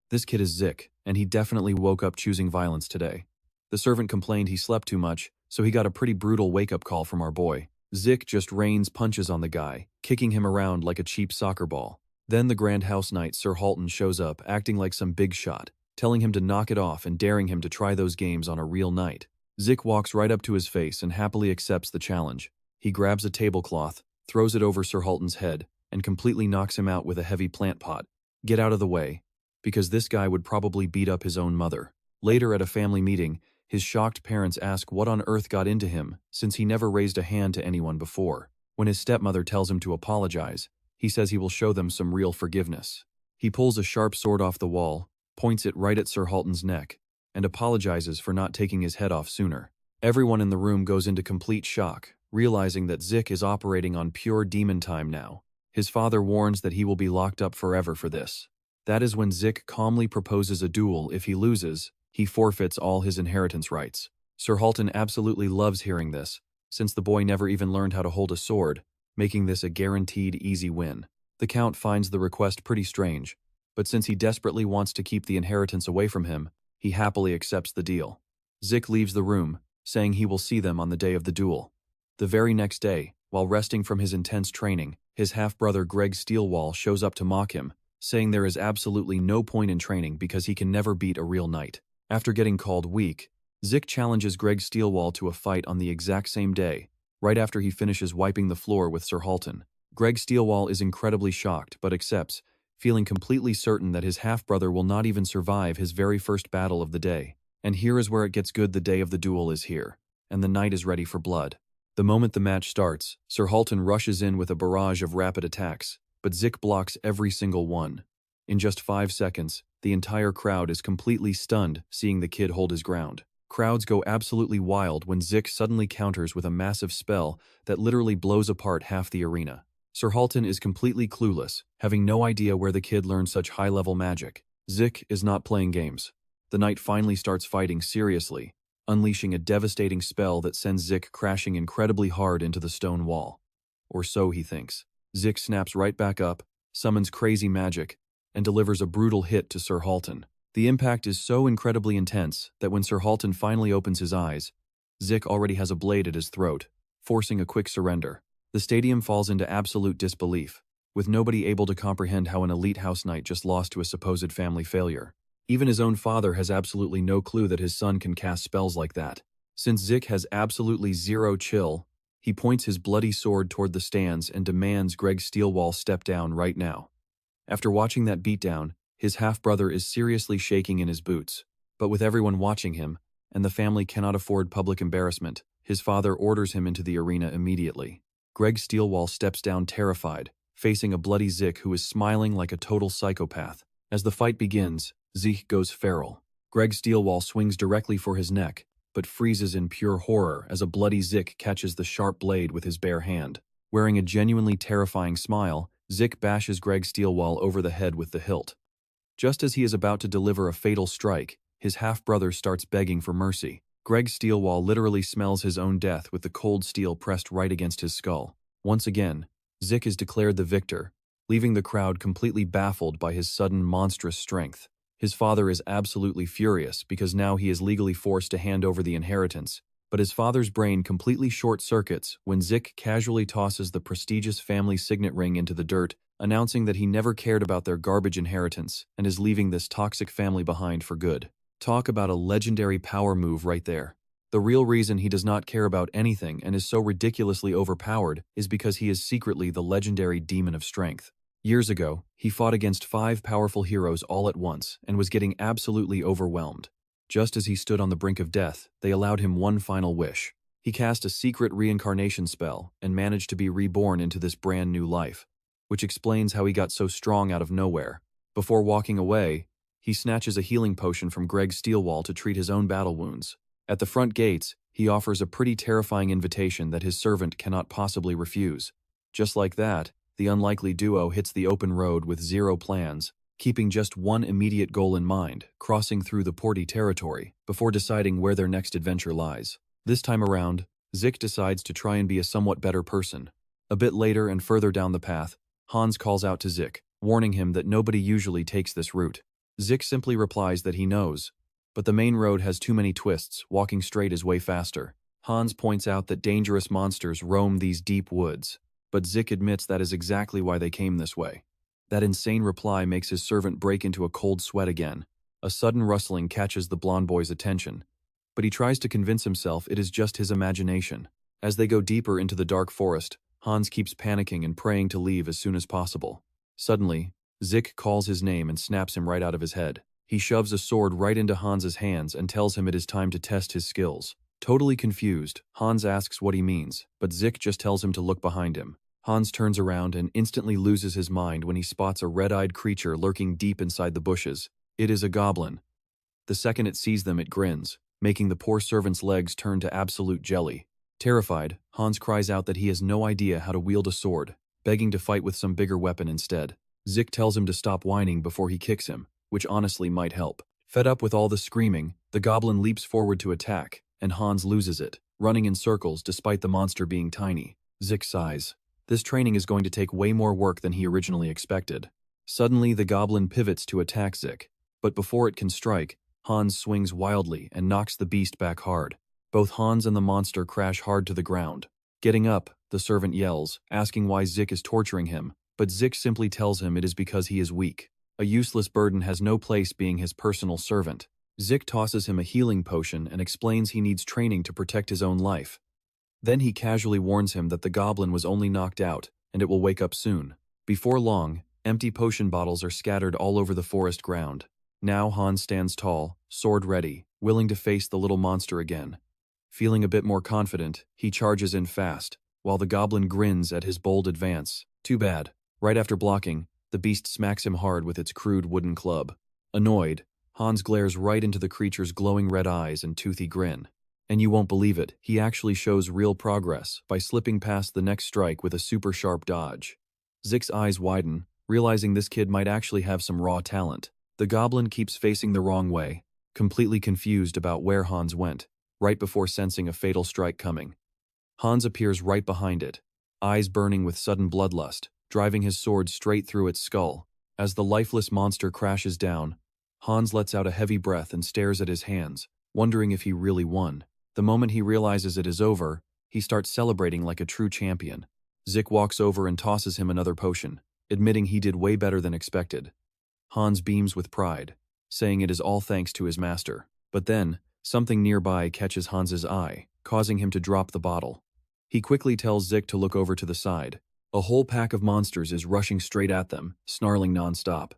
"This kid is Zich, and he definitely woke up choosing violence today. The servant complained he slept too much, so he got a pretty brutal wake-up call from our boy." Zich just rains punches on the guy, kicking him around like a cheap soccer ball. Then the Grand House Knight Sir Halton shows up, acting like some big shot, telling him to knock it off and daring him to try those games on a real night. Zich walks right up to his face and happily accepts the challenge. He grabs a tablecloth, throws it over Sir Halton's head, and completely knocks him out with a heavy plant pot. Get out of the way, because this guy would probably beat up his own mother. Later at a family meeting, his shocked parents ask what on earth got into him, since he never raised a hand to anyone before. When his stepmother tells him to apologize, he says he will show them some real forgiveness. He pulls a sharp sword off the wall, points it right at Sir Halton's neck, and apologizes for not taking his head off sooner. Everyone in the room goes into complete shock, realizing that Zich is operating on pure demon time now. His father warns that he will be locked up forever for this. That is when Zich calmly proposes a duel. If he loses, he forfeits all his inheritance rights. Sir Halton absolutely loves hearing this, since the boy never even learned how to hold a sword, making this a guaranteed easy win. The Count finds the request pretty strange, but since he desperately wants to keep the inheritance away from him, he happily accepts the deal. Zich leaves the room, saying he will see them on the day of the duel. The very next day, while resting from his intense training, his half-brother Greg Steelwall shows up to mock him, saying there is absolutely no point in training because he can never beat a real knight. After getting called weak, Zich challenges Greg Steelwall to a fight on the exact same day, right after he finishes wiping the floor with Sir Halton. Greg Steelwall is incredibly shocked but accepts, feeling completely certain that his half-brother will not even survive his very first battle of the day. And here is where it gets good. The day of the duel is here, and the knight is ready for blood. The moment the match starts, Sir Halton rushes in with a barrage of rapid attacks, but Zich blocks every single one. In just 5 seconds, the entire crowd is completely stunned seeing the kid hold his ground. Crowds go absolutely wild when Zich suddenly counters with a massive spell that literally blows apart half the arena. Sir Halton is completely clueless, having no idea where the kid learned such high-level magic. Zich is not playing games. The knight finally starts fighting seriously, unleashing a devastating spell that sends Zich crashing incredibly hard into the stone wall. Or so he thinks. Zich snaps right back up, summons crazy magic, and delivers a brutal hit to Sir Halton. The impact is so incredibly intense that when Sir Halton finally opens his eyes, Zich already has a blade at his throat, forcing a quick surrender. The stadium falls into absolute disbelief, with nobody able to comprehend how an elite house knight just lost to a supposed family failure. Even his own father has absolutely no clue that his son can cast spells like that. Since Zich has absolutely zero chill, he points his bloody sword toward the stands and demands Greg Steelwall step down right now. After watching that beatdown, his half-brother is seriously shaking in his boots. But with everyone watching him, and the family cannot afford public embarrassment, his father orders him into the arena immediately. Greg Steelwall steps down terrified, facing a bloody Zich who is smiling like a total psychopath. As the fight begins, Zich goes feral. Greg Steelwall swings directly for his neck, but freezes in pure horror as a bloody Zich catches the sharp blade with his bare hand. Wearing a genuinely terrifying smile, Zich bashes Greg Steelwall over the head with the hilt. Just as he is about to deliver a fatal strike, his half-brother starts begging for mercy. Greg Steelwall literally smells his own death with the cold steel pressed right against his skull. Once again, Zich is declared the victor, leaving the crowd completely baffled by his sudden monstrous strength. His father is absolutely furious because now he is legally forced to hand over the inheritance, but his father's brain completely short-circuits when Zich casually tosses the prestigious family signet ring into the dirt, announcing that he never cared about their garbage inheritance and is leaving this toxic family behind for good. Talk about a legendary power move right there. The real reason he does not care about anything and is so ridiculously overpowered is because he is secretly the legendary demon of strength. Years ago, he fought against 5 powerful heroes all at once and was getting absolutely overwhelmed. Just as he stood on the brink of death, they allowed him one final wish. He cast a secret reincarnation spell and managed to be reborn into this brand new life, which explains how he got so strong out of nowhere. Before walking away, he snatches a healing potion from Greg Steelwall to treat his own battle wounds. At the front gates, he offers a pretty terrifying invitation that his servant cannot possibly refuse. Just like that, the unlikely duo hits the open road with zero plans, keeping just one immediate goal in mind, crossing through the Porty territory, before deciding where their next adventure lies. This time around, Zich decides to try and be a somewhat better person. A bit later and further down the path, Hans calls out to Zich, warning him that nobody usually takes this route. Zich simply replies that he knows. But the main road has too many twists, walking straight is way faster. Hans points out that dangerous monsters roam these deep woods, but Zich admits that is exactly why they came this way. That insane reply makes his servant break into a cold sweat again. A sudden rustling catches the blonde boy's attention, but he tries to convince himself it is just his imagination. As they go deeper into the dark forest, Hans keeps panicking and praying to leave as soon as possible. Suddenly, Zich calls his name and snaps him right out of his head. He shoves a sword right into Hans's hands and tells him it is time to test his skills. Totally confused, Hans asks what he means, but Zich just tells him to look behind him. Hans turns around and instantly loses his mind when he spots a red-eyed creature lurking deep inside the bushes. It is a goblin. The second it sees them, it grins, making the poor servant's legs turn to absolute jelly. Terrified, Hans cries out that he has no idea how to wield a sword, begging to fight with some bigger weapon instead. Zich tells him to stop whining before he kicks him, which honestly might help. Fed up with all the screaming, the goblin leaps forward to attack, and Hans loses it, running in circles despite the monster being tiny. Zich sighs. This training is going to take way more work than he originally expected. Suddenly, the goblin pivots to attack Zich, but before it can strike, Hans swings wildly and knocks the beast back hard. Both Hans and the monster crash hard to the ground. Getting up, the servant yells, asking why Zich is torturing him, but Zich simply tells him it is because he is weak. A useless burden has no place being his personal servant. Zich tosses him a healing potion and explains he needs training to protect his own life. Then he casually warns him that the goblin was only knocked out, and it will wake up soon. Before long, empty potion bottles are scattered all over the forest ground. Now Hans stands tall, sword ready, willing to face the little monster again. Feeling a bit more confident, he charges in fast, while the goblin grins at his bold advance. Too bad. Right after blocking, the beast smacks him hard with its crude wooden club. Annoyed, Hans glares right into the creature's glowing red eyes and toothy grin. And you won't believe it, he actually shows real progress by slipping past the next strike with a super sharp dodge. Zich's eyes widen, realizing this kid might actually have some raw talent. The goblin keeps facing the wrong way, completely confused about where Hans went, right before sensing a fatal strike coming. Hans appears right behind it, eyes burning with sudden bloodlust, driving his sword straight through its skull. As the lifeless monster crashes down, Hans lets out a heavy breath and stares at his hands, wondering if he really won. The moment he realizes it is over, he starts celebrating like a true champion. Zich walks over and tosses him another potion, admitting he did way better than expected. Hans beams with pride, saying it is all thanks to his master. But then, something nearby catches Hans's eye, causing him to drop the bottle. He quickly tells Zich to look over to the side. A whole pack of monsters is rushing straight at them, snarling nonstop.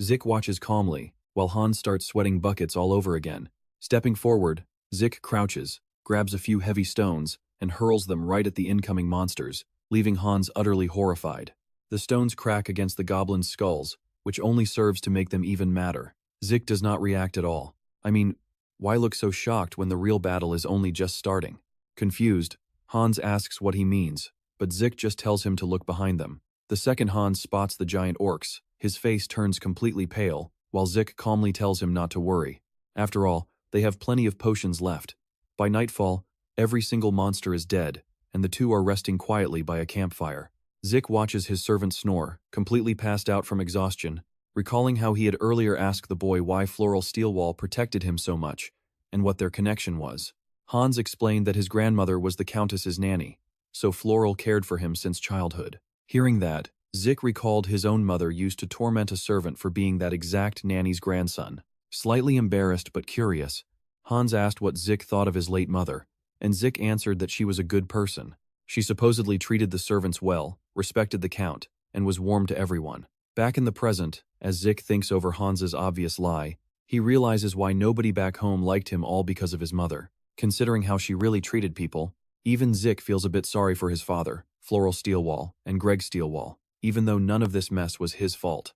Zich watches calmly, while Hans starts sweating buckets all over again. Stepping forward, Zich crouches, grabs a few heavy stones, and hurls them right at the incoming monsters, leaving Hans utterly horrified. The stones crack against the goblins' skulls, which only serves to make them even madder. Zich does not react at all. I mean, why look so shocked when the real battle is only just starting? Confused, Hans asks what he means, but Zich just tells him to look behind them. The second Hans spots the giant orcs, his face turns completely pale, while Zich calmly tells him not to worry. After all, they have plenty of potions left. By nightfall, every single monster is dead, and the two are resting quietly by a campfire. Zich watches his servant snore, completely passed out from exhaustion, recalling how he had earlier asked the boy why Floral Steelwall protected him so much, and what their connection was. Hans explained that his grandmother was the Countess's nanny, so Floral cared for him since childhood. Hearing that, Zich recalled his own mother used to torment a servant for being that exact nanny's grandson. Slightly embarrassed but curious, Hans asked what Zich thought of his late mother, and Zich answered that she was a good person. She supposedly treated the servants well, respected the Count, and was warm to everyone. Back in the present, as Zich thinks over Hans's obvious lie, he realizes why nobody back home liked him all because of his mother. Considering how she really treated people, even Zich feels a bit sorry for his father, Floral Steelwall, and Greg Steelwall, even though none of this mess was his fault.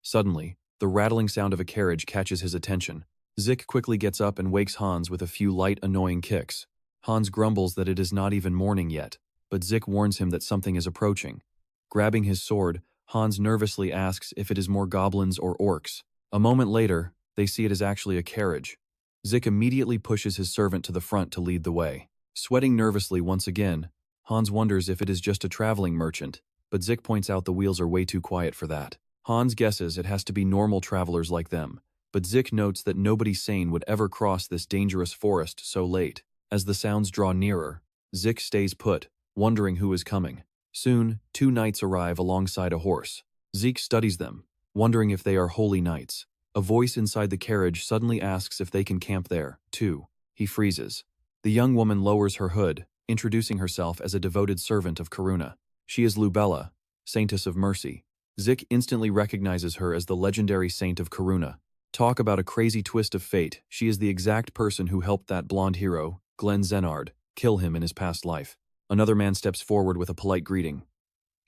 Suddenly, the rattling sound of a carriage catches his attention. Zich quickly gets up and wakes Hans with a few light, annoying kicks. Hans grumbles that it is not even morning yet, but Zich warns him that something is approaching. Grabbing his sword, Hans nervously asks if it is more goblins or orcs. A moment later, they see it is actually a carriage. Zich immediately pushes his servant to the front to lead the way. Sweating nervously once again, Hans wonders if it is just a traveling merchant, but Zich points out the wheels are way too quiet for that. Hans guesses it has to be normal travelers like them, but Zich notes that nobody sane would ever cross this dangerous forest so late. As the sounds draw nearer, Zich stays put, wondering who is coming. Soon, two knights arrive alongside a horse. Zich studies them, wondering if they are holy knights. A voice inside the carriage suddenly asks if they can camp there, too. He freezes. The young woman lowers her hood, introducing herself as a devoted servant of Karuna. She is Lubella, Saintess of Mercy. Zich instantly recognizes her as the legendary Saint of Karuna. Talk about a crazy twist of fate, she is the exact person who helped that blonde hero, Glenn Zenard, kill him in his past life. Another man steps forward with a polite greeting.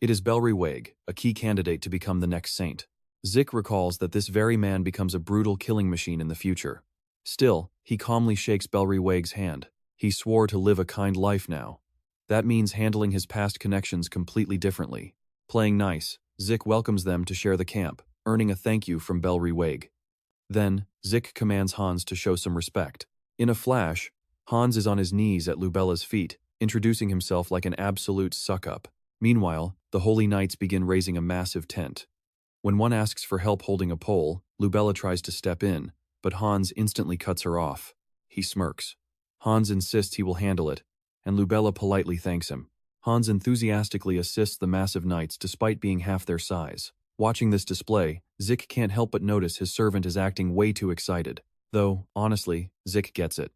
It is Belreweg, a key candidate to become the next saint. Zich recalls that this very man becomes a brutal killing machine in the future. Still, he calmly shakes Belreweg's hand. He swore to live a kind life now. That means handling his past connections completely differently. Playing nice, Zich welcomes them to share the camp, earning a thank you from Belreweg. Then, Zich commands Hans to show some respect. In a flash, Hans is on his knees at Lubella's feet, introducing himself like an absolute suck-up. Meanwhile, the holy knights begin raising a massive tent. When one asks for help holding a pole, Lubella tries to step in, but Hans instantly cuts her off. He smirks. Hans insists he will handle it, and Lubella politely thanks him. Hans enthusiastically assists the massive knights despite being half their size. Watching this display, Zich can't help but notice his servant is acting way too excited. Though, honestly, Zich gets it.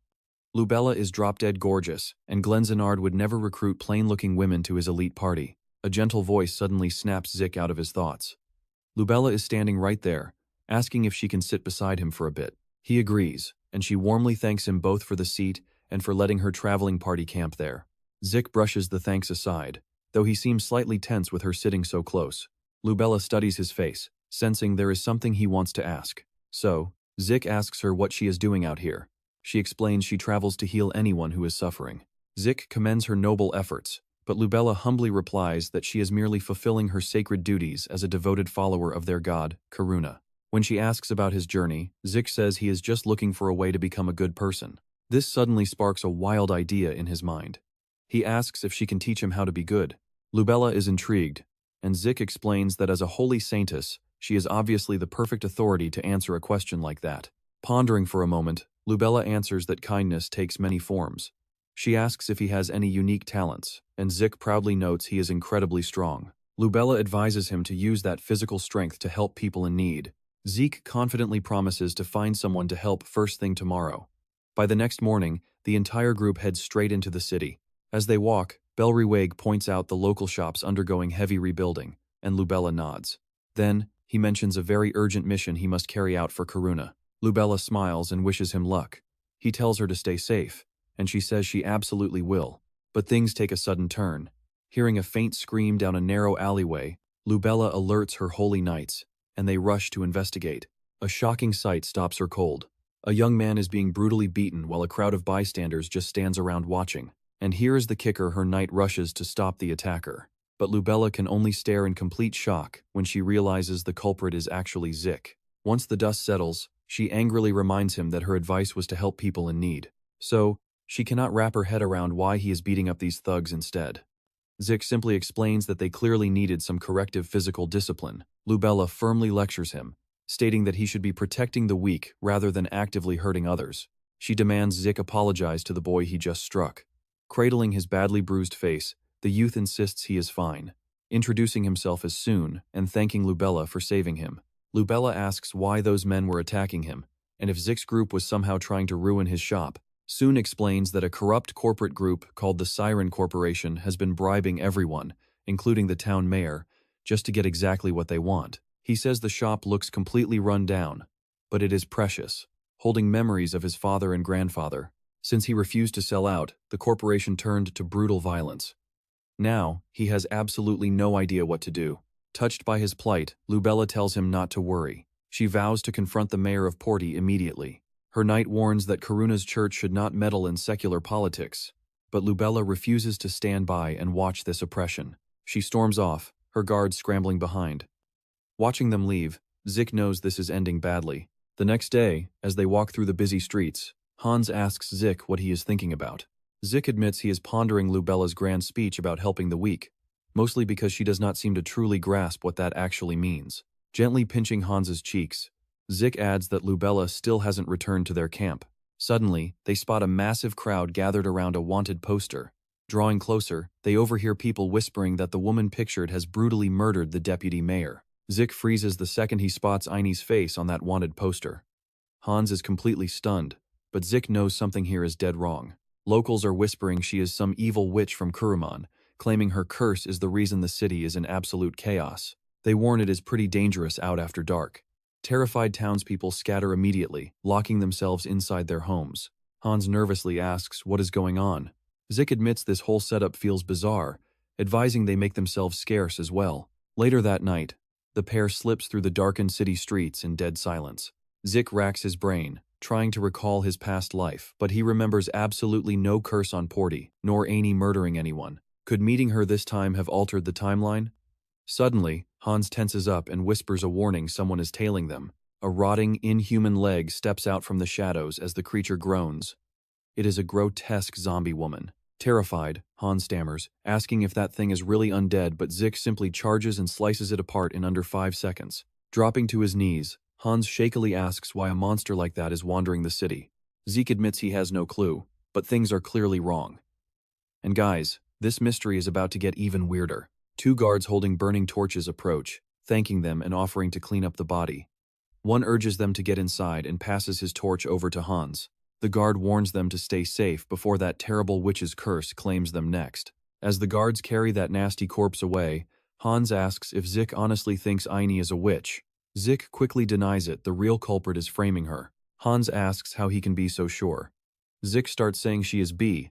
Lubella is drop-dead gorgeous, and Glenzenard would never recruit plain-looking women to his elite party. A gentle voice suddenly snaps Zich out of his thoughts. Lubella is standing right there, asking if she can sit beside him for a bit. He agrees, and she warmly thanks him both for the seat and for letting her traveling party camp there. Zich brushes the thanks aside, though he seems slightly tense with her sitting so close. Lubella studies his face, sensing there is something he wants to ask. So, Zich asks her what she is doing out here. She explains she travels to heal anyone who is suffering. Zich commends her noble efforts, but Lubella humbly replies that she is merely fulfilling her sacred duties as a devoted follower of their god, Karuna. When she asks about his journey, Zich says he is just looking for a way to become a good person. This suddenly sparks a wild idea in his mind. He asks if she can teach him how to be good. Lubella is intrigued, and Zich explains that as a holy saintess, she is obviously the perfect authority to answer a question like that. Pondering for a moment, Lubella answers that kindness takes many forms. She asks if he has any unique talents, and Zich proudly notes he is incredibly strong. Lubella advises him to use that physical strength to help people in need. Zich confidently promises to find someone to help first thing tomorrow. By the next morning, the entire group heads straight into the city. As they walk, Belreweg points out the local shops undergoing heavy rebuilding, and Lubella nods. Then, he mentions a very urgent mission he must carry out for Karuna. Lubella smiles and wishes him luck. He tells her to stay safe, and she says she absolutely will. But things take a sudden turn. Hearing a faint scream down a narrow alleyway, Lubella alerts her holy knights, and they rush to investigate. A shocking sight stops her cold. A young man is being brutally beaten while a crowd of bystanders just stands around watching. And here is the kicker: her knight rushes to stop the attacker. But Lubella can only stare in complete shock when she realizes the culprit is actually Zich. Once the dust settles, she angrily reminds him that her advice was to help people in need. So, she cannot wrap her head around why he is beating up these thugs instead. Zich simply explains that they clearly needed some corrective physical discipline. Lubella firmly lectures him, stating that he should be protecting the weak rather than actively hurting others. She demands Zich apologize to the boy he just struck. Cradling his badly bruised face, the youth insists he is fine, introducing himself as Soon and thanking Lubella for saving him. Lubella asks why those men were attacking him, and if Zich's group was somehow trying to ruin his shop. Soon explains that a corrupt corporate group called the Siren Corporation has been bribing everyone, including the town mayor, just to get exactly what they want. He says the shop looks completely run down, but it is precious, holding memories of his father and grandfather. Since he refused to sell out, the corporation turned to brutal violence. Now, he has absolutely no idea what to do. Touched by his plight, Lubella tells him not to worry. She vows to confront the mayor of Porti immediately. Her knight warns that Karuna's church should not meddle in secular politics, but Lubella refuses to stand by and watch this oppression. She storms off, her guards scrambling behind. Watching them leave, Zich knows this is ending badly. The next day, as they walk through the busy streets, Hans asks Zich what he is thinking about. Zich admits he is pondering Lubella's grand speech about helping the weak, mostly because she does not seem to truly grasp what that actually means. gently pinching Hans's cheeks. Zich adds that Lubella still hasn't returned to their camp. Suddenly, they spot a massive crowd gathered around a wanted poster. Drawing closer, they overhear people whispering that the woman pictured has brutally murdered the deputy mayor. Zich freezes the second he spots Einie's face on that wanted poster. Hans is completely stunned, but Zich knows something here is dead wrong. Locals are whispering she is some evil witch from Kuruman, claiming her curse is the reason the city is in absolute chaos. They warn it is pretty dangerous out after dark. Terrified townspeople scatter immediately, locking themselves inside their homes. Hans nervously asks what is going on. Zich admits this whole setup feels bizarre, advising they make themselves scarce as well. Later that night, the pair slips through the darkened city streets in dead silence. Zich racks his brain, trying to recall his past life, but he remembers absolutely no curse on Porty, nor Annie murdering anyone. Could meeting her this time have altered the timeline? Suddenly, Hans tenses up and whispers a warning someone is tailing them. A rotting, inhuman leg steps out from the shadows as the creature groans. It is a grotesque zombie woman. Terrified, Hans stammers, asking if that thing is really undead, but Zich simply charges and slices it apart in under 5 seconds. Dropping to his knees, Hans shakily asks why a monster like that is wandering the city. Zich admits he has no clue, but things are clearly wrong. And guys, this mystery is about to get even weirder. 2 guards holding burning torches approach, thanking them and offering to clean up the body. One urges them to get inside and passes his torch over to Hans. The guard warns them to stay safe before that terrible witch's curse claims them next. As the guards carry that nasty corpse away, Hans asks if Zich honestly thinks Einie is a witch. Zich quickly denies it, the real culprit is framing her. Hans asks how he can be so sure. Zich starts saying she is B,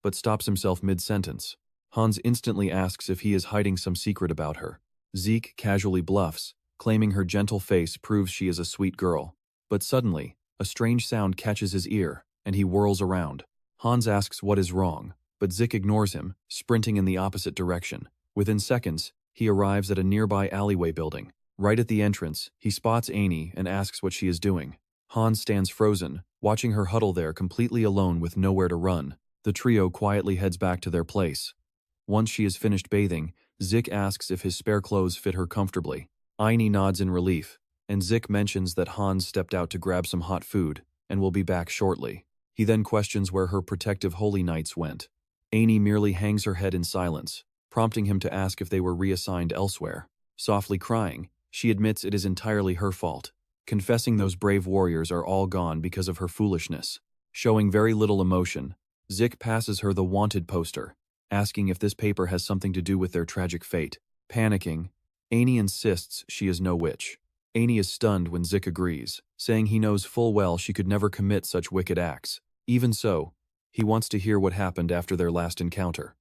but stops himself mid-sentence. Hans instantly asks if he is hiding some secret about her. Zich casually bluffs, claiming her gentle face proves she is a sweet girl. But suddenly, a strange sound catches his ear, and he whirls around. Hans asks what is wrong, but Zich ignores him, sprinting in the opposite direction. Within seconds, he arrives at a nearby alleyway building. Right at the entrance, he spots Annie and asks what she is doing. Hans stands frozen, watching her huddle there completely alone with nowhere to run. The trio quietly heads back to their place. Once she is finished bathing, Zich asks if his spare clothes fit her comfortably. Einie nods in relief, and Zich mentions that Hans stepped out to grab some hot food and will be back shortly. He then questions where her protective holy knights went. Annie merely hangs her head in silence, prompting him to ask if they were reassigned elsewhere. Softly crying, she admits it is entirely her fault, confessing those brave warriors are all gone because of her foolishness. Showing very little emotion, Zich passes her the wanted poster, asking if this paper has something to do with their tragic fate. Panicking, Annie insists she is no witch. Annie is stunned when Zich agrees, saying he knows full well she could never commit such wicked acts. Even so, he wants to hear what happened after their last encounter.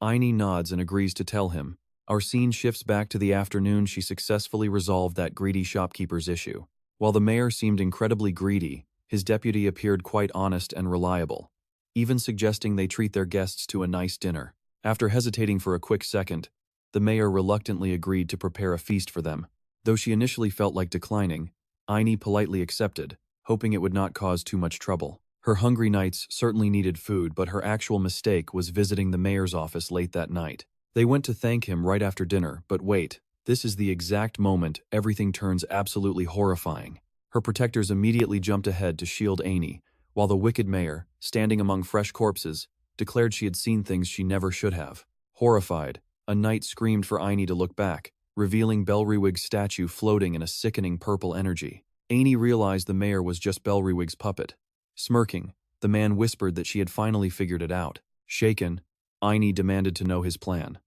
Einie nods and agrees to tell him. Our scene shifts back to the afternoon she successfully resolved that greedy shopkeeper's issue. While the mayor seemed incredibly greedy, his deputy appeared quite honest and reliable, even suggesting they treat their guests to a nice dinner. After hesitating for a quick second, the mayor reluctantly agreed to prepare a feast for them. Though she initially felt like declining, Einie politely accepted, hoping it would not cause too much trouble. Her hungry knights certainly needed food, but her actual mistake was visiting the mayor's office late that night. They went to thank him right after dinner, but wait, this is the exact moment everything turns absolutely horrifying. Her protectors immediately jumped ahead to shield Annie, while the wicked mayor, standing among fresh corpses, declared she had seen things she never should have. Horrified, a knight screamed for Einie to look back, revealing Belrewig's statue floating in a sickening purple energy. Annie realized the mayor was just Belrewig's puppet. Smirking, the man whispered that she had finally figured it out. Shaken, Einie demanded to know his plan.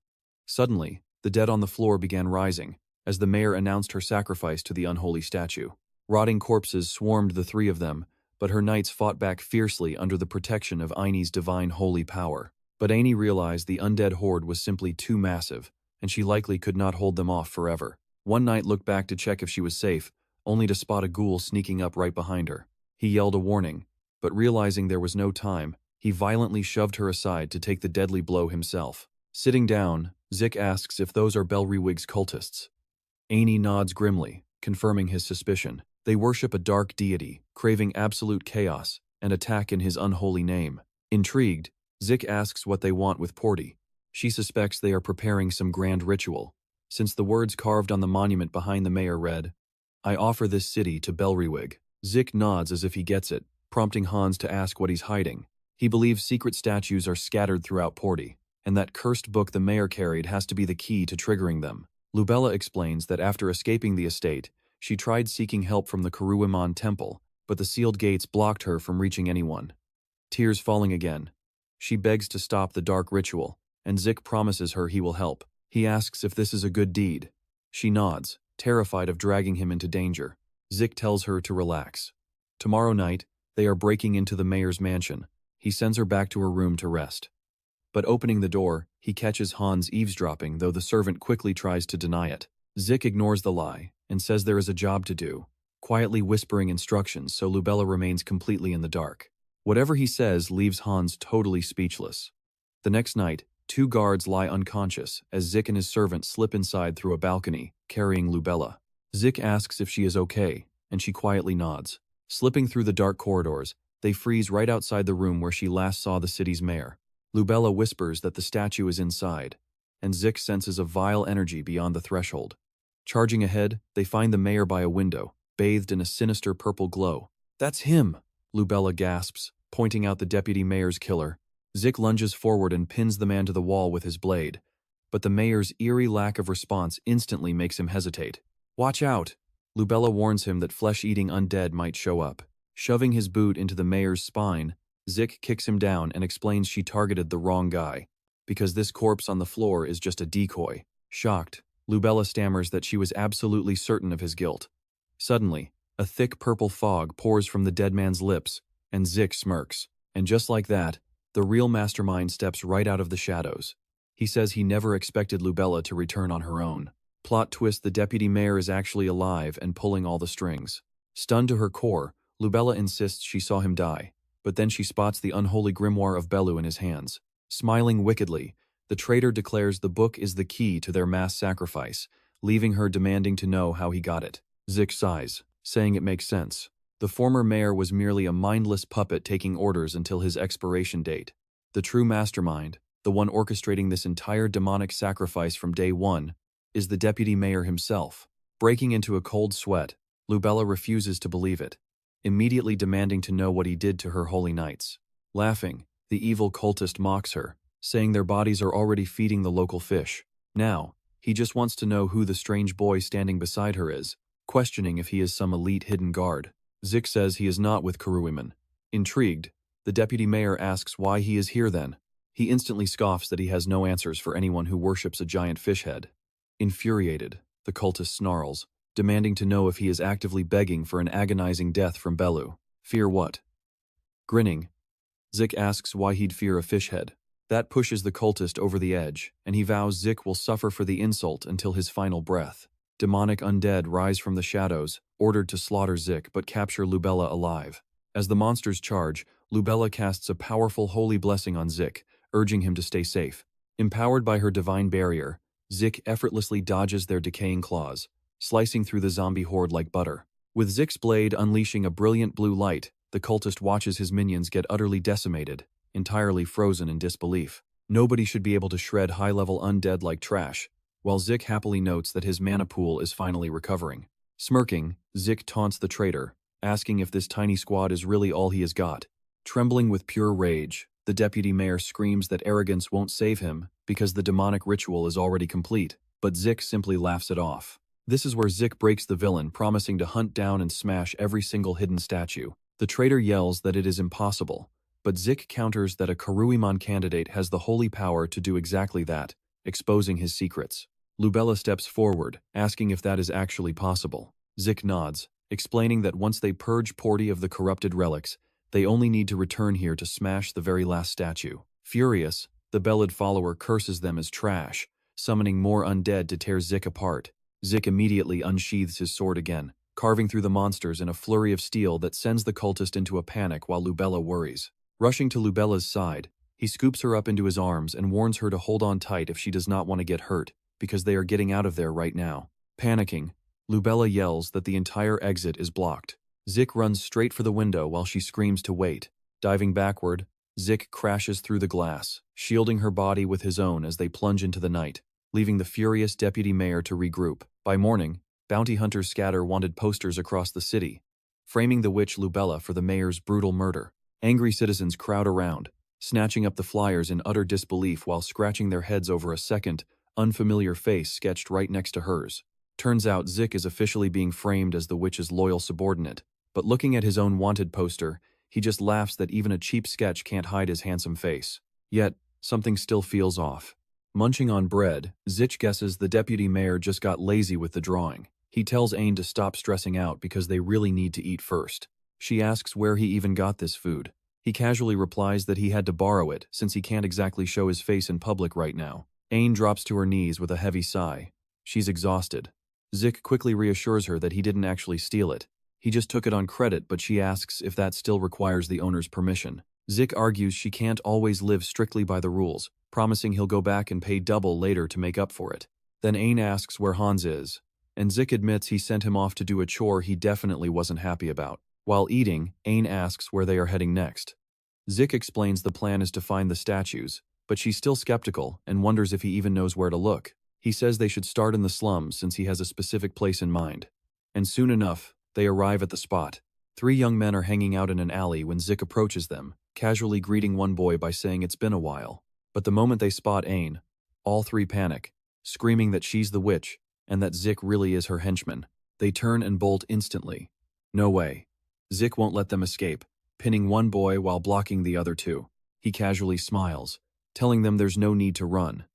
Suddenly, the dead on the floor began rising, as the mayor announced her sacrifice to the unholy statue. Rotting corpses swarmed the 3 of them, but her knights fought back fiercely under the protection of Einie's divine holy power. But Annie realized the undead horde was simply too massive, and she likely could not hold them off forever. One knight looked back to check if she was safe, only to spot a ghoul sneaking up right behind her. He yelled a warning, but realizing there was no time, he violently shoved her aside to take the deadly blow himself. Sitting down, Zich asks if those are Belrewig's cultists. Annie nods grimly, confirming his suspicion. They worship a dark deity, craving absolute chaos, and attack in his unholy name. Intrigued, Zich asks what they want with Porty. She suspects they are preparing some grand ritual. since the words carved on the monument behind the mayor read, "I offer this city to Bellrewig." Zich nods as if he gets it, prompting Hans to ask what he's hiding. He believes secret statues are scattered throughout Porty, and that cursed book the mayor carried has to be the key to triggering them. Lubella explains that after escaping the estate, she tried seeking help from the Kuruimon temple, but the sealed gates blocked her from reaching anyone. Tears falling again, she begs to stop the dark ritual, and Zich promises her he will help. He asks if this is a good deed. She nods, terrified of dragging him into danger. Zich tells her to relax. Tomorrow night, they are breaking into the mayor's mansion. He sends her back to her room to rest. But opening the door, he catches Hans eavesdropping, though the servant quickly tries to deny it. Zich ignores the lie and says there is a job to do, quietly whispering instructions so Lubella remains completely in the dark. Whatever he says leaves Hans totally speechless. The next night, 2 guards lie unconscious as Zich and his servant slip inside through a balcony, carrying Lubella. Zich asks if she is okay, and she quietly nods. Slipping through the dark corridors, they freeze right outside the room where she last saw the city's mayor. Lubella whispers that the statue is inside, and Zich senses a vile energy beyond the threshold. Charging ahead, they find the mayor by a window, bathed in a sinister purple glow. "That's him!" Lubella gasps, pointing out the deputy mayor's killer. Zich lunges forward and pins the man to the wall with his blade, but the mayor's eerie lack of response instantly makes him hesitate. "Watch out!" Lubella warns him that flesh-eating undead might show up. Shoving his boot into the mayor's spine, Zich kicks him down and explains she targeted the wrong guy, because this corpse on the floor is just a decoy. Shocked, Lubella stammers that she was absolutely certain of his guilt. Suddenly, a thick purple fog pours from the dead man's lips, and Zich smirks. And just like that, the real mastermind steps right out of the shadows. He says he never expected Lubella to return on her own. Plot twist: the deputy mayor is actually alive and pulling all the strings. Stunned to her core, Lubella insists she saw him die, but then she spots the unholy grimoire of Bellu in his hands. Smiling wickedly, the traitor declares the book is the key to their mass sacrifice, leaving her demanding to know how he got it. Zich sighs, saying it makes sense. The former mayor was merely a mindless puppet taking orders until his expiration date. The true mastermind, the one orchestrating this entire demonic sacrifice from day one, is the deputy mayor himself. Breaking into a cold sweat, Lubella refuses to believe it, immediately demanding to know what he did to her holy knights. Laughing, the evil cultist mocks her, saying their bodies are already feeding the local fish. Now, he just wants to know who the strange boy standing beside her is, questioning if he is some elite hidden guard. Zich says he is not with Kuruiman. Intrigued, the deputy mayor asks why he is here then. He instantly scoffs that he has no answers for anyone who worships a giant fish head. Infuriated, the cultist snarls, demanding to know if he is actively begging for an agonizing death from Bellu. Fear what? Grinning, Zich asks why he'd fear a fish head. That pushes the cultist over the edge, and he vows Zich will suffer for the insult until his final breath. Demonic undead rise from the shadows, ordered to slaughter Zich but capture Lubella alive. As the monsters charge, Lubella casts a powerful holy blessing on Zich, urging him to stay safe. Empowered by her divine barrier, Zich effortlessly dodges their decaying claws, slicing through the zombie horde like butter. With Zich's blade unleashing a brilliant blue light, the cultist watches his minions get utterly decimated, entirely frozen in disbelief. Nobody should be able to shred high-level undead like trash, while Zich happily notes that his mana pool is finally recovering. Smirking, Zich taunts the traitor, asking if this tiny squad is really all he has got. Trembling with pure rage, the deputy mayor screams that arrogance won't save him because the demonic ritual is already complete, but Zich simply laughs it off. This is where Zich breaks the villain, promising to hunt down and smash every single hidden statue. The traitor yells that it is impossible, but Zich counters that a Kuruimon candidate has the holy power to do exactly that, exposing his secrets. Lubella steps forward, asking if that is actually possible. Zich nods, explaining that once they purge Porty of the corrupted relics, they only need to return here to smash the very last statue. Furious, the Bellid follower curses them as trash, summoning more undead to tear Zich apart. Zich immediately unsheathes his sword again, carving through the monsters in a flurry of steel that sends the cultist into a panic while Lubella worries. Rushing to Lubella's side, he scoops her up into his arms and warns her to hold on tight if she does not want to get hurt, because they are getting out of there right now. Panicking, Lubella yells that the entire exit is blocked. Zich runs straight for the window while she screams to wait. Diving backward, Zich crashes through the glass, shielding her body with his own as they plunge into the night. leaving the furious deputy mayor to regroup. By morning, bounty hunters scatter wanted posters across the city, framing the witch Lubella for the mayor's brutal murder. Angry citizens crowd around, snatching up the flyers in utter disbelief while scratching their heads over a second, unfamiliar face sketched right next to hers. Turns out Zich is officially being framed as the witch's loyal subordinate, but looking at his own wanted poster, he just laughs that even a cheap sketch can't hide his handsome face. Yet, something still feels off. Munching on bread, Zich guesses the deputy mayor just got lazy with the drawing. He tells Ain to stop stressing out because they really need to eat first. She asks where he even got this food. He casually replies that he had to borrow it since he can't exactly show his face in public right now. Ain drops to her knees with a heavy sigh. She's exhausted. Zich quickly reassures her that he didn't actually steal it. He just took it on credit, but she asks if that still requires the owner's permission. Zich argues she can't always live strictly by the rules, promising he'll go back and pay double later to make up for it. Then Ain asks where Hans is, and Zich admits he sent him off to do a chore he definitely wasn't happy about. While eating, Ain asks where they are heading next. Zich explains the plan is to find the statues, but she's still skeptical and wonders if he even knows where to look. He says they should start in the slums since he has a specific place in mind. And soon enough, they arrive at the spot. 3 young men are hanging out in an alley when Zich approaches them, casually greeting one boy by saying it's been a while. But the moment they spot Ain, all 3 panic, screaming that she's the witch and that Zich really is her henchman. They turn and bolt instantly. No way. Zich won't let them escape, pinning one boy while blocking the other 2. He casually smiles, telling them there's no need to run.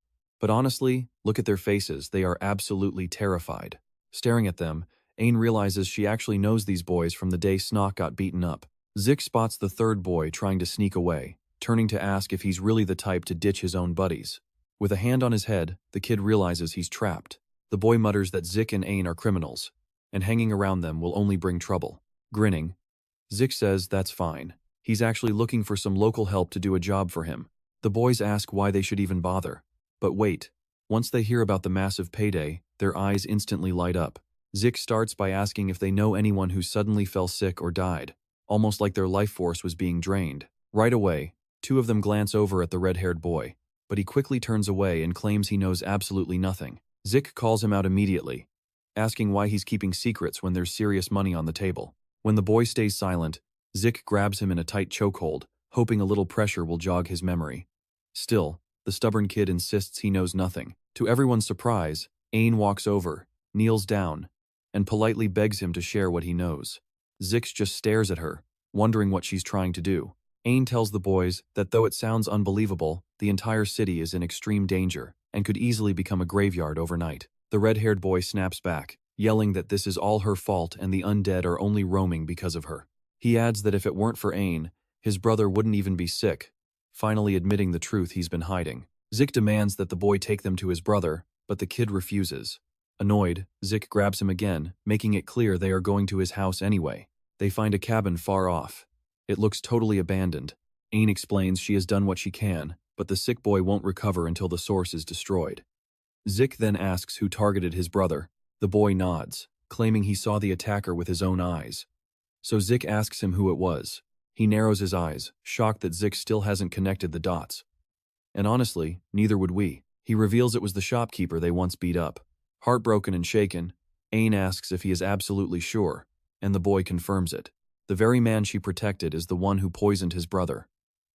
But honestly, look at their faces, they are absolutely terrified. Staring at them, Ain realizes she actually knows these boys from the day Snock got beaten up. Zich spots the 3rd boy trying to sneak away, turning to ask if he's really the type to ditch his own buddies. With a hand on his head, the kid realizes he's trapped. The boy mutters that Zich and Ain are criminals, and hanging around them will only bring trouble. Grinning, Zich says that's fine. He's actually looking for some local help to do a job for him. The boys ask why they should even bother. But wait, once they hear about the massive payday, their eyes instantly light up. Zich starts by asking if they know anyone who suddenly fell sick or died, almost like their life force was being drained. Right away, 2 of them glance over at the red-haired boy, but he quickly turns away and claims he knows absolutely nothing. Zich calls him out immediately, asking why he's keeping secrets when there's serious money on the table. When the boy stays silent, Zich grabs him in a tight chokehold, hoping a little pressure will jog his memory. Still, the stubborn kid insists he knows nothing. To everyone's surprise, Ain walks over, kneels down, and politely begs him to share what he knows. Zich just stares at her, wondering what she's trying to do. Ain tells the boys that though it sounds unbelievable, the entire city is in extreme danger and could easily become a graveyard overnight. The red-haired boy snaps back, yelling that this is all her fault and the undead are only roaming because of her. He adds that if it weren't for Ain, his brother wouldn't even be sick, finally admitting the truth he's been hiding. Zich demands that the boy take them to his brother, but the kid refuses. Annoyed, Zich grabs him again, making it clear they are going to his house anyway. They find a cabin far off. It looks totally abandoned. Ain explains she has done what she can, but the sick boy won't recover until the source is destroyed. Zich then asks who targeted his brother. The boy nods, claiming he saw the attacker with his own eyes. So Zich asks him who it was. He narrows his eyes, shocked that Zich still hasn't connected the dots. And honestly, neither would we. He reveals it was the shopkeeper they once beat up. Heartbroken and shaken, Ain asks if he is absolutely sure, and the boy confirms it. The very man she protected is the one who poisoned his brother.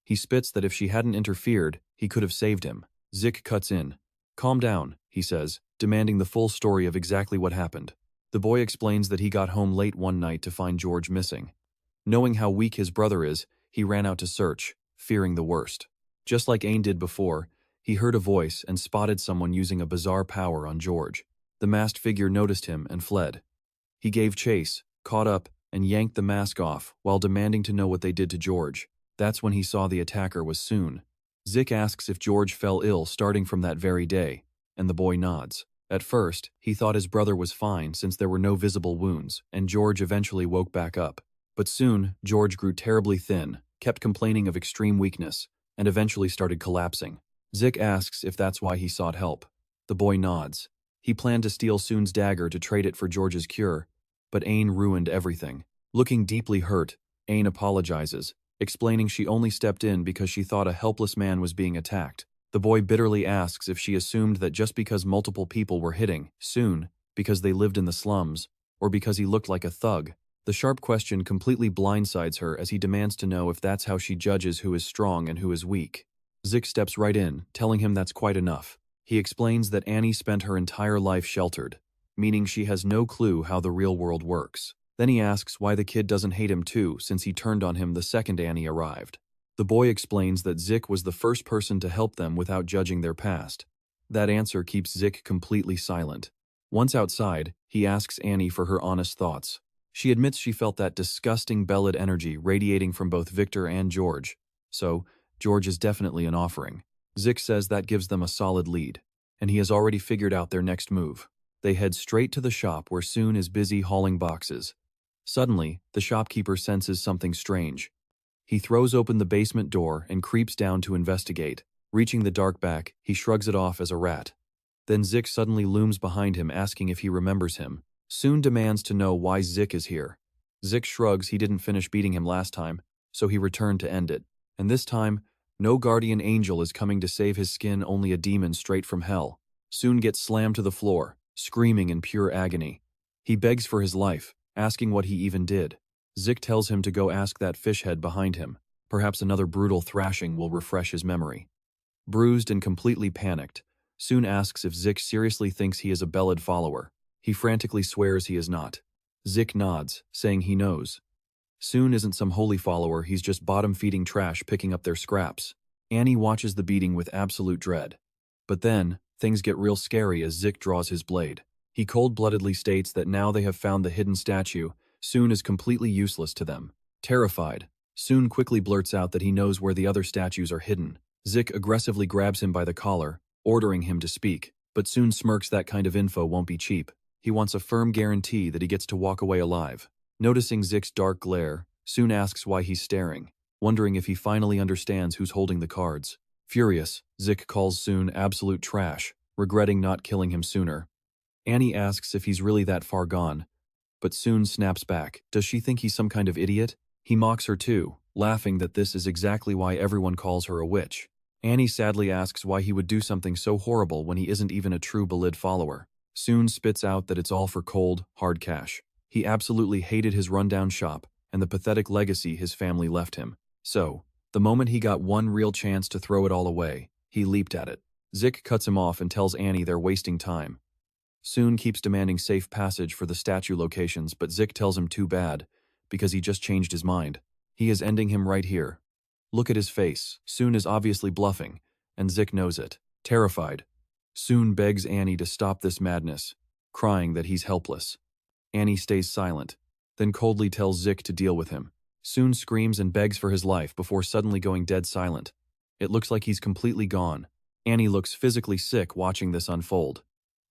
He spits that if she hadn't interfered, he could have saved him. Zich cuts in. "Calm down," he says, demanding the full story of exactly what happened. The boy explains that he got home late one night to find George missing. Knowing how weak his brother is, he ran out to search, fearing the worst. Just like Ain did before, he heard a voice and spotted someone using a bizarre power on George. The masked figure noticed him and fled. He gave chase, caught up, and yanked the mask off while demanding to know what they did to George. That's when he saw the attacker was Soon. Zich asks if George fell ill starting from that very day, and the boy nods. At first, he thought his brother was fine since there were no visible wounds, and George eventually woke back up. But soon, George grew terribly thin, kept complaining of extreme weakness, and eventually started collapsing. Zich asks if that's why he sought help. The boy nods. He planned to steal Soon's dagger to trade it for George's cure, but Ain ruined everything. Looking deeply hurt, Ain apologizes, explaining she only stepped in because she thought a helpless man was being attacked. The boy bitterly asks if she assumed that just because multiple people were hitting Soon, because they lived in the slums, or because he looked like a thug. The sharp question completely blindsides her as he demands to know if that's how she judges who is strong and who is weak. Zich steps right in, telling him that's quite enough. He explains that Annie spent her entire life sheltered, meaning she has no clue how the real world works. Then he asks why the kid doesn't hate him too, since he turned on him the second Annie arrived. The boy explains that Zich was the first person to help them without judging their past. That answer keeps Zich completely silent. Once outside, he asks Annie for her honest thoughts. She admits she felt that disgusting Bellid energy radiating from both Victor and George. So, George is definitely an offering. Zich says that gives them a solid lead, and he has already figured out their next move. They head straight to the shop where Soon is busy hauling boxes. Suddenly, the shopkeeper senses something strange. He throws open the basement door and creeps down to investigate. Reaching the dark back, he shrugs it off as a rat. Then Zich suddenly looms behind him asking if he remembers him. Soon demands to know why Zich is here. Zich shrugs he didn't finish beating him last time, so he returned to end it. And this time, no guardian angel is coming to save his skin, only a demon straight from hell. Soon gets slammed to the floor, screaming in pure agony. He begs for his life, asking what he even did. Zich tells him to go ask that fish head behind him. Perhaps another brutal thrashing will refresh his memory. Bruised and completely panicked, Soon asks if Zich seriously thinks he is a Bellid follower. He frantically swears he is not. Zich nods, saying he knows. Soon isn't some holy follower, he's just bottom-feeding trash picking up their scraps. Annie watches the beating with absolute dread. But then, things get real scary as Zich draws his blade. He cold-bloodedly states that now they have found the hidden statue, Soon is completely useless to them. Terrified, Soon quickly blurts out that he knows where the other statues are hidden. Zich aggressively grabs him by the collar, ordering him to speak, but Soon smirks that kind of info won't be cheap. He wants a firm guarantee that he gets to walk away alive. Noticing Zich's dark glare, Soon asks why he's staring, wondering if he finally understands who's holding the cards. Furious, Zich calls Soon absolute trash, regretting not killing him sooner. Annie asks if he's really that far gone, but Soon snaps back. Does she think he's some kind of idiot? He mocks her too, laughing that this is exactly why everyone calls her a witch. Annie sadly asks why he would do something so horrible when he isn't even a true Bellid follower. Soon spits out that it's all for cold, hard cash. He absolutely hated his rundown shop and the pathetic legacy his family left him. So, the moment he got one real chance to throw it all away, he leaped at it. Zich cuts him off and tells Annie they're wasting time. Soon keeps demanding safe passage for the statue locations, but Zich tells him too bad, because he just changed his mind. He is ending him right here. Look at his face. Soon is obviously bluffing, and Zich knows it. Terrified, Soon begs Annie to stop this madness, crying that he's helpless. Annie stays silent, then coldly tells Zich to deal with him. Soon screams and begs for his life before suddenly going dead silent. It looks like he's completely gone. Annie looks physically sick watching this unfold.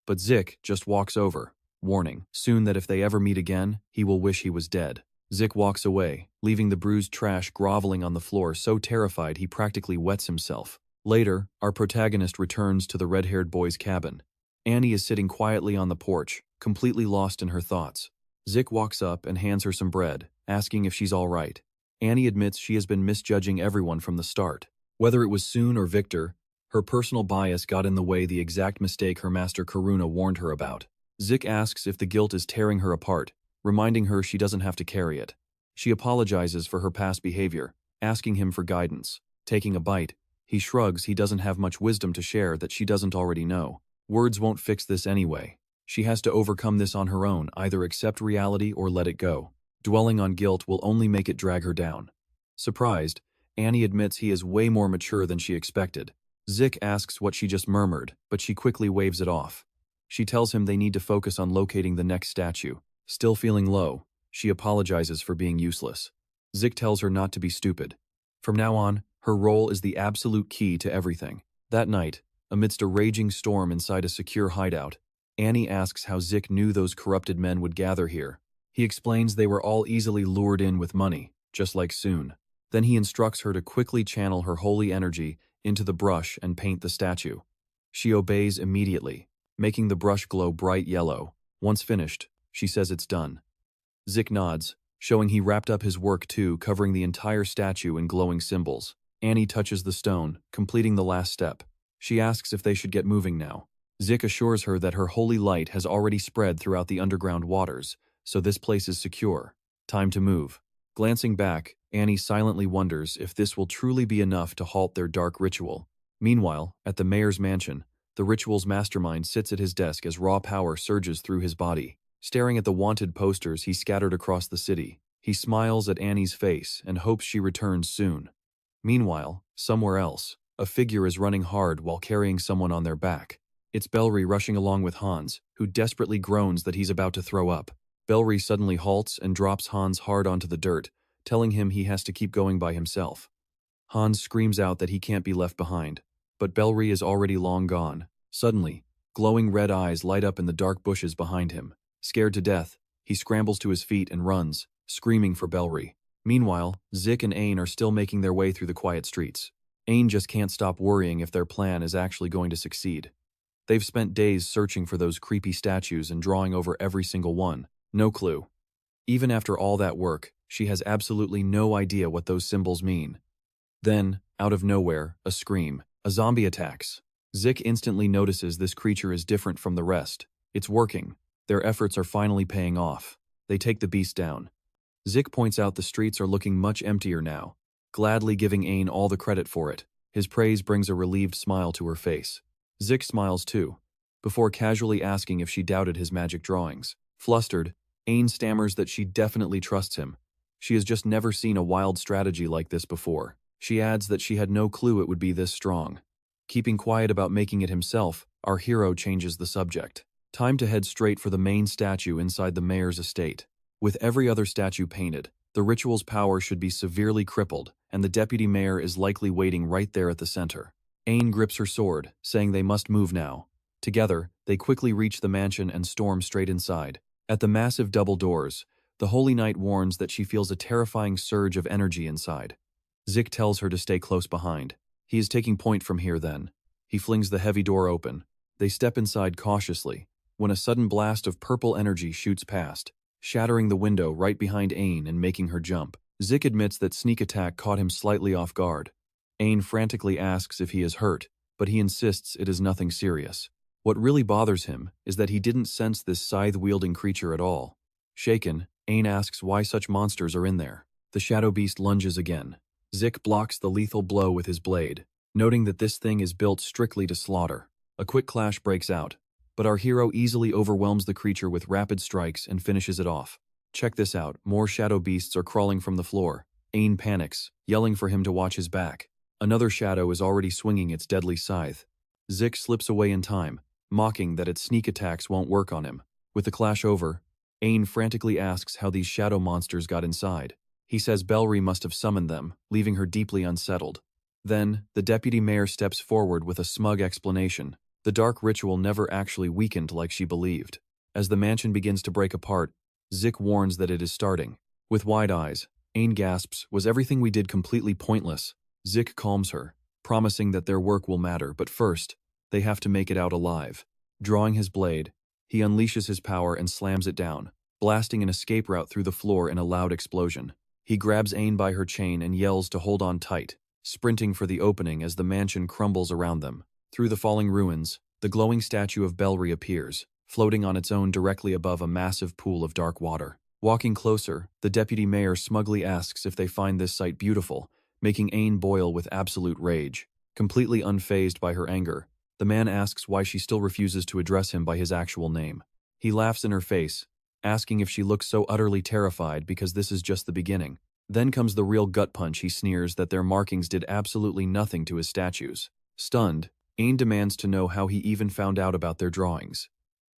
But Zich just walks over, warning Soon that if they ever meet again, he will wish he was dead. Zich walks away, leaving the bruised trash groveling on the floor, so terrified he practically wets himself. Later, our protagonist returns to the red-haired boy's cabin. Annie is sitting quietly on the porch, completely lost in her thoughts. Zich walks up and hands her some bread, asking if she's all right. Annie admits she has been misjudging everyone from the start. Whether it was Soon or Victor, her personal bias got in the way, the exact mistake her master Karuna warned her about. Zich asks if the guilt is tearing her apart, reminding her she doesn't have to carry it. She apologizes for her past behavior, asking him for guidance. Taking a bite, he shrugs he doesn't have much wisdom to share that she doesn't already know. Words won't fix this anyway. She has to overcome this on her own, either accept reality or let it go. Dwelling on guilt will only make it drag her down. Surprised, Annie admits he is way more mature than she expected. Zich asks what she just murmured, but she quickly waves it off. She tells him they need to focus on locating the next statue. Still feeling low, she apologizes for being useless. Zich tells her not to be stupid. From now on, her role is the absolute key to everything. That night, amidst a raging storm inside a secure hideout, Annie asks how Zich knew those corrupted men would gather here. He explains they were all easily lured in with money, just like Soon. Then he instructs her to quickly channel her holy energy into the brush and paint the statue. She obeys immediately, making the brush glow bright yellow. Once finished, she says it's done. Zich nods, showing he wrapped up his work too, covering the entire statue in glowing symbols. Annie touches the stone, completing the last step. She asks if they should get moving now. Zich assures her that her holy light has already spread throughout the underground waters, so this place is secure. Time to move. Glancing back, Annie silently wonders if this will truly be enough to halt their dark ritual. Meanwhile, at the mayor's mansion, the ritual's mastermind sits at his desk as raw power surges through his body. Staring at the wanted posters he scattered across the city, he smiles at Annie's face and hopes she returns soon. Meanwhile, somewhere else, a figure is running hard while carrying someone on their back. It's Bellry rushing along with Hans, who desperately groans that he's about to throw up. Bellry suddenly halts and drops Hans hard onto the dirt, telling him he has to keep going by himself. Hans screams out that he can't be left behind, but Bellry is already long gone. Suddenly, glowing red eyes light up in the dark bushes behind him. Scared to death, he scrambles to his feet and runs, screaming for Bellry. Meanwhile, Zich and Ain are still making their way through the quiet streets. Ain just can't stop worrying if their plan is actually going to succeed. They've spent days searching for those creepy statues and drawing over every single one. No clue. Even after all that work, she has absolutely no idea what those symbols mean. Then, out of nowhere, a scream. A zombie attacks. Zich instantly notices this creature is different from the rest. It's working. Their efforts are finally paying off. They take the beast down. Zich points out the streets are looking much emptier now, gladly giving Ain all the credit for it. His praise brings a relieved smile to her face. Zich smiles too, before casually asking if she doubted his magic drawings. Flustered, Ain stammers that she definitely trusts him. She has just never seen a wild strategy like this before. She adds that she had no clue it would be this strong. Keeping quiet about making it himself, our hero changes the subject. Time to head straight for the main statue inside the mayor's estate. With every other statue painted, the ritual's power should be severely crippled, and the deputy mayor is likely waiting right there at the center. Ain grips her sword, saying they must move now. Together, they quickly reach the mansion and storm straight inside. At the massive double doors, the Holy Knight warns that she feels a terrifying surge of energy inside. Zich tells her to stay close behind. He is taking point from here then. He flings the heavy door open. They step inside cautiously, when a sudden blast of purple energy shoots past, shattering the window right behind Ain and making her jump. Zich admits that sneak attack caught him slightly off guard. Ain frantically asks if he is hurt, but he insists it is nothing serious. What really bothers him is that he didn't sense this scythe-wielding creature at all. Shaken, Ain asks why such monsters are in there. The shadow beast lunges again. Zich blocks the lethal blow with his blade, noting that this thing is built strictly to slaughter. A quick clash breaks out, but our hero easily overwhelms the creature with rapid strikes and finishes it off. Check this out, more shadow beasts are crawling from the floor. Ain panics, yelling for him to watch his back. Another shadow is already swinging its deadly scythe. Zich slips away in time, mocking that its sneak attacks won't work on him. With the clash over, Ain frantically asks how these shadow monsters got inside. He says Bellry must have summoned them, leaving her deeply unsettled. Then, the deputy mayor steps forward with a smug explanation. The dark ritual never actually weakened like she believed. As the mansion begins to break apart, Zich warns that it is starting. With wide eyes, Ain gasps, "Was everything we did completely pointless?" Zich calms her, promising that their work will matter, but first, they have to make it out alive. Drawing his blade, he unleashes his power and slams it down, blasting an escape route through the floor in a loud explosion. He grabs Ain by her chain and yells to hold on tight, sprinting for the opening as the mansion crumbles around them. Through the falling ruins, the glowing statue of Bellry appears, floating on its own directly above a massive pool of dark water. Walking closer, the deputy mayor smugly asks if they find this sight beautiful, making Ain boil with absolute rage. Completely unfazed by her anger, the man asks why she still refuses to address him by his actual name. He laughs in her face, asking if she looks so utterly terrified because this is just the beginning. Then comes the real gut punch. He sneers that their markings did absolutely nothing to his statues. Stunned, Ain demands to know how he even found out about their drawings.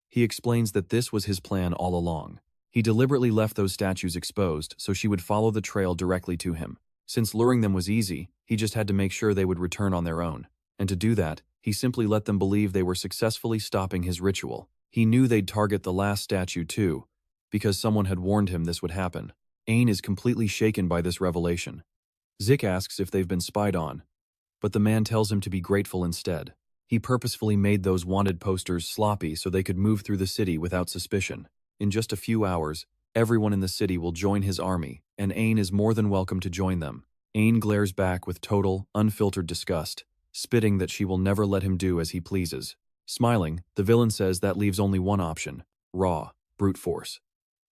He explains that this was his plan all along. He deliberately left those statues exposed so she would follow the trail directly to him. Since luring them was easy, he just had to make sure they would return on their own. And to do that, he simply let them believe they were successfully stopping his ritual. He knew they'd target the last statue too, because someone had warned him this would happen. Ain is completely shaken by this revelation. Zich asks if they've been spied on, but the man tells him to be grateful instead. He purposefully made those wanted posters sloppy so they could move through the city without suspicion. In just a few hours, everyone in the city will join his army, and Ain is more than welcome to join them. Ain glares back with total, unfiltered disgust, spitting that she will never let him do as he pleases. Smiling, the villain says that leaves only one option: raw, brute force.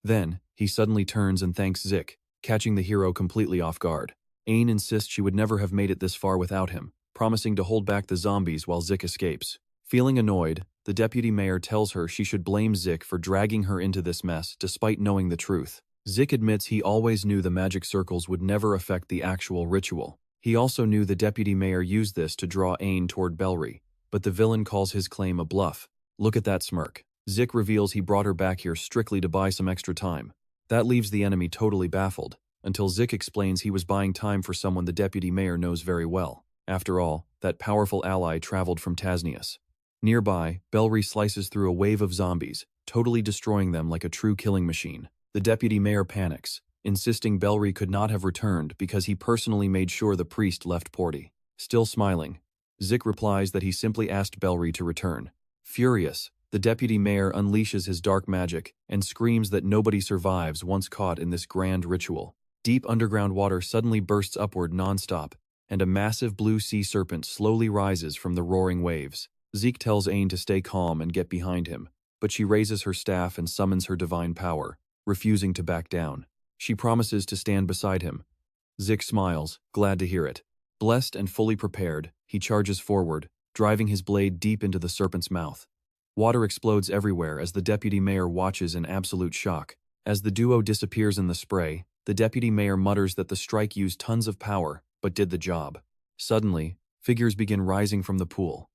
Then, he suddenly turns and thanks Zich, catching the hero completely off guard. Aang insists she would never have made it this far without him, promising to hold back the zombies while Zich escapes. Feeling annoyed, the deputy mayor tells her she should blame Zich for dragging her into this mess despite knowing the truth. Zich admits he always knew the magic circles would never affect the actual ritual. He also knew the deputy mayor used this to draw Aang toward Belri, but the villain calls his claim a bluff. Look at that smirk. Zich reveals he brought her back here strictly to buy some extra time. That leaves the enemy totally baffled, until Zich explains he was buying time for someone the deputy mayor knows very well. After all, that powerful ally traveled from Tasnius. Nearby, Belri slices through a wave of zombies, totally destroying them like a true killing machine. The deputy mayor panics, insisting Belri could not have returned because he personally made sure the priest left Porty. Still smiling, Zich replies that he simply asked Belri to return. Furious, the deputy mayor unleashes his dark magic and screams that nobody survives once caught in this grand ritual. Deep underground water suddenly bursts upward non-stop, and a massive blue sea serpent slowly rises from the roaring waves. Zeke tells Aang to stay calm and get behind him, but she raises her staff and summons her divine power, refusing to back down. She promises to stand beside him. Zich smiles, glad to hear it. Blessed and fully prepared, he charges forward, driving his blade deep into the serpent's mouth. Water explodes everywhere as the deputy mayor watches in absolute shock. As the duo disappears in the spray, the deputy mayor mutters that the strike used tons of power, but did the job. Suddenly, figures begin rising from the pool,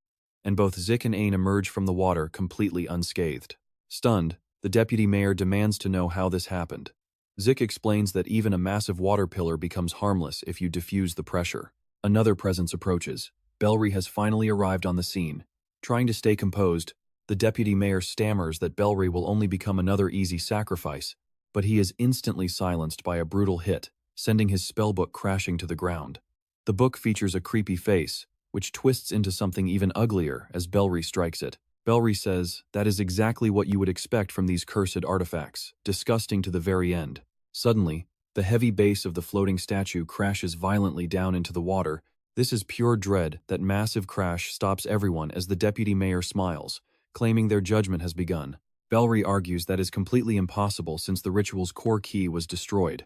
and both Zich and Aang emerge from the water completely unscathed. Stunned, the deputy mayor demands to know how this happened. Zich explains that even a massive water pillar becomes harmless if you diffuse the pressure. Another presence approaches. Belri has finally arrived on the scene. Trying to stay composed, the deputy mayor stammers that Belri will only become another easy sacrifice, but he is instantly silenced by a brutal hit, sending his spellbook crashing to the ground. The book features a creepy face, which twists into something even uglier as Belri strikes it. Belri says, "That is exactly what you would expect from these cursed artifacts, disgusting to the very end." Suddenly, the heavy base of the floating statue crashes violently down into the water. This is pure dread. That massive crash stops everyone as the deputy mayor smiles, claiming their judgment has begun. Belri argues that is completely impossible since the ritual's core key was destroyed.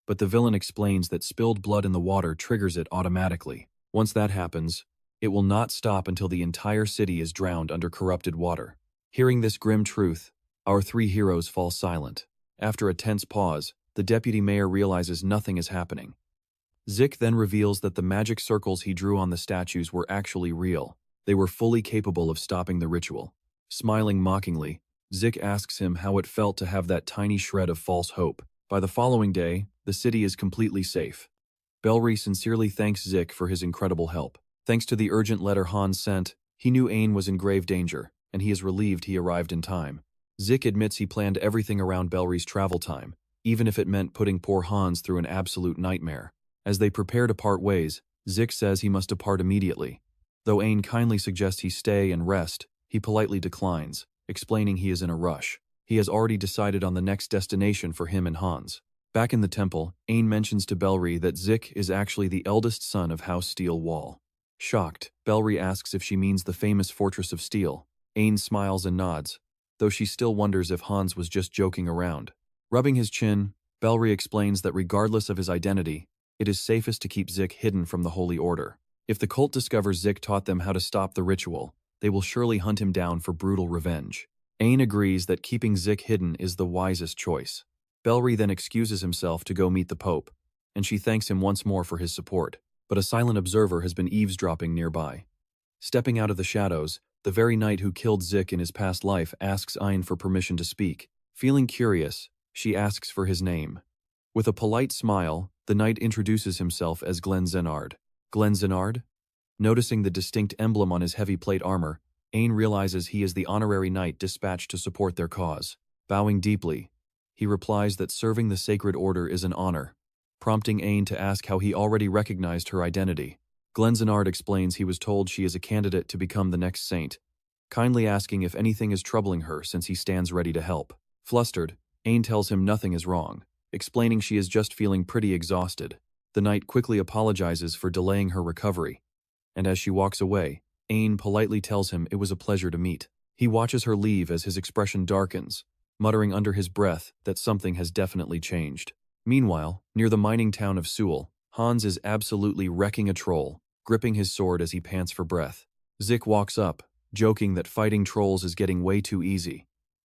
But the villain explains that spilled blood in the water triggers it automatically. Once that happens, it will not stop until the entire city is drowned under corrupted water. Hearing this grim truth, our three heroes fall silent. After a tense pause, the deputy mayor realizes nothing is happening. Zich then reveals that the magic circles he drew on the statues were actually real. They were fully capable of stopping the ritual. Smiling mockingly, Zich asks him how it felt to have that tiny shred of false hope. By the following day, the city is completely safe. Belri sincerely thanks Zich for his incredible help. Thanks to the urgent letter Hans sent, he knew Aang was in grave danger, and he is relieved he arrived in time. Zich admits he planned everything around Belri's travel time, even if it meant putting poor Hans through an absolute nightmare. As they prepare to part ways, Zich says he must depart immediately. Though Aang kindly suggests he stay and rest, he politely declines, explaining he is in a rush. He has already decided on the next destination for him and Hans. Back in the temple, Aang mentions to Belri that Zich is actually the eldest son of House Steel Wall. Shocked, Belri asks if she means the famous Fortress of Steel. Aang smiles and nods, though she still wonders if Hans was just joking around. Rubbing his chin, Belri explains that regardless of his identity, it is safest to keep Zich hidden from the Holy Order. If the cult discovers Zich taught them how to stop the ritual, they will surely hunt him down for brutal revenge. Aang agrees that keeping Zich hidden is the wisest choice. Belri then excuses himself to go meet the Pope, and she thanks him once more for his support. But a silent observer has been eavesdropping nearby. Stepping out of the shadows, the very knight who killed Zich in his past life asks Aang for permission to speak. Feeling curious, she asks for his name. With a polite smile, the knight introduces himself as Glenzennard. Glenzennard? Noticing the distinct emblem on his heavy plate armor, Aang realizes he is the honorary knight dispatched to support their cause. Bowing deeply, he replies that serving the Sacred Order is an honor, prompting Aang to ask how he already recognized her identity. Glenzennard explains he was told she is a candidate to become the next saint, kindly asking if anything is troubling her since he stands ready to help. Flustered, Aang tells him nothing is wrong, explaining she is just feeling pretty exhausted. The knight quickly apologizes for delaying her recovery, and as she walks away, Ain politely tells him it was a pleasure to meet. He watches her leave as his expression darkens, muttering under his breath that something has definitely changed. Meanwhile, near the mining town of Seoul, Hans is absolutely wrecking a troll, gripping his sword as he pants for breath. Zich walks up, joking that fighting trolls is getting way too easy,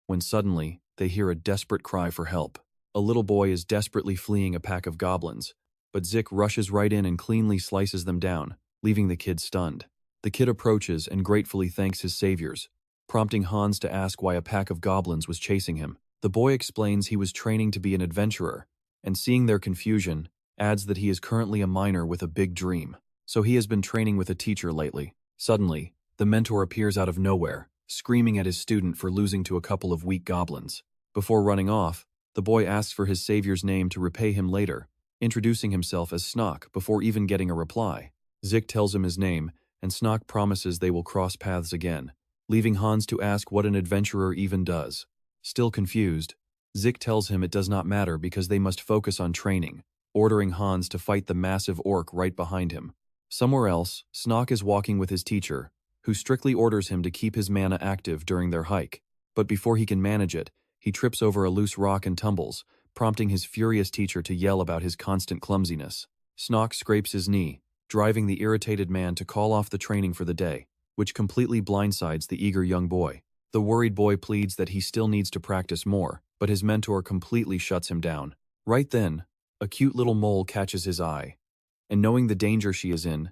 when suddenly, they hear a desperate cry for help. A little boy is desperately fleeing a pack of goblins, but Zich rushes right in and cleanly slices them down, leaving the kid stunned. The kid approaches and gratefully thanks his saviors, prompting Hans to ask why a pack of goblins was chasing him. The boy explains he was training to be an adventurer, and seeing their confusion, adds that he is currently a miner with a big dream, so he has been training with a teacher lately. Suddenly, the mentor appears out of nowhere, screaming at his student for losing to a couple of weak goblins. Before running off, the boy asks for his savior's name to repay him later, introducing himself as Snock before even getting a reply. Zich tells him his name, and Snock promises they will cross paths again, leaving Hans to ask what an adventurer even does. Still confused, Zich tells him it does not matter because they must focus on training, ordering Hans to fight the massive orc right behind him. Somewhere else, Snock is walking with his teacher, who strictly orders him to keep his mana active during their hike. But before he can manage it, he trips over a loose rock and tumbles, prompting his furious teacher to yell about his constant clumsiness. Snock scrapes his knee, driving the irritated man to call off the training for the day, which completely blindsides the eager young boy. The worried boy pleads that he still needs to practice more, but his mentor completely shuts him down. Right then, a cute little mole catches his eye, and knowing the danger she is in,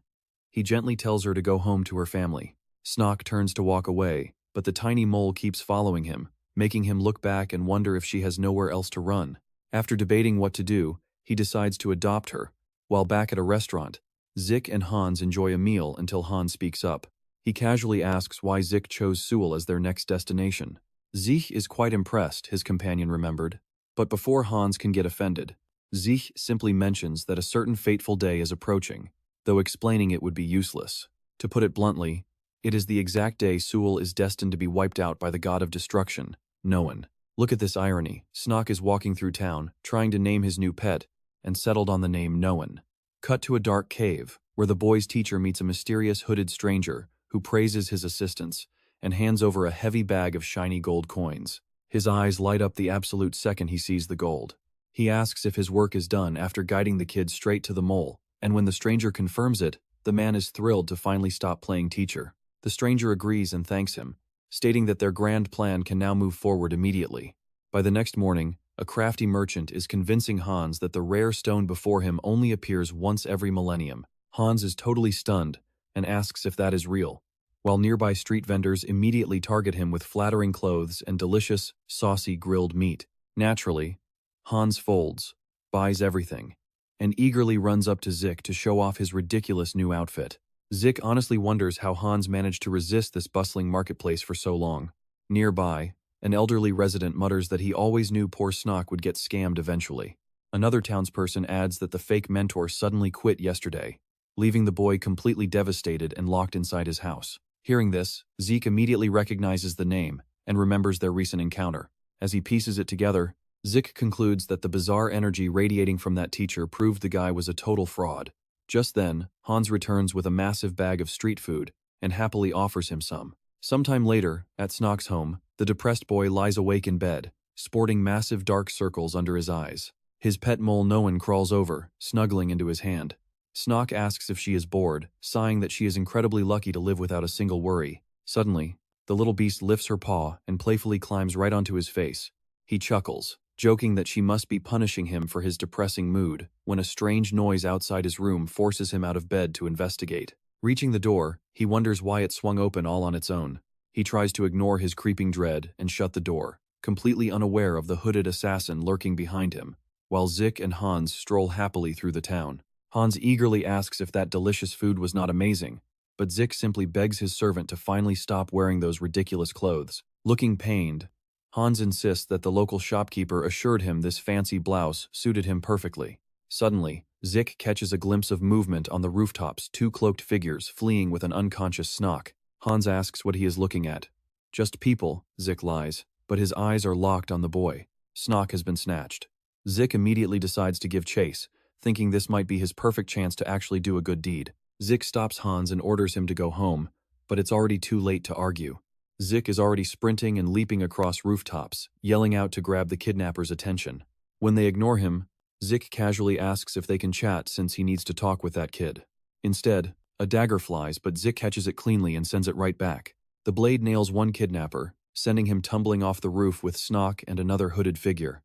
he gently tells her to go home to her family. Snock turns to walk away, but the tiny mole keeps following him, making him look back and wonder if she has nowhere else to run. After debating what to do, he decides to adopt her. While back at a restaurant, Zich and Hans enjoy a meal until Hans speaks up. He casually asks why Zich chose Seoul as their next destination. Zich is quite impressed, his companion remembered. But before Hans can get offended, Zich simply mentions that a certain fateful day is approaching, though explaining it would be useless. To put it bluntly, it is the exact day Seoul is destined to be wiped out by the god of destruction, Noan. Look at this irony. Snock is walking through town, trying to name his new pet, and settled on the name Noan. Cut to a dark cave, where the boy's teacher meets a mysterious hooded stranger who praises his assistance and hands over a heavy bag of shiny gold coins. His eyes light up the absolute second he sees the gold. He asks if his work is done after guiding the kid straight to the mole, and when the stranger confirms it, the man is thrilled to finally stop playing teacher. The stranger agrees and thanks him, stating that their grand plan can now move forward immediately. By the next morning, a crafty merchant is convincing Hans that the rare stone before him only appears once every millennium. Hans is totally stunned and asks if that is real, while nearby street vendors immediately target him with flattering clothes and delicious, saucy grilled meat. Naturally, Hans folds, buys everything, and eagerly runs up to Zich to show off his ridiculous new outfit. Zich honestly wonders how Hans managed to resist this bustling marketplace for so long. Nearby, an elderly resident mutters that he always knew poor Snock would get scammed eventually. Another townsperson adds that the fake mentor suddenly quit yesterday, leaving the boy completely devastated and locked inside his house. Hearing this, Zeke immediately recognizes the name and remembers their recent encounter. As he pieces it together, Zich concludes that the bizarre energy radiating from that teacher proved the guy was a total fraud. Just then, Hans returns with a massive bag of street food and happily offers him some. Sometime later, at Snock's home, the depressed boy lies awake in bed, sporting massive dark circles under his eyes. His pet mole Noan crawls over, snuggling into his hand. Snock asks if she is bored, sighing that she is incredibly lucky to live without a single worry. Suddenly, the little beast lifts her paw and playfully climbs right onto his face. He chuckles, joking that she must be punishing him for his depressing mood, when a strange noise outside his room forces him out of bed to investigate. Reaching the door, he wonders why it swung open all on its own. He tries to ignore his creeping dread and shut the door, completely unaware of the hooded assassin lurking behind him, while Zich and Hans stroll happily through the town. Hans eagerly asks if that delicious food was not amazing, but Zich simply begs his servant to finally stop wearing those ridiculous clothes. Looking pained, Hans insists that the local shopkeeper assured him this fancy blouse suited him perfectly. Suddenly, Zich catches a glimpse of movement on the rooftops, two cloaked figures fleeing with an unconscious Snock. Hans asks what he is looking at. Just people, Zich lies, but his eyes are locked on the boy. Snock has been snatched. Zich immediately decides to give chase, thinking this might be his perfect chance to actually do a good deed. Zich stops Hans and orders him to go home, but it's already too late to argue. Zich is already sprinting and leaping across rooftops, yelling out to grab the kidnapper's attention. When they ignore him, Zich casually asks if they can chat since he needs to talk with that kid. Instead, a dagger flies, but Zich catches it cleanly and sends it right back. The blade nails one kidnapper, sending him tumbling off the roof with Snock and another hooded figure.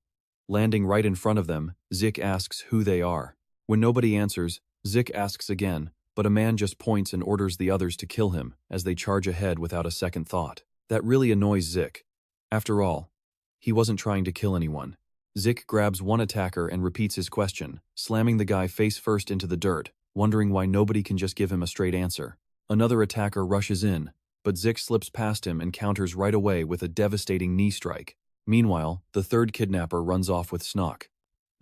Landing right in front of them, Zich asks who they are. When nobody answers, Zich asks again, but a man just points and orders the others to kill him as they charge ahead without a second thought. That really annoys Zich. After all, he wasn't trying to kill anyone. Zich grabs one attacker and repeats his question, slamming the guy face first into the dirt, wondering why nobody can just give him a straight answer. Another attacker rushes in, but Zich slips past him and counters right away with a devastating knee strike. Meanwhile, the third kidnapper runs off with Snock.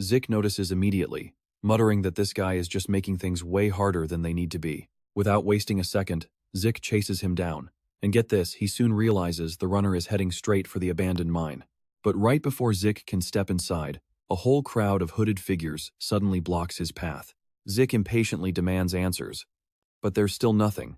Zich notices immediately, muttering that this guy is just making things way harder than they need to be. Without wasting a second, Zich chases him down. And get this, he soon realizes the runner is heading straight for the abandoned mine. But right before Zich can step inside, a whole crowd of hooded figures suddenly blocks his path. Zich impatiently demands answers, but there's still nothing.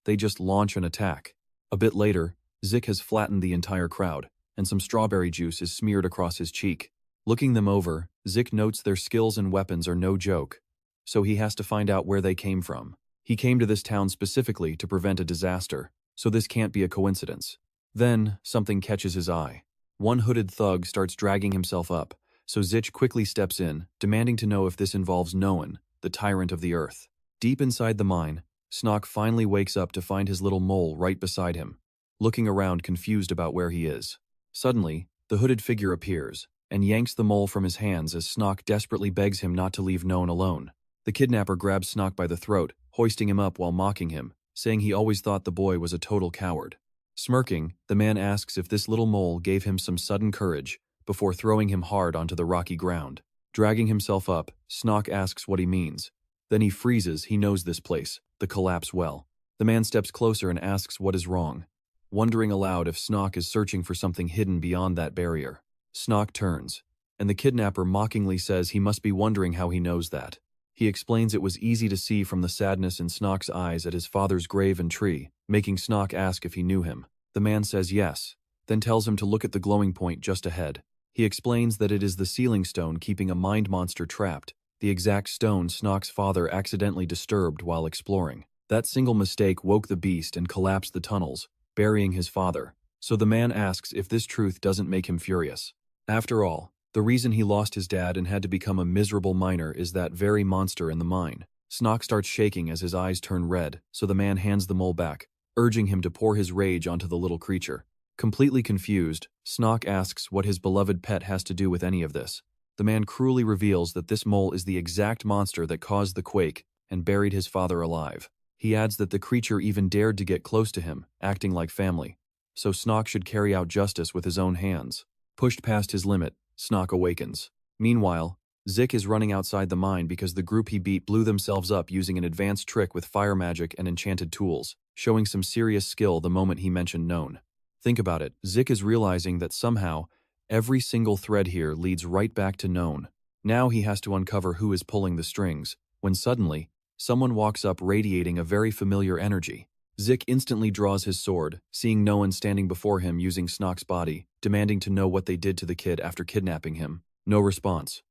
They just launch an attack. A bit later, Zich has flattened the entire crowd, and some strawberry juice is smeared across his cheek. Looking them over, Zich notes their skills and weapons are no joke, so he has to find out where they came from. He came to this town specifically to prevent a disaster, so this can't be a coincidence. Then, something catches his eye. One hooded thug starts dragging himself up, so Zich quickly steps in, demanding to know if this involves Noan, the tyrant of the earth. Deep inside the mine, Snock finally wakes up to find his little mole right beside him, looking around confused about where he is. Suddenly, the hooded figure appears, and yanks the mole from his hands as Snock desperately begs him not to leave Noan alone. The kidnapper grabs Snock by the throat, hoisting him up while mocking him, saying he always thought the boy was a total coward. Smirking, the man asks if this little mole gave him some sudden courage, before throwing him hard onto the rocky ground. Dragging himself up, Snock asks what he means. Then he freezes. He knows this place, the collapse well. The man steps closer and asks what is wrong, wondering aloud if Snock is searching for something hidden beyond that barrier. Snock turns, and the kidnapper mockingly says he must be wondering how he knows that. He explains it was easy to see from the sadness in Snock's eyes at his father's grave and tree, making Snock ask if he knew him. The man says yes, then tells him to look at the glowing point just ahead. He explains that it is the sealing stone keeping a mind monster trapped, the exact stone Snock's father accidentally disturbed while exploring. That single mistake woke the beast and collapsed the tunnels, burying his father. So the man asks if this truth doesn't make him furious. After all, the reason he lost his dad and had to become a miserable miner is that very monster in the mine. Snock starts shaking as his eyes turn red, so the man hands the mole back, urging him to pour his rage onto the little creature. Completely confused, Snock asks what his beloved pet has to do with any of this. The man cruelly reveals that this mole is the exact monster that caused the quake and buried his father alive. He adds that the creature even dared to get close to him, acting like family. So Snock should carry out justice with his own hands. Pushed past his limit, Snock awakens. Meanwhile, Zich is running outside the mine because the group he beat blew themselves up using an advanced trick with fire magic and enchanted tools, showing some serious skill the moment he mentioned Noan. Think about it, Zich is realizing that somehow, every single thread here leads right back to Noan. Now he has to uncover who is pulling the strings, when suddenly, someone walks up radiating a very familiar energy. Zich instantly draws his sword, seeing Noan standing before him using Snock's body, demanding to know what they did to the kid after kidnapping him. No response.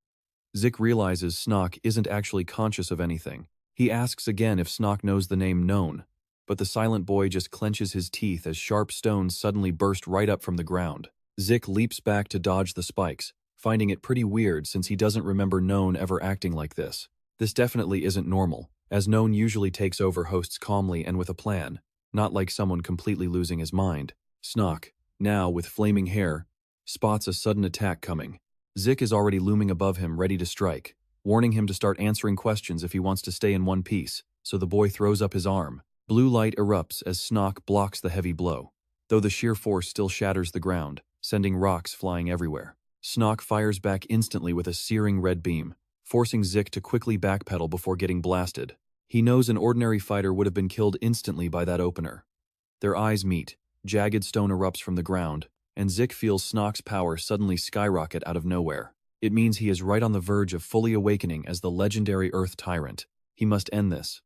Zich realizes Snock isn't actually conscious of anything. He asks again if Snock knows the name Noan, but the silent boy just clenches his teeth as sharp stones suddenly burst right up from the ground. Zich leaps back to dodge the spikes, finding it pretty weird since he doesn't remember Noan ever acting like this. This definitely isn't normal, as Noan usually takes over hosts calmly and with a plan, not like someone completely losing his mind. Snock, now with flaming hair, spots a sudden attack coming. Zich is already looming above him ready to strike, warning him to start answering questions if he wants to stay in one piece, so the boy throws up his arm. Blue light erupts as Snock blocks the heavy blow, though the sheer force still shatters the ground, sending rocks flying everywhere. Snock fires back instantly with a searing red beam, forcing Zich to quickly backpedal before getting blasted. He knows an ordinary fighter would have been killed instantly by that opener. Their eyes meet, jagged stone erupts from the ground, and Zich feels Snock's power suddenly skyrocket out of nowhere. It means he is right on the verge of fully awakening as the legendary Earth Tyrant. He must end this.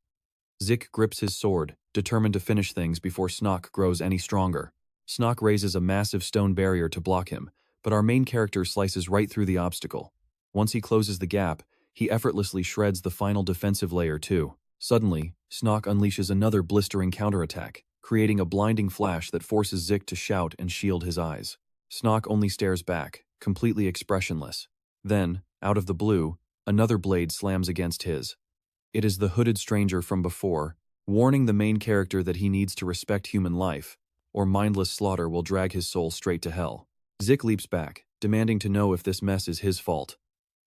Zich grips his sword, determined to finish things before Snock grows any stronger. Snock raises a massive stone barrier to block him, but our main character slices right through the obstacle. Once he closes the gap, he effortlessly shreds the final defensive layer too. Suddenly, Snock unleashes another blistering counterattack, creating a blinding flash that forces Zich to shout and shield his eyes. Snock only stares back, completely expressionless. Then, out of the blue, another blade slams against his. It is the hooded stranger from before, warning the main character that he needs to respect human life, or mindless slaughter will drag his soul straight to hell. Zich leaps back, demanding to know if this mess is his fault.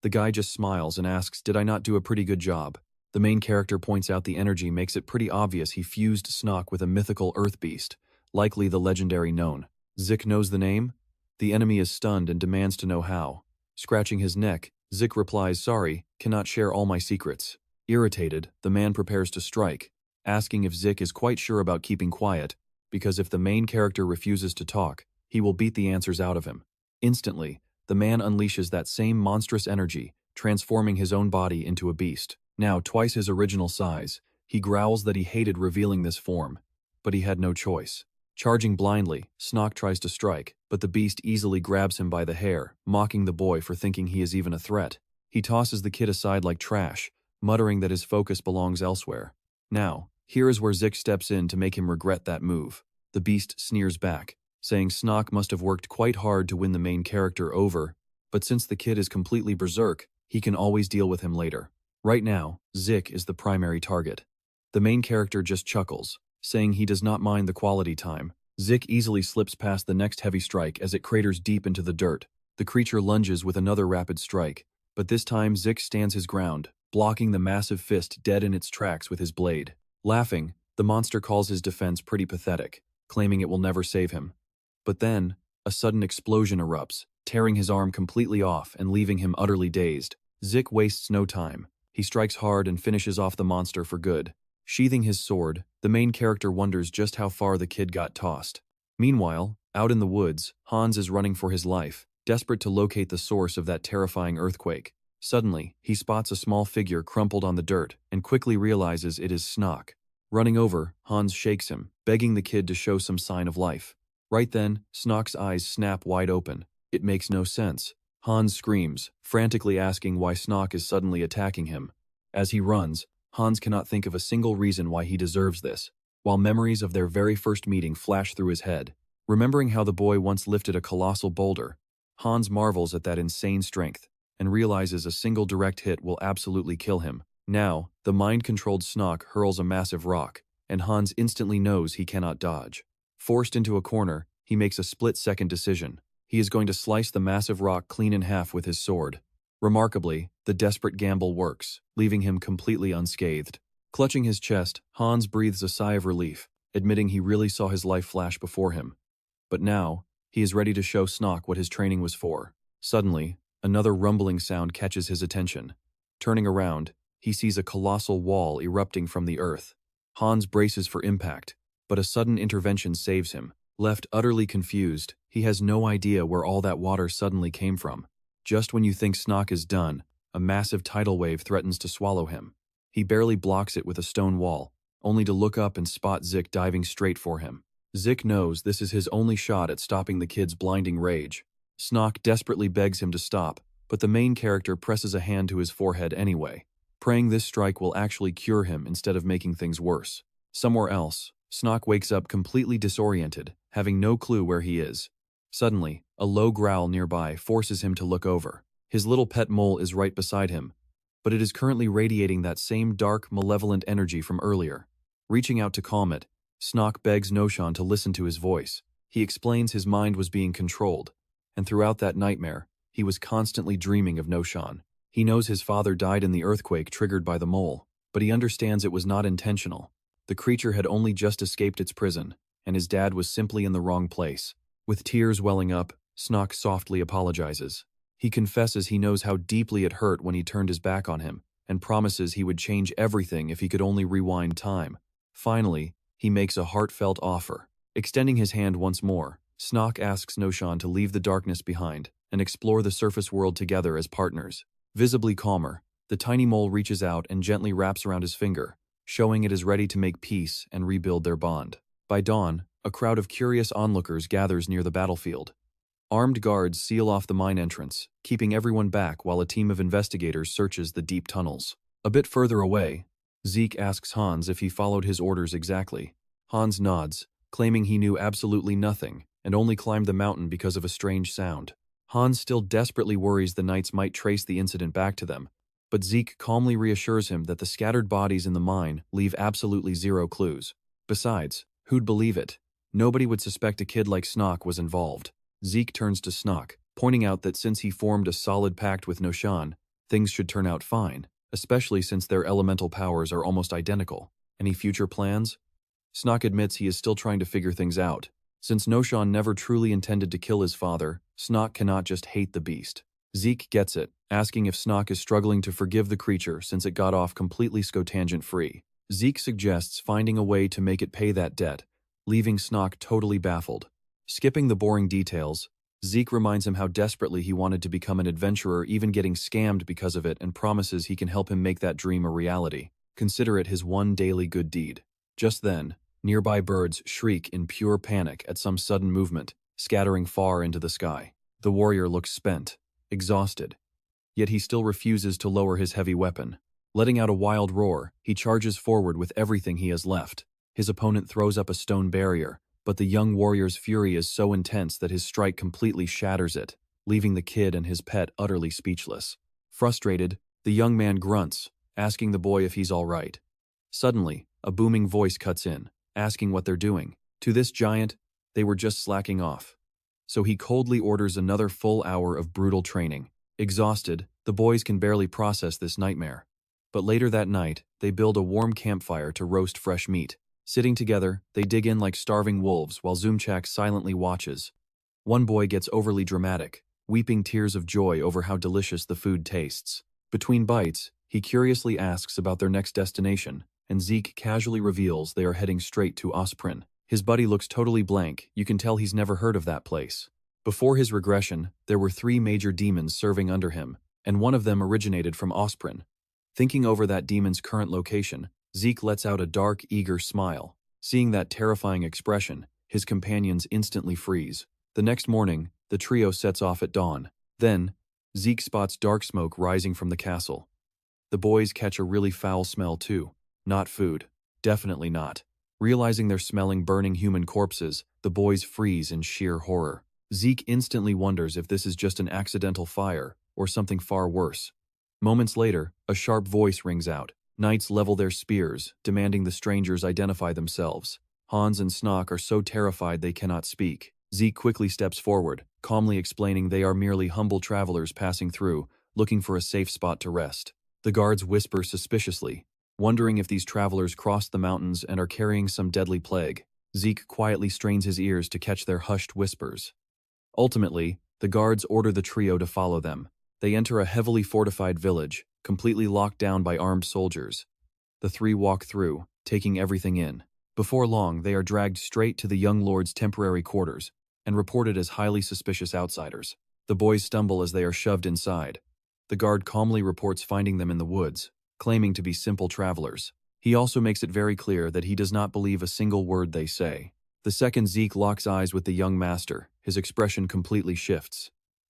The guy just smiles and asks, "Did I not do a pretty good job?" The main character points out the energy makes it pretty obvious he fused Snock with a mythical earth beast, likely the legendary known. Zich knows the name? The enemy is stunned and demands to know how. Scratching his neck, Zich replies, "Sorry, cannot share all my secrets." Irritated, the man prepares to strike, asking if Zich is quite sure about keeping quiet, because if the main character refuses to talk, he will beat the answers out of him. Instantly, the man unleashes that same monstrous energy, transforming his own body into a beast. Now twice his original size, he growls that he hated revealing this form, but he had no choice. Charging blindly, Snock tries to strike, but the beast easily grabs him by the hair, mocking the boy for thinking he is even a threat. He tosses the kid aside like trash, muttering that his focus belongs elsewhere. Now, here is where Zich steps in to make him regret that move. The beast sneers back, saying Snock must have worked quite hard to win the main character over, but since the kid is completely berserk, he can always deal with him later. Right now, Zich is the primary target. The main character just chuckles, saying he does not mind the quality time. Zich easily slips past the next heavy strike as it craters deep into the dirt. The creature lunges with another rapid strike, but this time Zich stands his ground, blocking the massive fist dead in its tracks with his blade. Laughing, the monster calls his defense pretty pathetic, claiming it will never save him. But then, a sudden explosion erupts, tearing his arm completely off and leaving him utterly dazed. Zich wastes no time. He strikes hard and finishes off the monster for good. Sheathing his sword, the main character wonders just how far the kid got tossed. Meanwhile, out in the woods, Hans is running for his life, desperate to locate the source of that terrifying earthquake. Suddenly, he spots a small figure crumpled on the dirt and quickly realizes it is Snock. Running over, Hans shakes him, begging the kid to show some sign of life. Right then, Snock's eyes snap wide open. It makes no sense. Hans screams, frantically asking why Snock is suddenly attacking him. As he runs, Hans cannot think of a single reason why he deserves this, while memories of their very first meeting flash through his head. Remembering how the boy once lifted a colossal boulder, Hans marvels at that insane strength and realizes a single direct hit will absolutely kill him. Now, the mind-controlled Snock hurls a massive rock, and Hans instantly knows he cannot dodge. Forced into a corner, he makes a split-second decision. He is going to slice the massive rock clean in half with his sword. Remarkably, the desperate gamble works, leaving him completely unscathed. Clutching his chest, Hans breathes a sigh of relief, admitting he really saw his life flash before him. But now, he is ready to show Snock what his training was for. Suddenly, another rumbling sound catches his attention. Turning around, he sees a colossal wall erupting from the earth. Hans braces for impact, but a sudden intervention saves him. Left utterly confused, he has no idea where all that water suddenly came from. Just when you think Snock is done, a massive tidal wave threatens to swallow him. He barely blocks it with a stone wall, only to look up and spot Zich diving straight for him. Zich knows this is his only shot at stopping the kid's blinding rage. Snock desperately begs him to stop, but the main character presses a hand to his forehead anyway, praying this strike will actually cure him instead of making things worse. Somewhere else, Snock wakes up completely disoriented, having no clue where he is. Suddenly, a low growl nearby forces him to look over. His little pet mole is right beside him, but it is currently radiating that same dark, malevolent energy from earlier. Reaching out to calm it, Snock begs Noshan to listen to his voice. He explains his mind was being controlled, and throughout that nightmare, he was constantly dreaming of Noshan. He knows his father died in the earthquake triggered by the mole, but he understands it was not intentional. The creature had only just escaped its prison, and his dad was simply in the wrong place. With tears welling up, Snock softly apologizes. He confesses he knows how deeply it hurt when he turned his back on him, and promises he would change everything if he could only rewind time. Finally, he makes a heartfelt offer. Extending his hand once more, Snock asks Noshan to leave the darkness behind and explore the surface world together as partners. Visibly calmer, the tiny mole reaches out and gently wraps around his finger, showing it is ready to make peace and rebuild their bond. By dawn, a crowd of curious onlookers gathers near the battlefield. Armed guards seal off the mine entrance, keeping everyone back while a team of investigators searches the deep tunnels. A bit further away, Zeke asks Hans if he followed his orders exactly. Hans nods, claiming he knew absolutely nothing and only climbed the mountain because of a strange sound. Hans still desperately worries the knights might trace the incident back to them, but Zeke calmly reassures him that the scattered bodies in the mine leave absolutely zero clues. Besides, who'd believe it? Nobody would suspect a kid like Snock was involved. Zeke turns to Snock, pointing out that since he formed a solid pact with Noshan, things should turn out fine, especially since their elemental powers are almost identical. Any future plans? Snock admits he is still trying to figure things out. Since Noshan never truly intended to kill his father, Snock cannot just hate the beast. Zeke gets it, asking if Snock is struggling to forgive the creature since it got off completely scotangent-free. Zeke suggests finding a way to make it pay that debt, leaving Snock totally baffled. Skipping the boring details, Zeke reminds him how desperately he wanted to become an adventurer, even getting scammed because of it, and promises he can help him make that dream a reality. Consider it his one daily good deed. Just then, nearby birds shriek in pure panic at some sudden movement, scattering far into the sky. The warrior looks spent, exhausted, yet he still refuses to lower his heavy weapon. Letting out a wild roar, he charges forward with everything he has left. His opponent throws up a stone barrier, but the young warrior's fury is so intense that his strike completely shatters it, leaving the kid and his pet utterly speechless. Frustrated, the young man grunts, asking the boy if he's all right. Suddenly, a booming voice cuts in, asking what they're doing. To this giant, they were just slacking off. So he coldly orders another full hour of brutal training. Exhausted, the boys can barely process this nightmare. But later that night, they build a warm campfire to roast fresh meat. Sitting together, they dig in like starving wolves while Zoomchak silently watches. One boy gets overly dramatic, weeping tears of joy over how delicious the food tastes. Between bites, he curiously asks about their next destination, and Zeke casually reveals they are heading straight to Osprin. His buddy looks totally blank, you can tell he's never heard of that place. Before his regression, there were 3 major demons serving under him, and one of them originated from Osprin. Thinking over that demon's current location, Zeke lets out a dark, eager smile. Seeing that terrifying expression, his companions instantly freeze. The next morning, the trio sets off at dawn. Then, Zeke spots dark smoke rising from the castle. The boys catch a really foul smell too. Not food. Definitely not. Realizing they're smelling burning human corpses, the boys freeze in sheer horror. Zeke instantly wonders if this is just an accidental fire, or something far worse. Moments later, a sharp voice rings out. Knights level their spears, demanding the strangers identify themselves. Hans and Snock are so terrified they cannot speak. Zeke quickly steps forward, calmly explaining they are merely humble travelers passing through, looking for a safe spot to rest. The guards whisper suspiciously, wondering if these travelers crossed the mountains and are carrying some deadly plague. Zeke quietly strains his ears to catch their hushed whispers. Ultimately, the guards order the trio to follow them. They enter a heavily fortified village, completely locked down by armed soldiers. The 3 walk through, taking everything in. Before long, they are dragged straight to the young lord's temporary quarters, and reported as highly suspicious outsiders. The boys stumble as they are shoved inside. The guard calmly reports finding them in the woods, claiming to be simple travelers. He also makes it very clear that he does not believe a single word they say. The second Zeke locks eyes with the young master, his expression completely shifts.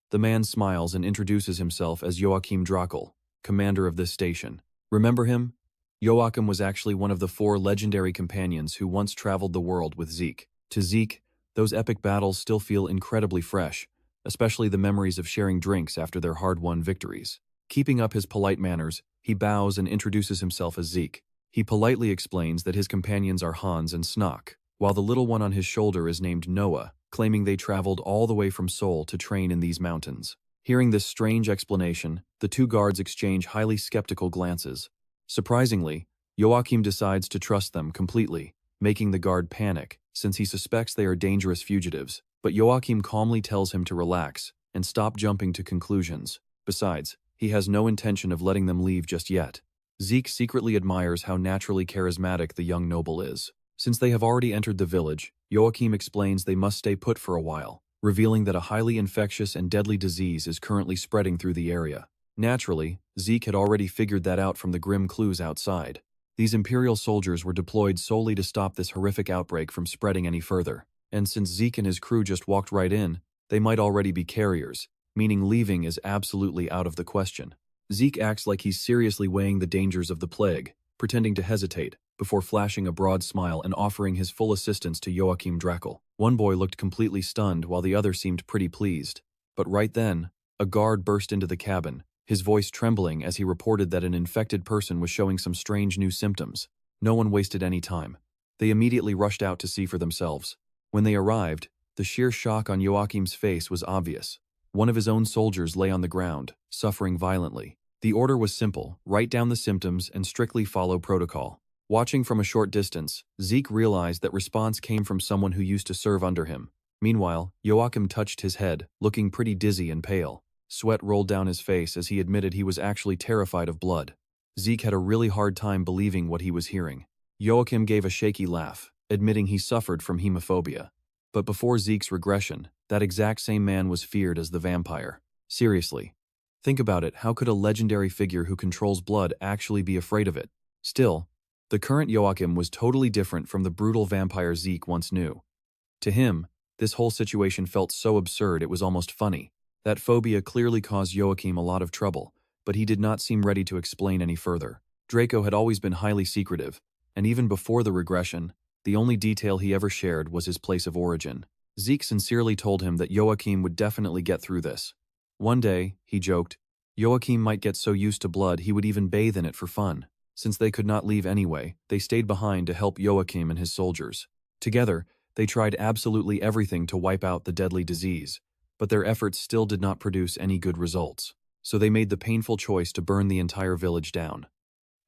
The man smiles and introduces himself as Joachim Drakel, commander of this station. Remember him? Joachim was actually one of the 4 legendary companions who once traveled the world with Zeke. To Zeke, those epic battles still feel incredibly fresh, especially the memories of sharing drinks after their hard-won victories. Keeping up his polite manners, he bows and introduces himself as Zeke. He politely explains that his companions are Hans and Snock, while the little one on his shoulder is named Noah, claiming they traveled all the way from Seoul to train in these mountains. Hearing this strange explanation, the 2 guards exchange highly skeptical glances. Surprisingly, Joachim decides to trust them completely, making the guard panic, since he suspects they are dangerous fugitives. But Joachim calmly tells him to relax and stop jumping to conclusions. Besides, he has no intention of letting them leave just yet. Zeke secretly admires how naturally charismatic the young noble is. Since they have already entered the village, Joachim explains they must stay put for a while, revealing that a highly infectious and deadly disease is currently spreading through the area. Naturally, Zeke had already figured that out from the grim clues outside. These Imperial soldiers were deployed solely to stop this horrific outbreak from spreading any further. And since Zeke and his crew just walked right in, they might already be carriers, meaning leaving is absolutely out of the question. Zeke acts like he's seriously weighing the dangers of the plague, pretending to hesitate, before flashing a broad smile and offering his full assistance to Joachim Drakel. One boy looked completely stunned while the other seemed pretty pleased. But right then, a guard burst into the cabin, his voice trembling as he reported that an infected person was showing some strange new symptoms. No one wasted any time. They immediately rushed out to see for themselves. When they arrived, the sheer shock on Joachim's face was obvious. One of his own soldiers lay on the ground, suffering violently. The order was simple: write down the symptoms and strictly follow protocol. Watching from a short distance, Zeke realized that response came from someone who used to serve under him. Meanwhile, Joachim touched his head, looking pretty dizzy and pale. Sweat rolled down his face as he admitted he was actually terrified of blood. Zeke had a really hard time believing what he was hearing. Joachim gave a shaky laugh, admitting he suffered from hemophobia. But before Zeke's regression, that exact same man was feared as the vampire. Seriously. Think about it, how could a legendary figure who controls blood actually be afraid of it? Still, the current Joachim was totally different from the brutal vampire Zeke once knew. To him, this whole situation felt so absurd it was almost funny. That phobia clearly caused Joachim a lot of trouble, but he did not seem ready to explain any further. Draco had always been highly secretive, and even before the regression, the only detail he ever shared was his place of origin. Zeke sincerely told him that Joachim would definitely get through this. One day, he joked, Joachim might get so used to blood he would even bathe in it for fun. Since they could not leave anyway, they stayed behind to help Joachim and his soldiers. Together, they tried absolutely everything to wipe out the deadly disease, but their efforts still did not produce any good results. So they made the painful choice to burn the entire village down.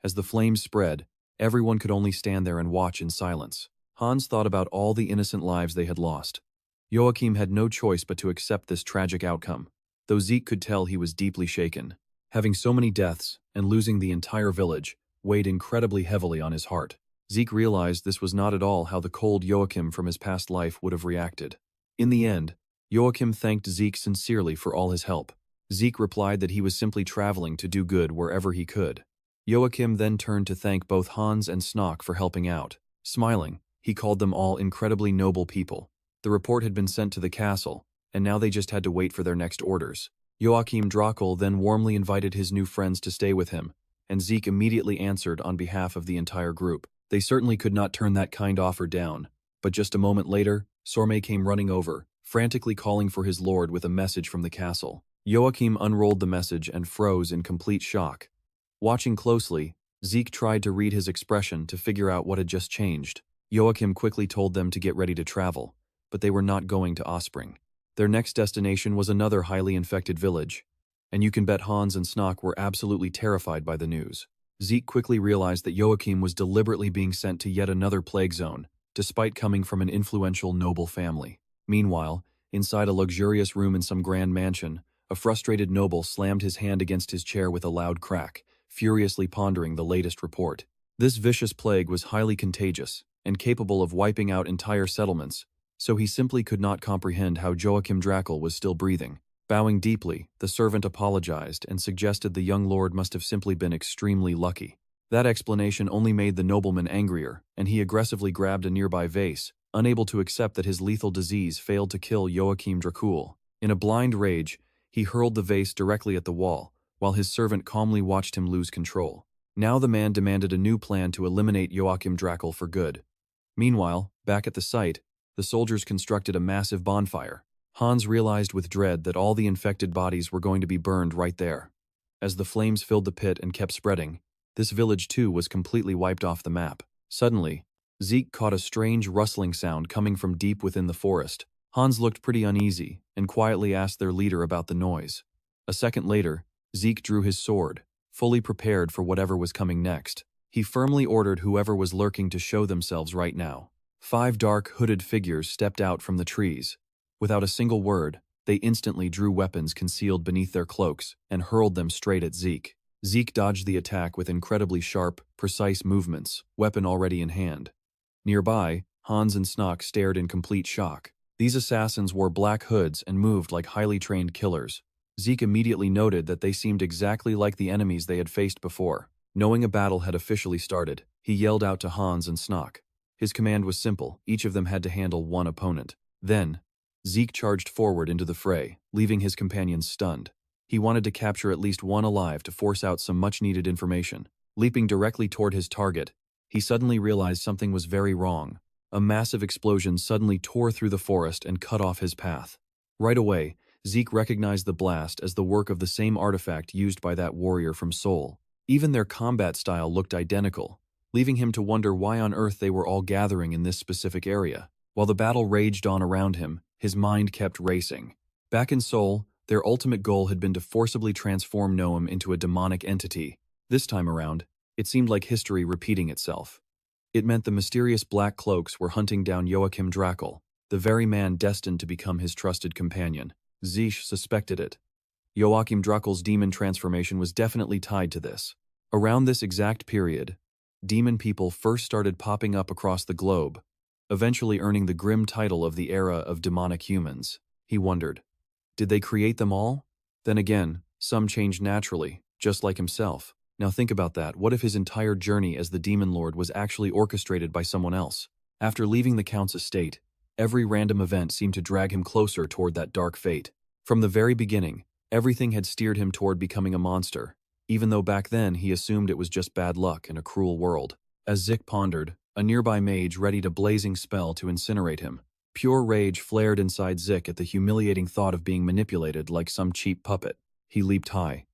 As the flames spread, everyone could only stand there and watch in silence. Hans thought about all the innocent lives they had lost. Joachim had no choice but to accept this tragic outcome, though Zeke could tell he was deeply shaken. Having so many deaths and losing the entire village weighed incredibly heavily on his heart. Zeke realized this was not at all how the cold Joachim from his past life would have reacted. In the end, Joachim thanked Zeke sincerely for all his help. Zeke replied that he was simply traveling to do good wherever he could. Joachim then turned to thank both Hans and Snock for helping out. Smiling, he called them all incredibly noble people. The report had been sent to the castle, and now they just had to wait for their next orders. Joachim Drakel then warmly invited his new friends to stay with him, and Zeke immediately answered on behalf of the entire group. They certainly could not turn that kind offer down, but just a moment later, Sorme came running over, frantically calling for his lord with a message from the castle. Joachim unrolled the message and froze in complete shock. Watching closely, Zeke tried to read his expression to figure out what had just changed. Joachim quickly told them to get ready to travel, but they were not going to Offspring. Their next destination was another highly infected village, and you can bet Hans and Snock were absolutely terrified by the news. Zeke quickly realized that Joachim was deliberately being sent to yet another plague zone, despite coming from an influential noble family. Meanwhile, inside a luxurious room in some grand mansion, a frustrated noble slammed his hand against his chair with a loud crack, furiously pondering the latest report. This vicious plague was highly contagious and capable of wiping out entire settlements, so he simply could not comprehend how Joachim Drakel was still breathing. Bowing deeply, the servant apologized and suggested the young lord must have simply been extremely lucky. That explanation only made the nobleman angrier, and he aggressively grabbed a nearby vase, unable to accept that his lethal disease failed to kill Joachim Drakel. In a blind rage, he hurled the vase directly at the wall, while his servant calmly watched him lose control. Now the man demanded a new plan to eliminate Joachim Drakel for good. Meanwhile, back at the site, the soldiers constructed a massive bonfire. Hans realized with dread that all the infected bodies were going to be burned right there. As the flames filled the pit and kept spreading, this village too was completely wiped off the map. Suddenly, Zeke caught a strange rustling sound coming from deep within the forest. Hans looked pretty uneasy and quietly asked their leader about the noise. A second later, Zeke drew his sword, fully prepared for whatever was coming next. He firmly ordered whoever was lurking to show themselves right now. 5 dark, hooded figures stepped out from the trees. Without a single word, they instantly drew weapons concealed beneath their cloaks and hurled them straight at Zeke. Zeke dodged the attack with incredibly sharp, precise movements, weapon already in hand. Nearby, Hans and Snock stared in complete shock. These assassins wore black hoods and moved like highly trained killers. Zeke immediately noted that they seemed exactly like the enemies they had faced before. Knowing a battle had officially started, he yelled out to Hans and Snock. His command was simple, each of them had to handle one opponent. Then, Zeke charged forward into the fray, leaving his companions stunned. He wanted to capture at least one alive to force out some much-needed information. Leaping directly toward his target, he suddenly realized something was very wrong. A massive explosion suddenly tore through the forest and cut off his path. Right away, Zeke recognized the blast as the work of the same artifact used by that warrior from Seoul. Even their combat style looked identical, leaving him to wonder why on earth they were all gathering in this specific area. While the battle raged on around him, his mind kept racing. Back in Seoul, their ultimate goal had been to forcibly transform Noam into a demonic entity. This time around, it seemed like history repeating itself. It meant the mysterious Black Cloaks were hunting down Joachim Drakel, the very man destined to become his trusted companion. Zich suspected it. Joachim Drakel's demon transformation was definitely tied to this. Around this exact period, demon people first started popping up across the globe, eventually earning the grim title of the era of demonic humans. He wondered, did they create them all? Then again, some changed naturally, just like himself. Now think about that. What if his entire journey as the Demon Lord was actually orchestrated by someone else? After leaving the Count's estate, every random event seemed to drag him closer toward that dark fate. From the very beginning, everything had steered him toward becoming a monster, even though back then he assumed it was just bad luck in a cruel world. As Zich pondered, a nearby mage readied a blazing spell to incinerate him. Pure rage flared inside Zich at the humiliating thought of being manipulated like some cheap puppet. He leaped high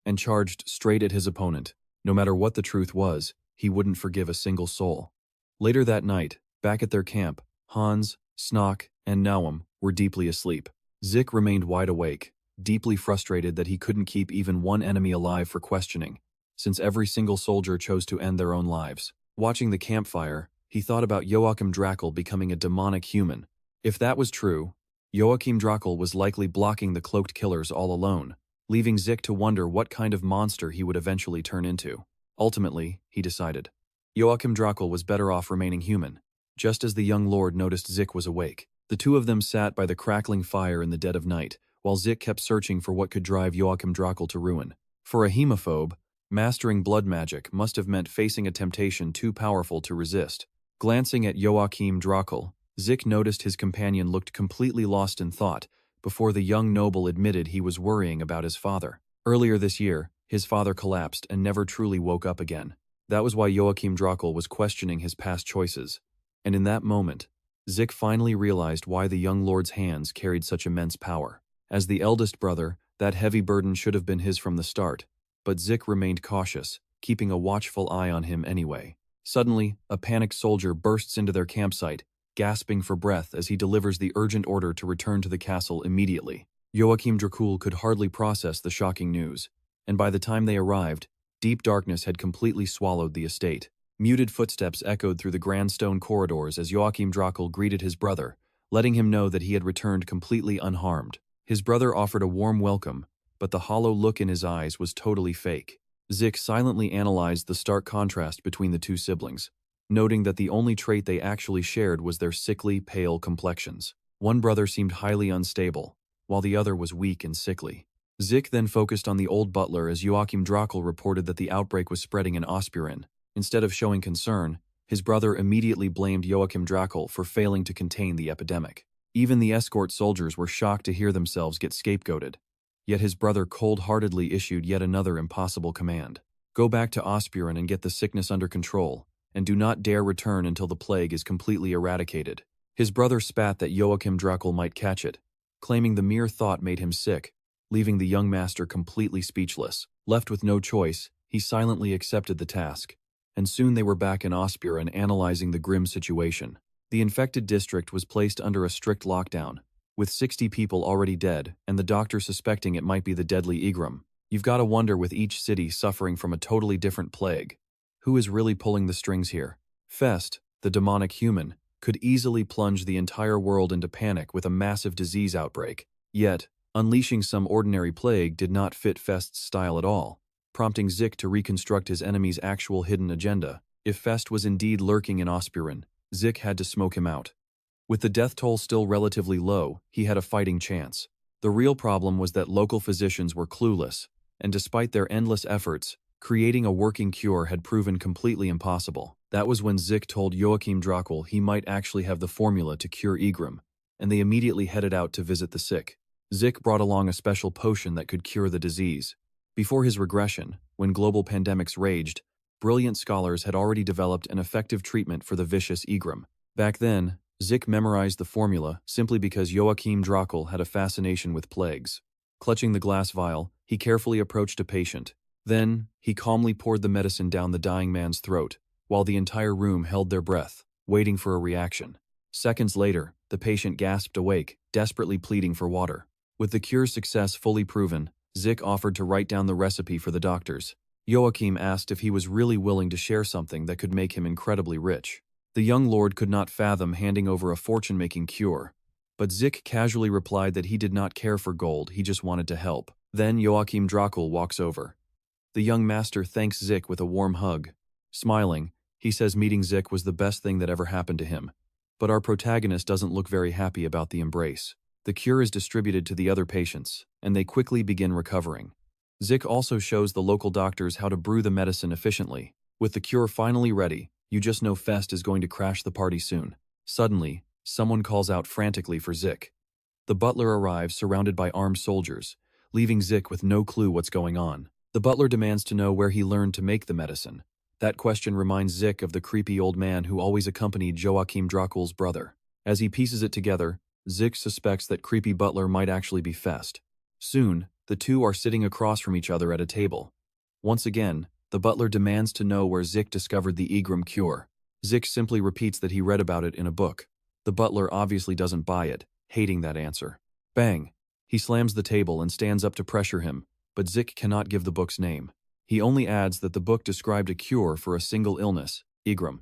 and charged straight at his opponent. No matter what the truth was, he wouldn't forgive a single soul. Later that night, back at their camp, Hans, Snock, and Noam were deeply asleep. Zich remained wide awake, deeply frustrated that he couldn't keep even one enemy alive for questioning, since every single soldier chose to end their own lives. Watching the campfire, he thought about Joachim Drakel becoming a demonic human. If that was true, Joachim Drakel was likely blocking the cloaked killers all alone, leaving Zich to wonder what kind of monster he would eventually turn into. Ultimately, he decided, Joachim Drakel was better off remaining human. Just as the young lord noticed Zich was awake, the two of them sat by the crackling fire in the dead of night, while Zich kept searching for what could drive Joachim Drakel to ruin. For a hemophobe, mastering blood magic must have meant facing a temptation too powerful to resist. Glancing at Joachim Drakel, Zich noticed his companion looked completely lost in thought before the young noble admitted he was worrying about his father. Earlier this year, his father collapsed and never truly woke up again. That was why Joachim Drakel was questioning his past choices. And in that moment, Zich finally realized why the young lord's hands carried such immense power. As the eldest brother, that heavy burden should have been his from the start, but Zich remained cautious, keeping a watchful eye on him anyway. Suddenly, a panicked soldier bursts into their campsite, gasping for breath as he delivers the urgent order to return to the castle immediately. Joachim Drakel could hardly process the shocking news, and by the time they arrived, deep darkness had completely swallowed the estate. Muted footsteps echoed through the grand stone corridors as Joachim Drakel greeted his brother, letting him know that he had returned completely unharmed. His brother offered a warm welcome, but the hollow look in his eyes was totally fake. Zich silently analyzed the stark contrast between the two siblings, noting that the only trait they actually shared was their sickly, pale complexions. One brother seemed highly unstable, while the other was weak and sickly. Zich then focused on the old butler as Joachim Drakel reported that the outbreak was spreading in Ospurin. Instead of showing concern, his brother immediately blamed Joachim Drakel for failing to contain the epidemic. Even the escort soldiers were shocked to hear themselves get scapegoated. Yet his brother cold-heartedly issued yet another impossible command. Go back to Ospurin and get the sickness under control, and do not dare return until the plague is completely eradicated. His brother spat that Joachim Drakel might catch it, claiming the mere thought made him sick, leaving the young master completely speechless. Left with no choice, he silently accepted the task, and soon they were back in Ospurin analyzing the grim situation. The infected district was placed under a strict lockdown, with 60 people already dead and the doctor suspecting it might be the deadly Igrum. You've got to wonder, with each city suffering from a totally different plague, who is really pulling the strings here? Fest, the demonic human, could easily plunge the entire world into panic with a massive disease outbreak. Yet, unleashing some ordinary plague did not fit Fest's style at all, prompting Zich to reconstruct his enemy's actual hidden agenda. If Fest was indeed lurking in Ospurin, Zich had to smoke him out. With the death toll still relatively low, he had a fighting chance. The real problem was that local physicians were clueless, and despite their endless efforts, Creating a working cure had proven completely impossible. That was when Zich told Joachim Drakel he might actually have the formula to cure Egram, and they immediately headed out to visit the sick. Zich brought along a special potion that could cure the disease. Before his regression, when global pandemics raged, brilliant scholars had already developed an effective treatment for the vicious Egram. Back then, Zich memorized the formula simply because Joachim Drakel had a fascination with plagues. Clutching the glass vial, he carefully approached a patient. Then, he calmly poured the medicine down the dying man's throat, while the entire room held their breath, waiting for a reaction. Seconds later, the patient gasped awake, desperately pleading for water. With the cure's success fully proven, Zich offered to write down the recipe for the doctors. Joachim asked if he was really willing to share something that could make him incredibly rich. The young lord could not fathom handing over a fortune-making cure, but Zich casually replied that he did not care for gold, he just wanted to help. Then Joachim Drakel walks over. The young master thanks Zich with a warm hug. Smiling, he says meeting Zich was the best thing that ever happened to him. But our protagonist doesn't look very happy about the embrace. The cure is distributed to the other patients, and they quickly begin recovering. Zich also shows the local doctors how to brew the medicine efficiently. With the cure finally ready, you just know Fest is going to crash the party soon. Suddenly, someone calls out frantically for Zich. The butler arrives surrounded by armed soldiers, leaving Zich with no clue what's going on. The butler demands to know where he learned to make the medicine. That question reminds Zich of the creepy old man who always accompanied Joachim Drakel's brother. As he pieces it together, Zich suspects that creepy butler might actually be Fest. Soon, the two are sitting across from each other at a table. Once again, the butler demands to know where Zich discovered the Egram cure. Zich simply repeats that he read about it in a book. The butler obviously doesn't buy it, hating that answer. Bang! He slams the table and stands up to pressure him, but Zich cannot give the book's name. He only adds that the book described a cure for a single illness, Egram.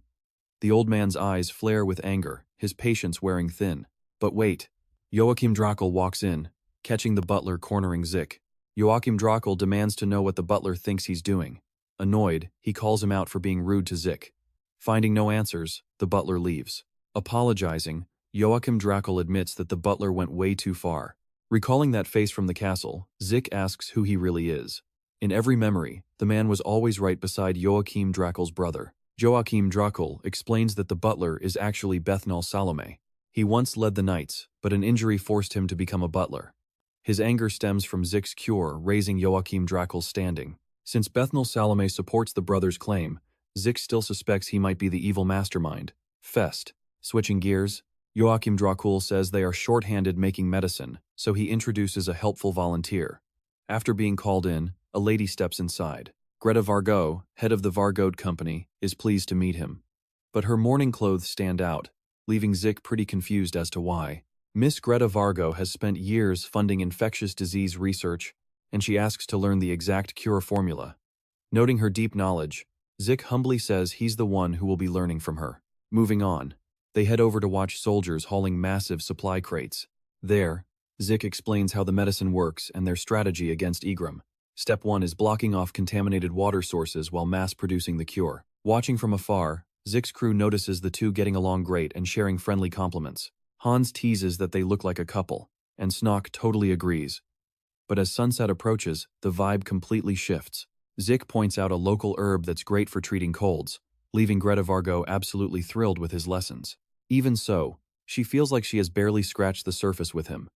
The old man's eyes flare with anger, his patience wearing thin. But wait. Joachim Drakel walks in, catching the butler cornering Zich. Joachim Drakel demands to know what the butler thinks he's doing. Annoyed, he calls him out for being rude to Zich. Finding no answers, the butler leaves. Apologizing, Joachim Drakel admits that the butler went way too far. Recalling that face from the castle, Zich asks who he really is. In every memory, the man was always right beside Joachim Drakel's brother. Joachim Drakel explains that the butler is actually Bethnal Salome. He once led the knights, but an injury forced him to become a butler. His anger stems from Zich's cure, raising Joachim Drakel's standing. Since Bethnal Salome supports the brother's claim, Zich still suspects he might be the evil mastermind. Fest. Switching gears, Joachim Drakel says they are short-handed making medicine, so he introduces a helpful volunteer. After being called in, a lady steps inside. Greta Vargo, head of the Vargode company, is pleased to meet him. But her mourning clothes stand out, leaving Zich pretty confused as to why. Miss Greta Vargo has spent years funding infectious disease research, and she asks to learn the exact cure formula. Noting her deep knowledge, Zich humbly says he's the one who will be learning from her. Moving on, they head over to watch soldiers hauling massive supply crates. There, Zich explains how the medicine works and their strategy against Egram. Step 1 is blocking off contaminated water sources while mass-producing the cure. Watching from afar, Zich's crew notices the two getting along great and sharing friendly compliments. Hans teases that they look like a couple, and Snock totally agrees. But as sunset approaches, the vibe completely shifts. Zich points out a local herb that's great for treating colds, leaving Greta Vargo absolutely thrilled with his lessons. Even so, she feels like she has barely scratched the surface with him.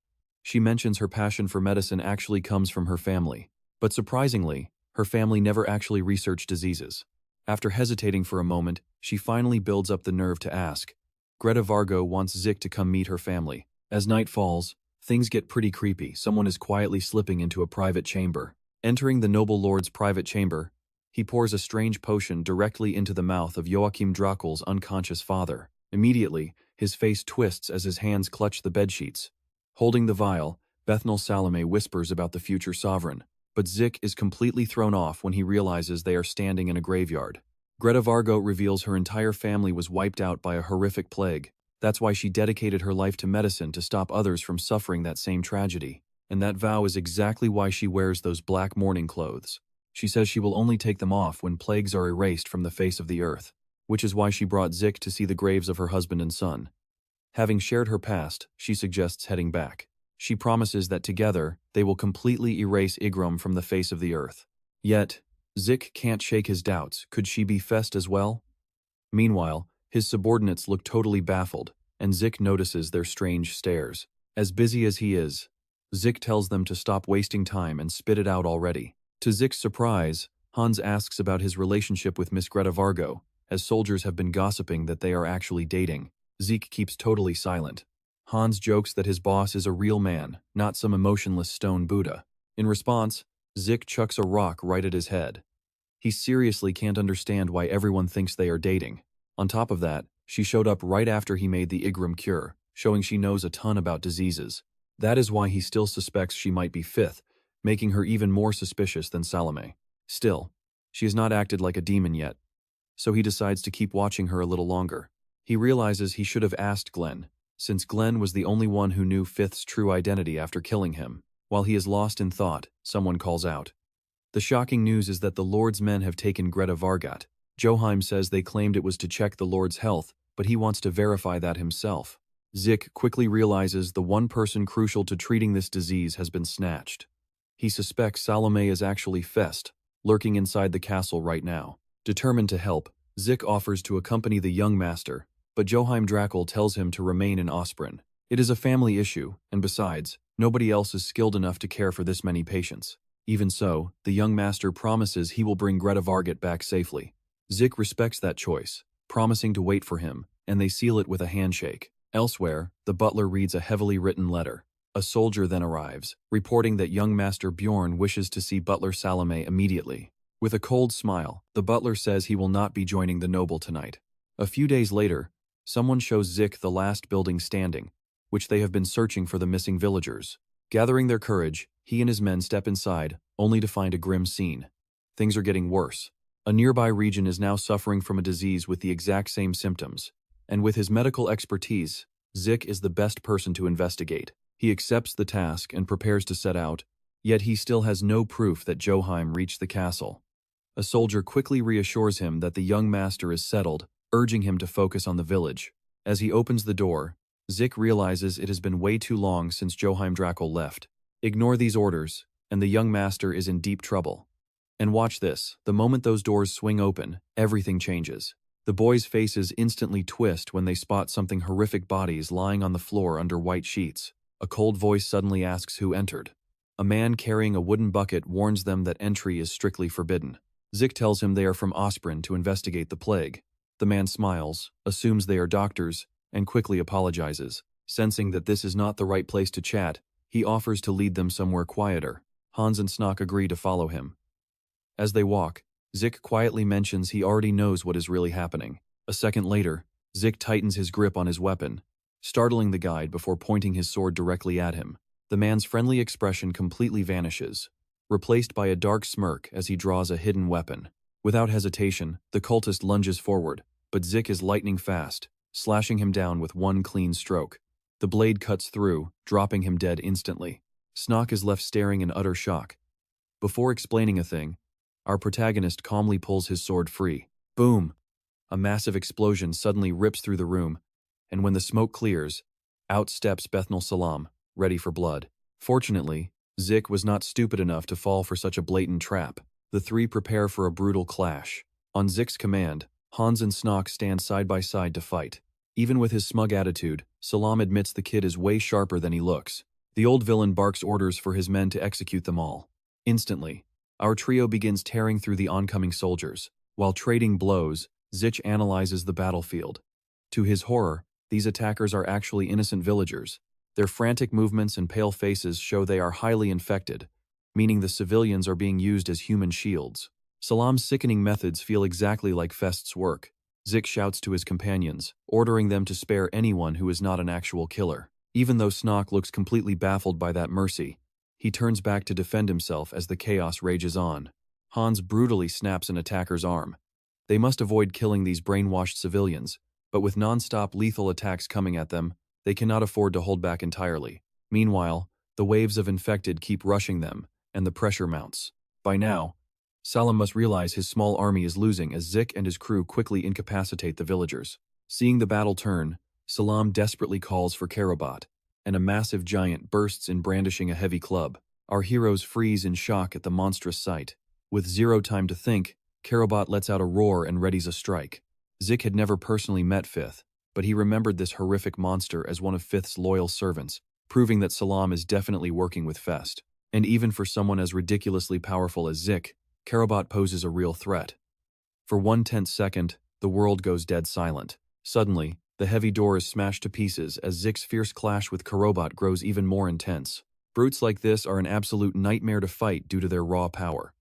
She mentions her passion for medicine actually comes from her family. But surprisingly, her family never actually researched diseases. After hesitating for a moment, she finally builds up the nerve to ask. Greta Vargo wants Zich to come meet her family. As night falls, things get pretty creepy. Someone is quietly slipping into a private chamber. Entering the noble lord's private chamber, he pours a strange potion directly into the mouth of Joachim Drakel's unconscious father. Immediately, his face twists as his hands clutch the bedsheets. Holding the vial, Bethnal Salome whispers about the future sovereign. But Zich is completely thrown off when he realizes they are standing in a graveyard. Greta Vargo reveals her entire family was wiped out by a horrific plague. That's why she dedicated her life to medicine to stop others from suffering that same tragedy. And that vow is exactly why she wears those black mourning clothes. She says she will only take them off when plagues are erased from the face of the earth, which is why she brought Zich to see the graves of her husband and son. Having shared her past, she suggests heading back. She promises that together, they will completely erase Egram from the face of the earth. Yet, Zich can't shake his doubts. Could she be Fest as well? Meanwhile, his subordinates look totally baffled, and Zich notices their strange stares. As busy as he is, Zich tells them to stop wasting time and spit it out already. To Zich's surprise, Hans asks about his relationship with Miss Greta Vargo, as soldiers have been gossiping that they are actually dating. Zich keeps totally silent. Hans jokes that his boss is a real man, not some emotionless stone Buddha. In response, Zich chucks a rock right at his head. He seriously can't understand why everyone thinks they are dating. On top of that, she showed up right after he made the Igram cure, showing she knows a ton about diseases. That is why he still suspects she might be fifth, making her even more suspicious than Salome. Still, she has not acted like a demon yet, so he decides to keep watching her a little longer. He realizes he should have asked Glenn, since Glenn was the only one who knew Fifth's true identity after killing him. While he is lost in thought, someone calls out. The shocking news is that the Lord's men have taken Greta Vargat. Joheim says they claimed it was to check the Lord's health, but he wants to verify that himself. Zich quickly realizes the one person crucial to treating this disease has been snatched. He suspects Salome is actually Fest, lurking inside the castle right now. Determined to help, Zich offers to accompany the young master, but Joheim Drakel tells him to remain in Osprin. It is a family issue, and besides, nobody else is skilled enough to care for this many patients. Even so, the young master promises he will bring Greta Vargat back safely. Zich respects that choice, promising to wait for him, and they seal it with a handshake. Elsewhere, the butler reads a heavily written letter. A soldier then arrives, reporting that young Master Bjorn wishes to see Butler Salome immediately. With a cold smile, the butler says he will not be joining the noble tonight. A few days later, someone shows Zich the last building standing, which they have been searching for the missing villagers. Gathering their courage, he and his men step inside, only to find a grim scene. Things are getting worse. A nearby region is now suffering from a disease with the exact same symptoms, and with his medical expertise, Zich is the best person to investigate. He accepts the task and prepares to set out, yet he still has no proof that Joheim reached the castle. A soldier quickly reassures him that the young master is settled, urging him to focus on the village. As he opens the door, Zich realizes it has been way too long since Joheim Drakel left. Ignore these orders, and the young master is in deep trouble. And watch this, the moment those doors swing open, everything changes. The boys' faces instantly twist when they spot something horrific bodies lying on the floor under white sheets. A cold voice suddenly asks who entered. A man carrying a wooden bucket warns them that entry is strictly forbidden. Zich tells him they are from Osprin to investigate the plague. The man smiles, assumes they are doctors, and quickly apologizes. Sensing that this is not the right place to chat, he offers to lead them somewhere quieter. Hans and Snock agree to follow him. As they walk, Zich quietly mentions he already knows what is really happening. A second later, Zich tightens his grip on his weapon, startling the guide before pointing his sword directly at him. The man's friendly expression completely vanishes, replaced by a dark smirk as he draws a hidden weapon. Without hesitation, the cultist lunges forward, but Zich is lightning fast, slashing him down with one clean stroke. The blade cuts through, dropping him dead instantly. Snock is left staring in utter shock. Before explaining a thing, our protagonist calmly pulls his sword free. Boom! A massive explosion suddenly rips through the room, and when the smoke clears, out steps Bethnal Salam, ready for blood. Fortunately, Zich was not stupid enough to fall for such a blatant trap. The three prepare for a brutal clash. On Zich's command, Hans and Snock stand side by side to fight. Even with his smug attitude, Salam admits the kid is way sharper than he looks. The old villain barks orders for his men to execute them all. Instantly, our trio begins tearing through the oncoming soldiers. While trading blows, Zich analyzes the battlefield. To his horror, these attackers are actually innocent villagers. Their frantic movements and pale faces show they are highly infected, meaning the civilians are being used as human shields. Salam's sickening methods feel exactly like Fest's work. Zich shouts to his companions, ordering them to spare anyone who is not an actual killer. Even though Snock looks completely baffled by that mercy, he turns back to defend himself as the chaos rages on. Hans brutally snaps an attacker's arm. They must avoid killing these brainwashed civilians, but with non-stop lethal attacks coming at them, they cannot afford to hold back entirely. Meanwhile, the waves of infected keep rushing them, and the pressure mounts. By now, Salam must realize his small army is losing as Zich and his crew quickly incapacitate the villagers. Seeing the battle turn, Salam desperately calls for Karabat, and a massive giant bursts in brandishing a heavy club. Our heroes freeze in shock at the monstrous sight. With zero time to think, Karobot lets out a roar and readies a strike. Zich had never personally met Fifth, but he remembered this horrific monster as one of Fifth's loyal servants, proving that Salam is definitely working with Fest. And even for someone as ridiculously powerful as Zich, Karobot poses a real threat. For 1/10 second, the world goes dead silent. Suddenly, the heavy door is smashed to pieces as Zik's fierce clash with Karobot grows even more intense. Brutes like this are an absolute nightmare to fight due to their raw power.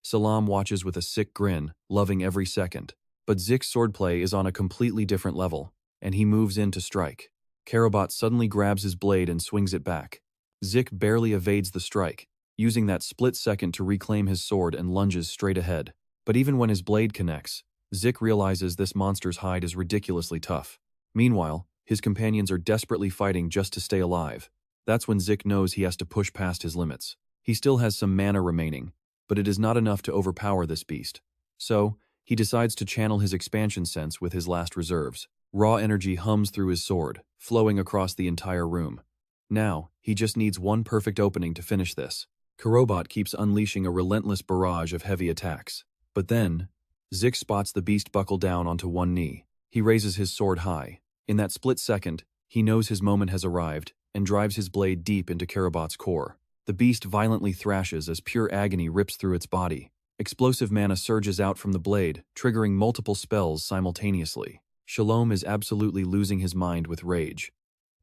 Salam watches with a sick grin, loving every second. But Zik's swordplay is on a completely different level, and he moves in to strike. Karobot suddenly grabs his blade and swings it back. Zich barely evades the strike, using that split second to reclaim his sword and lunges straight ahead. But even when his blade connects, Zich realizes this monster's hide is ridiculously tough. Meanwhile, his companions are desperately fighting just to stay alive. That's when Zich knows he has to push past his limits. He still has some mana remaining, but it is not enough to overpower this beast. So, he decides to channel his expansion sense with his last reserves. Raw energy hums through his sword, flowing across the entire room. Now, he just needs one perfect opening to finish this. Karobot keeps unleashing a relentless barrage of heavy attacks. But then, Zich spots the beast buckle down onto one knee. He raises his sword high. In that split second, he knows his moment has arrived and drives his blade deep into Karobot's core. The beast violently thrashes as pure agony rips through its body. Explosive mana surges out from the blade, triggering multiple spells simultaneously. Shalom is absolutely losing his mind with rage.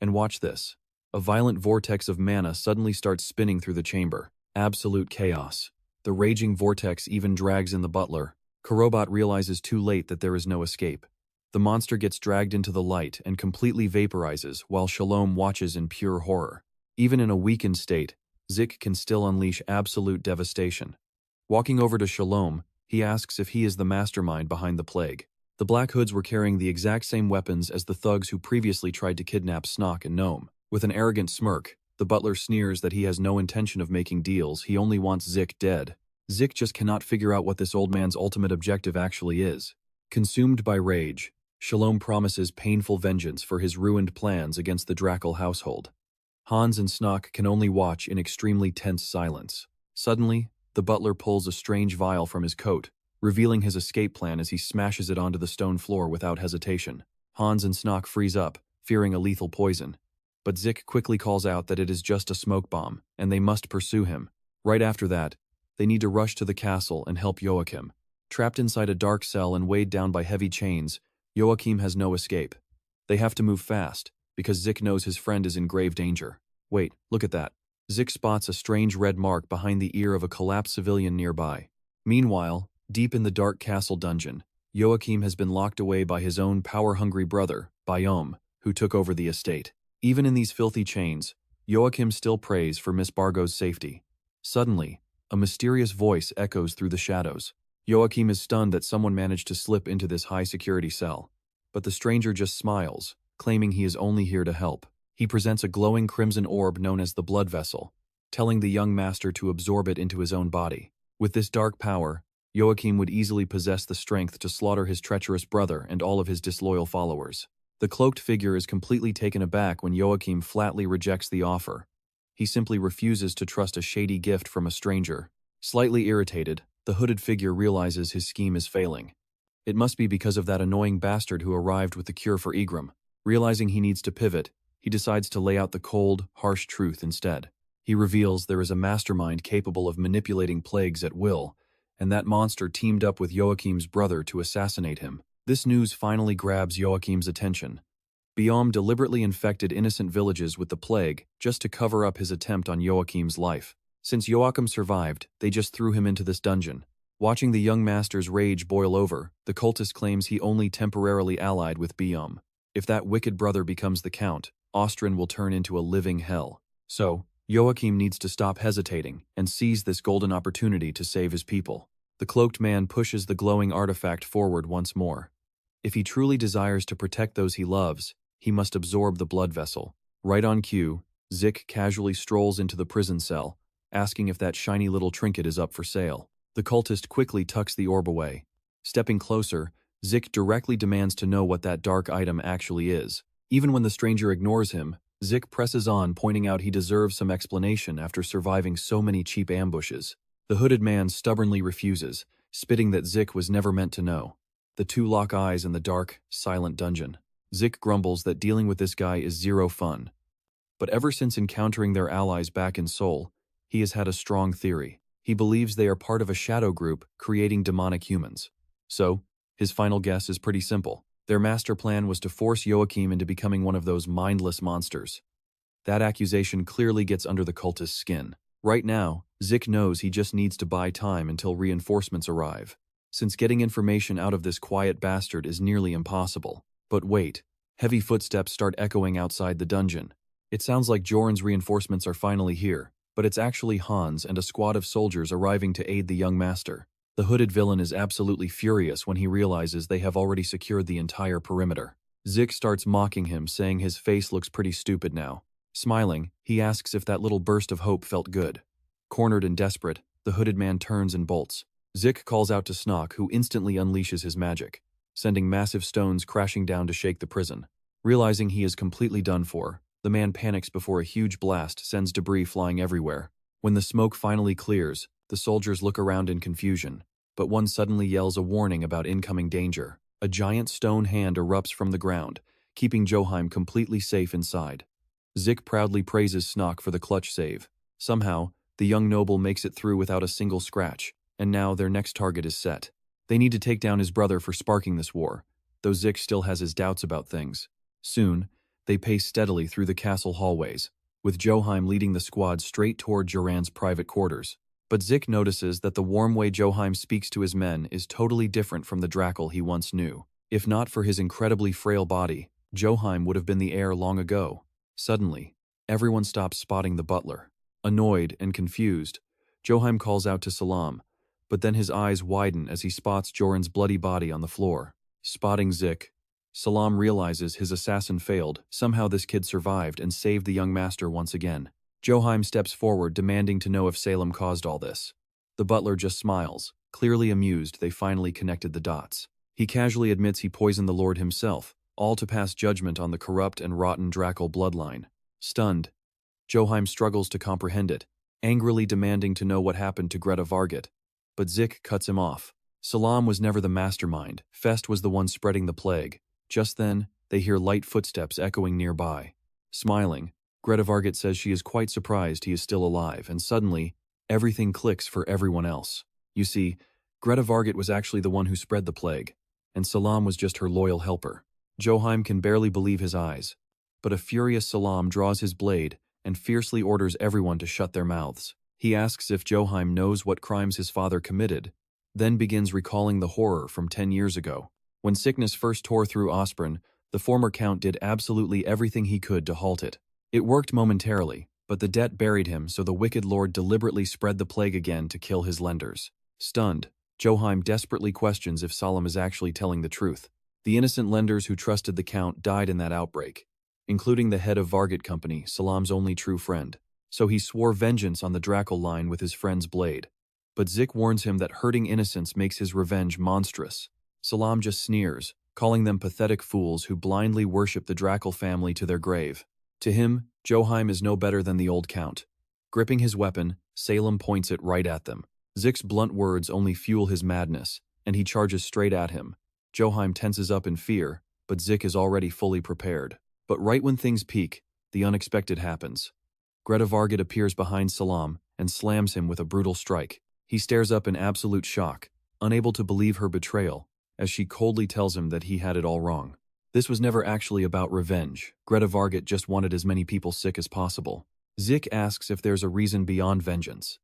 And watch this. A violent vortex of mana suddenly starts spinning through the chamber. Absolute chaos. The raging vortex even drags in the butler. Karobot realizes too late that there is no escape. The monster gets dragged into the light and completely vaporizes while Shalom watches in pure horror. Even in a weakened state, Zich can still unleash absolute devastation. Walking over to Shalom, he asks if he is the mastermind behind the plague. The Black Hoods were carrying the exact same weapons as the thugs who previously tried to kidnap Snock and Gnome. With an arrogant smirk, the butler sneers that he has no intention of making deals, he only wants Zich dead. Zich just cannot figure out what this old man's ultimate objective actually is. Consumed by rage, Shalom promises painful vengeance for his ruined plans against the Drackle household. Hans and Snock can only watch in extremely tense silence. Suddenly, the butler pulls a strange vial from his coat, revealing his escape plan as he smashes it onto the stone floor without hesitation. Hans and Snock freeze up, fearing a lethal poison. But Zich quickly calls out that it is just a smoke bomb, and they must pursue him. Right after that, they need to rush to the castle and help Joachim. Trapped inside a dark cell and weighed down by heavy chains, Joachim has no escape. They have to move fast, because Zich knows his friend is in grave danger. Wait, look at that. Zich spots a strange red mark behind the ear of a collapsed civilian nearby. Meanwhile, deep in the dark castle dungeon, Joachim has been locked away by his own power-hungry brother, Bayom, who took over the estate. Even in these filthy chains, Joachim still prays for Miss Bargo's safety. Suddenly, a mysterious voice echoes through the shadows. Joachim is stunned that someone managed to slip into this high-security cell. But the stranger just smiles, claiming he is only here to help. He presents a glowing crimson orb known as the blood vessel, telling the young master to absorb it into his own body. With this dark power, Joachim would easily possess the strength to slaughter his treacherous brother and all of his disloyal followers. The cloaked figure is completely taken aback when Joachim flatly rejects the offer. He simply refuses to trust a shady gift from a stranger. Slightly irritated, the hooded figure realizes his scheme is failing. It must be because of that annoying bastard who arrived with the cure for Egram. Realizing he needs to pivot, he decides to lay out the cold, harsh truth instead. He reveals there is a mastermind capable of manipulating plagues at will, and that monster teamed up with Joachim's brother to assassinate him. This news finally grabs Joachim's attention. Biom deliberately infected innocent villages with the plague just to cover up his attempt on Joachim's life. Since Joachim survived, they just threw him into this dungeon. Watching the young master's rage boil over, the cultist claims he only temporarily allied with Biom. If that wicked brother becomes the count, Austrian will turn into a living hell. So, Joachim needs to stop hesitating and seize this golden opportunity to save his people. The cloaked man pushes the glowing artifact forward once more. If he truly desires to protect those he loves, he must absorb the blood vessel. Right on cue, Zich casually strolls into the prison cell, asking if that shiny little trinket is up for sale. The cultist quickly tucks the orb away. Stepping closer, Zich directly demands to know what that dark item actually is. Even when the stranger ignores him, Zich presses on, pointing out he deserves some explanation after surviving so many cheap ambushes. The hooded man stubbornly refuses, spitting that Zich was never meant to know. The two lock eyes in the dark, silent dungeon. Zich grumbles that dealing with this guy is zero fun. But ever since encountering their allies back in Seoul, he has had a strong theory. He believes they are part of a shadow group creating demonic humans. So, his final guess is pretty simple. Their master plan was to force Joachim into becoming one of those mindless monsters. That accusation clearly gets under the cultist's skin. Right now, Zich knows he just needs to buy time until reinforcements arrive, since getting information out of this quiet bastard is nearly impossible. But wait, heavy footsteps start echoing outside the dungeon. It sounds like Joran's reinforcements are finally here, but it's actually Hans and a squad of soldiers arriving to aid the young master. The hooded villain is absolutely furious when he realizes they have already secured the entire perimeter. Zich starts mocking him, saying his face looks pretty stupid now. Smiling, he asks if that little burst of hope felt good. Cornered and desperate, the hooded man turns and bolts. Zich calls out to Snock, who instantly unleashes his magic, sending massive stones crashing down to shake the prison. Realizing he is completely done for, the man panics before a huge blast sends debris flying everywhere. When the smoke finally clears, the soldiers look around in confusion, but one suddenly yells a warning about incoming danger. A giant stone hand erupts from the ground, keeping Joachim completely safe inside. Zich proudly praises Snock for the clutch save. Somehow, the young noble makes it through without a single scratch, and now their next target is set. They need to take down his brother for sparking this war, though Zich still has his doubts about things. Soon, they pace steadily through the castle hallways, with Joachim leading the squad straight toward Joran's private quarters. But Zich notices that the warm way Joachim speaks to his men is totally different from the Drackle he once knew. If not for his incredibly frail body, Joachim would have been the heir long ago. Suddenly, everyone stops spotting the butler. Annoyed and confused, Joachim calls out to Salam, but then his eyes widen as he spots Joran's bloody body on the floor. Spotting Zich, Salam realizes his assassin failed. Somehow this kid survived and saved the young master once again. Joachim steps forward, demanding to know if Salem caused all this. The butler just smiles, clearly amused they finally connected the dots. He casually admits he poisoned the Lord himself, all to pass judgment on the corrupt and rotten Drackle bloodline. Stunned, Joachim struggles to comprehend it, angrily demanding to know what happened to Greta Varget. But Zich cuts him off. Salam was never the mastermind. Fest was the one spreading the plague. Just then, they hear light footsteps echoing nearby. Smiling, Greta Varget says she is quite surprised he is still alive, and suddenly, everything clicks for everyone else. You see, Greta Varget was actually the one who spread the plague, and Salam was just her loyal helper. Joachim can barely believe his eyes, but a furious Salam draws his blade and fiercely orders everyone to shut their mouths. He asks if Joachim knows what crimes his father committed, then begins recalling the horror from 10 years ago. When sickness first tore through Ospren, the former count did absolutely everything he could to halt it. It worked momentarily, but the debt buried him, so the wicked lord deliberately spread the plague again to kill his lenders. Stunned, Joachim desperately questions if Salam is actually telling the truth. The innocent lenders who trusted the count died in that outbreak, including the head of Varget Company, Salam's only true friend. So he swore vengeance on the Drackle line with his friend's blade. But Zich warns him that hurting innocents makes his revenge monstrous. Salam just sneers, calling them pathetic fools who blindly worship the Drackle family to their grave. To him, Joachim is no better than the old count. Gripping his weapon, Salem points it right at them. Zich's blunt words only fuel his madness, and he charges straight at him. Joachim tenses up in fear, but Zich is already fully prepared. But right when things peak, the unexpected happens. Greta Varget appears behind Salam and slams him with a brutal strike. He stares up in absolute shock, unable to believe her betrayal, as she coldly tells him that he had it all wrong. This was never actually about revenge. Greta Varget just wanted as many people sick as possible. Zich asks if there's a reason beyond vengeance.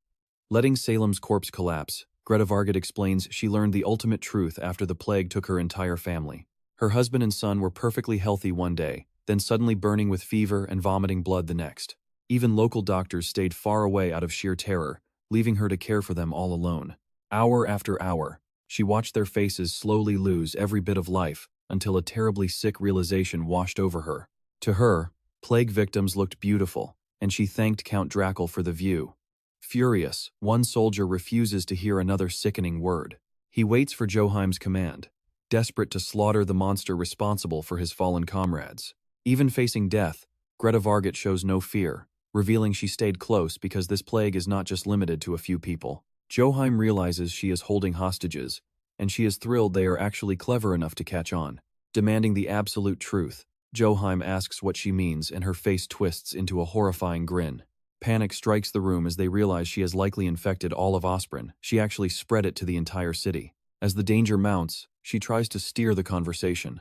Letting Salem's corpse collapse, Greta Varget explains she learned the ultimate truth after the plague took her entire family. Her husband and son were perfectly healthy one day, then suddenly burning with fever and vomiting blood the next. Even local doctors stayed far away out of sheer terror, leaving her to care for them all alone. Hour after hour, she watched their faces slowly lose every bit of life until a terribly sick realization washed over her. To her, plague victims looked beautiful, and she thanked Count Drackle for the view. Furious, one soldier refuses to hear another sickening word. He waits for Joachim's command, desperate to slaughter the monster responsible for his fallen comrades. Even facing death, Greta Varget shows no fear, revealing she stayed close because this plague is not just limited to a few people. Joheim realizes she is holding hostages, and she is thrilled they are actually clever enough to catch on. Demanding the absolute truth, Joheim asks what she means and her face twists into a horrifying grin. Panic strikes the room as they realize she has likely infected all of Osprin. She actually spread it to the entire city. As the danger mounts, she tries to steer the conversation.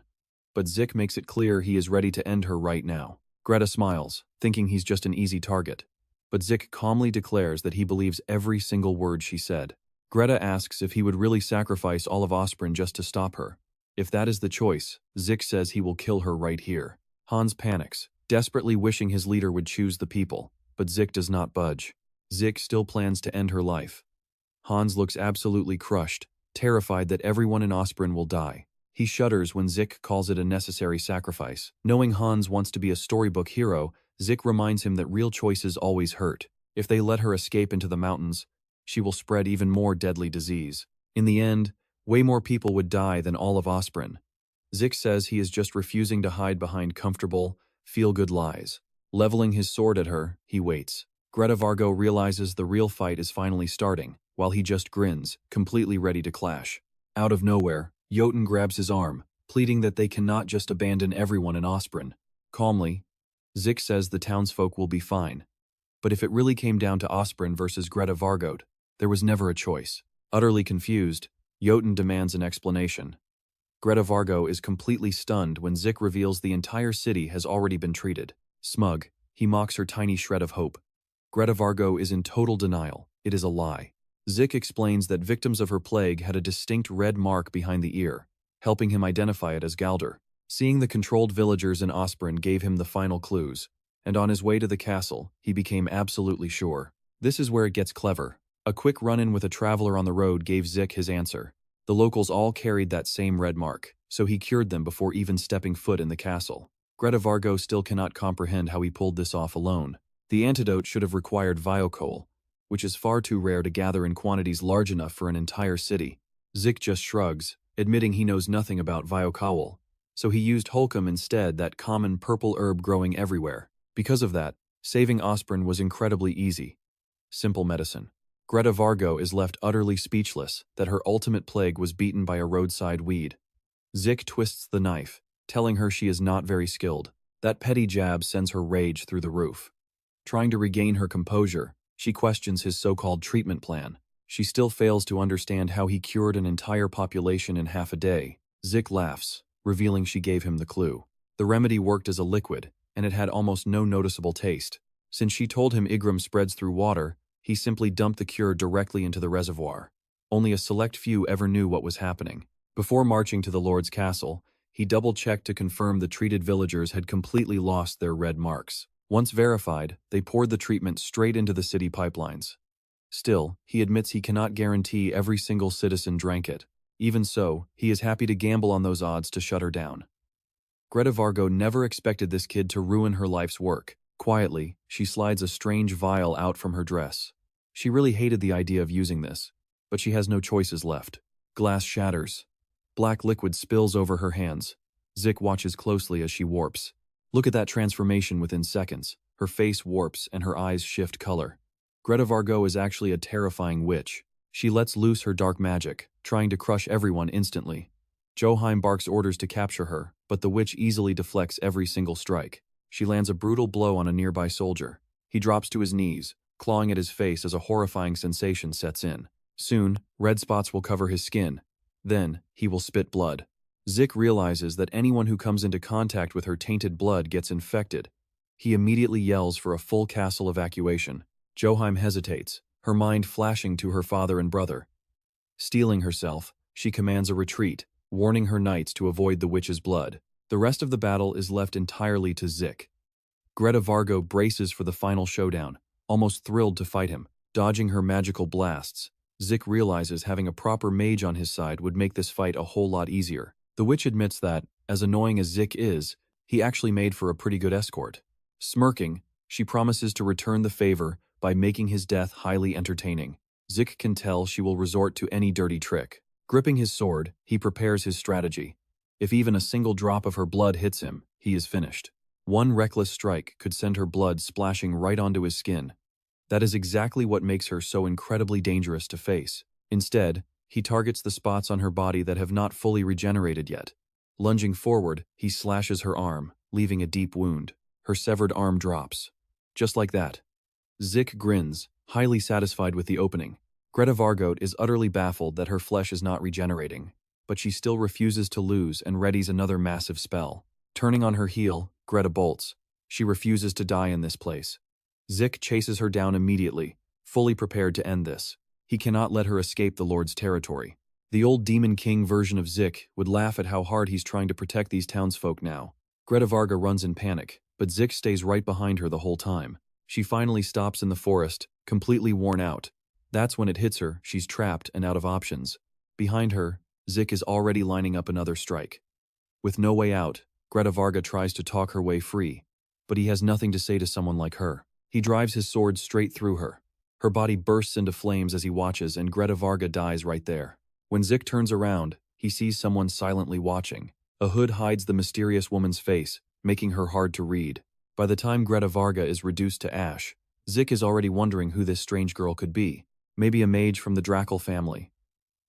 But Zich makes it clear he is ready to end her right now. Greta smiles, thinking he's just an easy target. But Zich calmly declares that he believes every single word she said. Greta asks if he would really sacrifice all of Osprin just to stop her. If that is the choice, Zich says he will kill her right here. Hans panics, desperately wishing his leader would choose the people, but Zich does not budge. Zich still plans to end her life. Hans looks absolutely crushed, terrified that everyone in Osprin will die. He shudders when Zich calls it a necessary sacrifice. Knowing Hans wants to be a storybook hero, Zich reminds him that real choices always hurt. If they let her escape into the mountains, she will spread even more deadly disease. In the end, way more people would die than all of Osprin. Zich says he is just refusing to hide behind comfortable, feel-good lies. Leveling his sword at her, he waits. Greta Vargo realizes the real fight is finally starting, while he just grins, completely ready to clash. Out of nowhere, Jotun grabs his arm, pleading that they cannot just abandon everyone in Osprin. Calmly, Zich says the townsfolk will be fine. But if it really came down to Osprin versus Greta Vargo, there was never a choice. Utterly confused, Jotun demands an explanation. Greta Vargo is completely stunned when Zich reveals the entire city has already been treated. Smug, he mocks her tiny shred of hope. Greta Vargo is in total denial. It is a lie. Zich explains that victims of her plague had a distinct red mark behind the ear, helping him identify it as Galder. Seeing the controlled villagers in Osprin gave him the final clues, and on his way to the castle, he became absolutely sure. This is where it gets clever. A quick run-in with a traveler on the road gave Zich his answer. The locals all carried that same red mark, so he cured them before even stepping foot in the castle. Greta Vargo still cannot comprehend how he pulled this off alone. The antidote should have required viocol, which is far too rare to gather in quantities large enough for an entire city. Zich just shrugs, admitting he knows nothing about viocol, so he used holcomb instead, that common purple herb growing everywhere. Because of that, saving Osprin was incredibly easy. Simple medicine. Greta Vargo is left utterly speechless that her ultimate plague was beaten by a roadside weed. Zich twists the knife, telling her she is not very skilled. That petty jab sends her rage through the roof. Trying to regain her composure, she questions his so-called treatment plan. She still fails to understand how he cured an entire population in half a day. Zich laughs, revealing she gave him the clue. The remedy worked as a liquid, and it had almost no noticeable taste. Since she told him Igram spreads through water, he simply dumped the cure directly into the reservoir. Only a select few ever knew what was happening. Before marching to the Lord's castle, he double-checked to confirm the treated villagers had completely lost their red marks. Once verified, they poured the treatment straight into the city pipelines. Still, he admits he cannot guarantee every single citizen drank it. Even so, he is happy to gamble on those odds to shut her down. Greta Vargo never expected this kid to ruin her life's work. Quietly, she slides a strange vial out from her dress. She really hated the idea of using this, but she has no choices left. Glass shatters. Black liquid spills over her hands. Zich watches closely as she warps. Look at that transformation within seconds. Her face warps and her eyes shift color. Greta Vargo is actually a terrifying witch. She lets loose her dark magic, trying to crush everyone instantly. Joheim barks orders to capture her, but the witch easily deflects every single strike. She lands a brutal blow on a nearby soldier. He drops to his knees, clawing at his face as a horrifying sensation sets in. Soon, red spots will cover his skin. Then, he will spit blood. Zich realizes that anyone who comes into contact with her tainted blood gets infected. He immediately yells for a full castle evacuation. Joheim hesitates, her mind flashing to her father and brother. Steeling herself, she commands a retreat, warning her knights to avoid the witch's blood. The rest of the battle is left entirely to Zich. Greta Vargo braces for the final showdown, almost thrilled to fight him. Dodging her magical blasts, Zich realizes having a proper mage on his side would make this fight a whole lot easier. The witch admits that, as annoying as Zich is, he actually made for a pretty good escort. Smirking, she promises to return the favor by making his death highly entertaining. Zich can tell she will resort to any dirty trick. Gripping his sword, he prepares his strategy. If even a single drop of her blood hits him, he is finished. One reckless strike could send her blood splashing right onto his skin. That is exactly what makes her so incredibly dangerous to face. Instead, he targets the spots on her body that have not fully regenerated yet. Lunging forward, he slashes her arm, leaving a deep wound. Her severed arm drops. Just like that. Zich grins, highly satisfied with the opening. Greta Vargot is utterly baffled that her flesh is not regenerating, but she still refuses to lose and readies another massive spell. Turning on her heel, Greta bolts. She refuses to die in this place. Zich chases her down immediately, fully prepared to end this. He cannot let her escape the Lord's territory. The old Demon King version of Zich would laugh at how hard he's trying to protect these townsfolk now. Greta Varga runs in panic, but Zich stays right behind her the whole time. She finally stops in the forest, completely worn out. That's when it hits her, she's trapped and out of options. Behind her, Zich is already lining up another strike. With no way out, Greta Varga tries to talk her way free, but he has nothing to say to someone like her. He drives his sword straight through her. Her body bursts into flames as he watches, and Greta Varga dies right there. When Zich turns around, he sees someone silently watching. A hood hides the mysterious woman's face, making her hard to read. By the time Greta Varga is reduced to ash, Zich is already wondering who this strange girl could be. Maybe a mage from the Drackle family.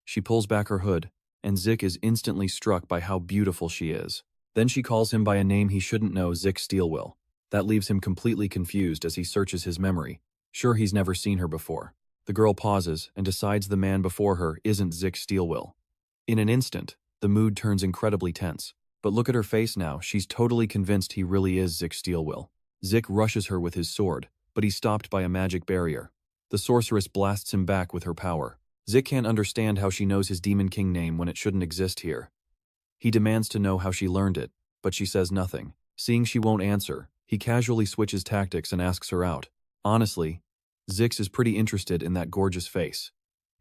She pulls back her hood, and Zich is instantly struck by how beautiful she is. Then she calls him by a name he shouldn't know, Zich Steelwill. That leaves him completely confused as he searches his memory. Sure, he's never seen her before. The girl pauses and decides the man before her isn't Zich Steelwill. In an instant, the mood turns incredibly tense. But look at her face now, she's totally convinced he really is Zich Steelwill. Zich rushes her with his sword, but he's stopped by a magic barrier. The sorceress blasts him back with her power. Zich can't understand how she knows his Demon King name when it shouldn't exist here. He demands to know how she learned it, but she says nothing. Seeing she won't answer, he casually switches tactics and asks her out. Honestly, Zich is pretty interested in that gorgeous face.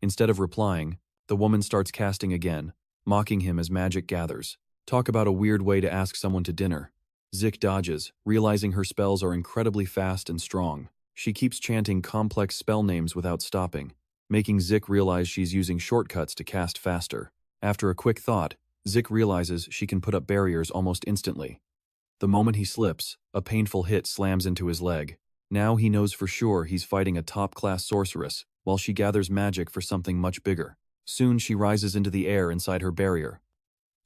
Instead of replying, the woman starts casting again, mocking him as magic gathers. Talk about a weird way to ask someone to dinner. Zich dodges, realizing her spells are incredibly fast and strong. She keeps chanting complex spell names without stopping, making Zich realize she's using shortcuts to cast faster. After a quick thought, Zich realizes she can put up barriers almost instantly. The moment he slips, a painful hit slams into his leg. Now he knows for sure he's fighting a top-class sorceress, while she gathers magic for something much bigger. Soon she rises into the air inside her barrier.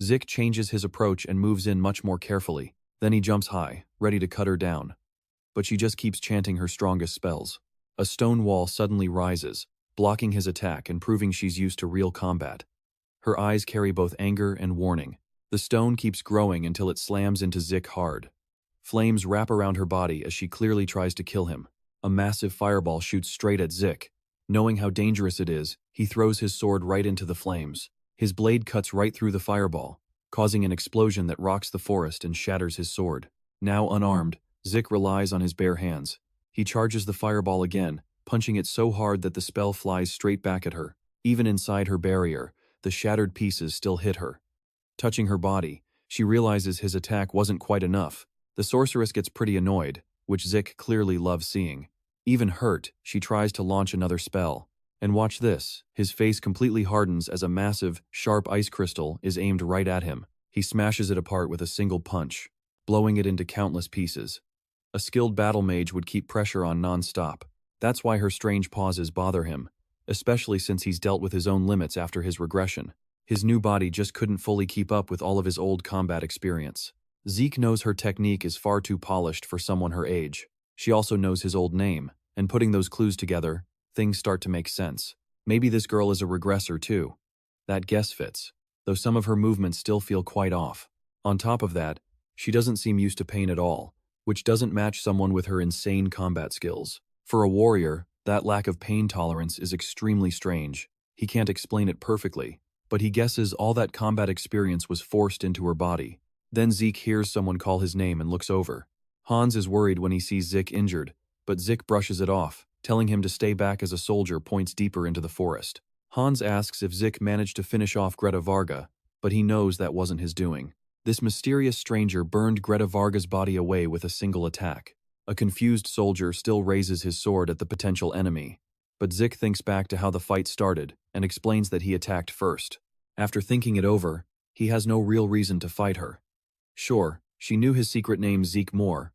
Zich changes his approach and moves in much more carefully. Then he jumps high, ready to cut her down. But she just keeps chanting her strongest spells. A stone wall suddenly rises, blocking his attack and proving she's used to real combat. Her eyes carry both anger and warning. The stone keeps growing until it slams into Zich hard. Flames wrap around her body as she clearly tries to kill him. A massive fireball shoots straight at Zich. Knowing how dangerous it is, he throws his sword right into the flames. His blade cuts right through the fireball, causing an explosion that rocks the forest and shatters his sword. Now unarmed, Zich relies on his bare hands. He charges the fireball again, punching it so hard that the spell flies straight back at her. Even inside her barrier, the shattered pieces still hit her. Touching her body, she realizes his attack wasn't quite enough. The sorceress gets pretty annoyed, which Zich clearly loves seeing. Even hurt, she tries to launch another spell. And watch this, his face completely hardens as a massive, sharp ice crystal is aimed right at him. He smashes it apart with a single punch, blowing it into countless pieces. A skilled battle mage would keep pressure on non-stop. That's why her strange pauses bother him, especially since he's dealt with his own limits after his regression. His new body just couldn't fully keep up with all of his old combat experience. Zich knows her technique is far too polished for someone her age. She also knows his old name, and putting those clues together, things start to make sense. Maybe this girl is a regressor too. That guess fits, though some of her movements still feel quite off. On top of that, she doesn't seem used to pain at all, which doesn't match someone with her insane combat skills. For a warrior, that lack of pain tolerance is extremely strange. He can't explain it perfectly, but he guesses all that combat experience was forced into her body. Then Zich hears someone call his name and looks over. Hans is worried when he sees Zich injured, but Zich brushes it off, telling him to stay back as a soldier points deeper into the forest. Hans asks if Zich managed to finish off Greta Varga, but he knows that wasn't his doing. This mysterious stranger burned Greta Varga's body away with a single attack. A confused soldier still raises his sword at the potential enemy, but Zich thinks back to how the fight started and explains that he attacked first. After thinking it over, he has no real reason to fight her. Sure, she knew his secret name Zich Moore,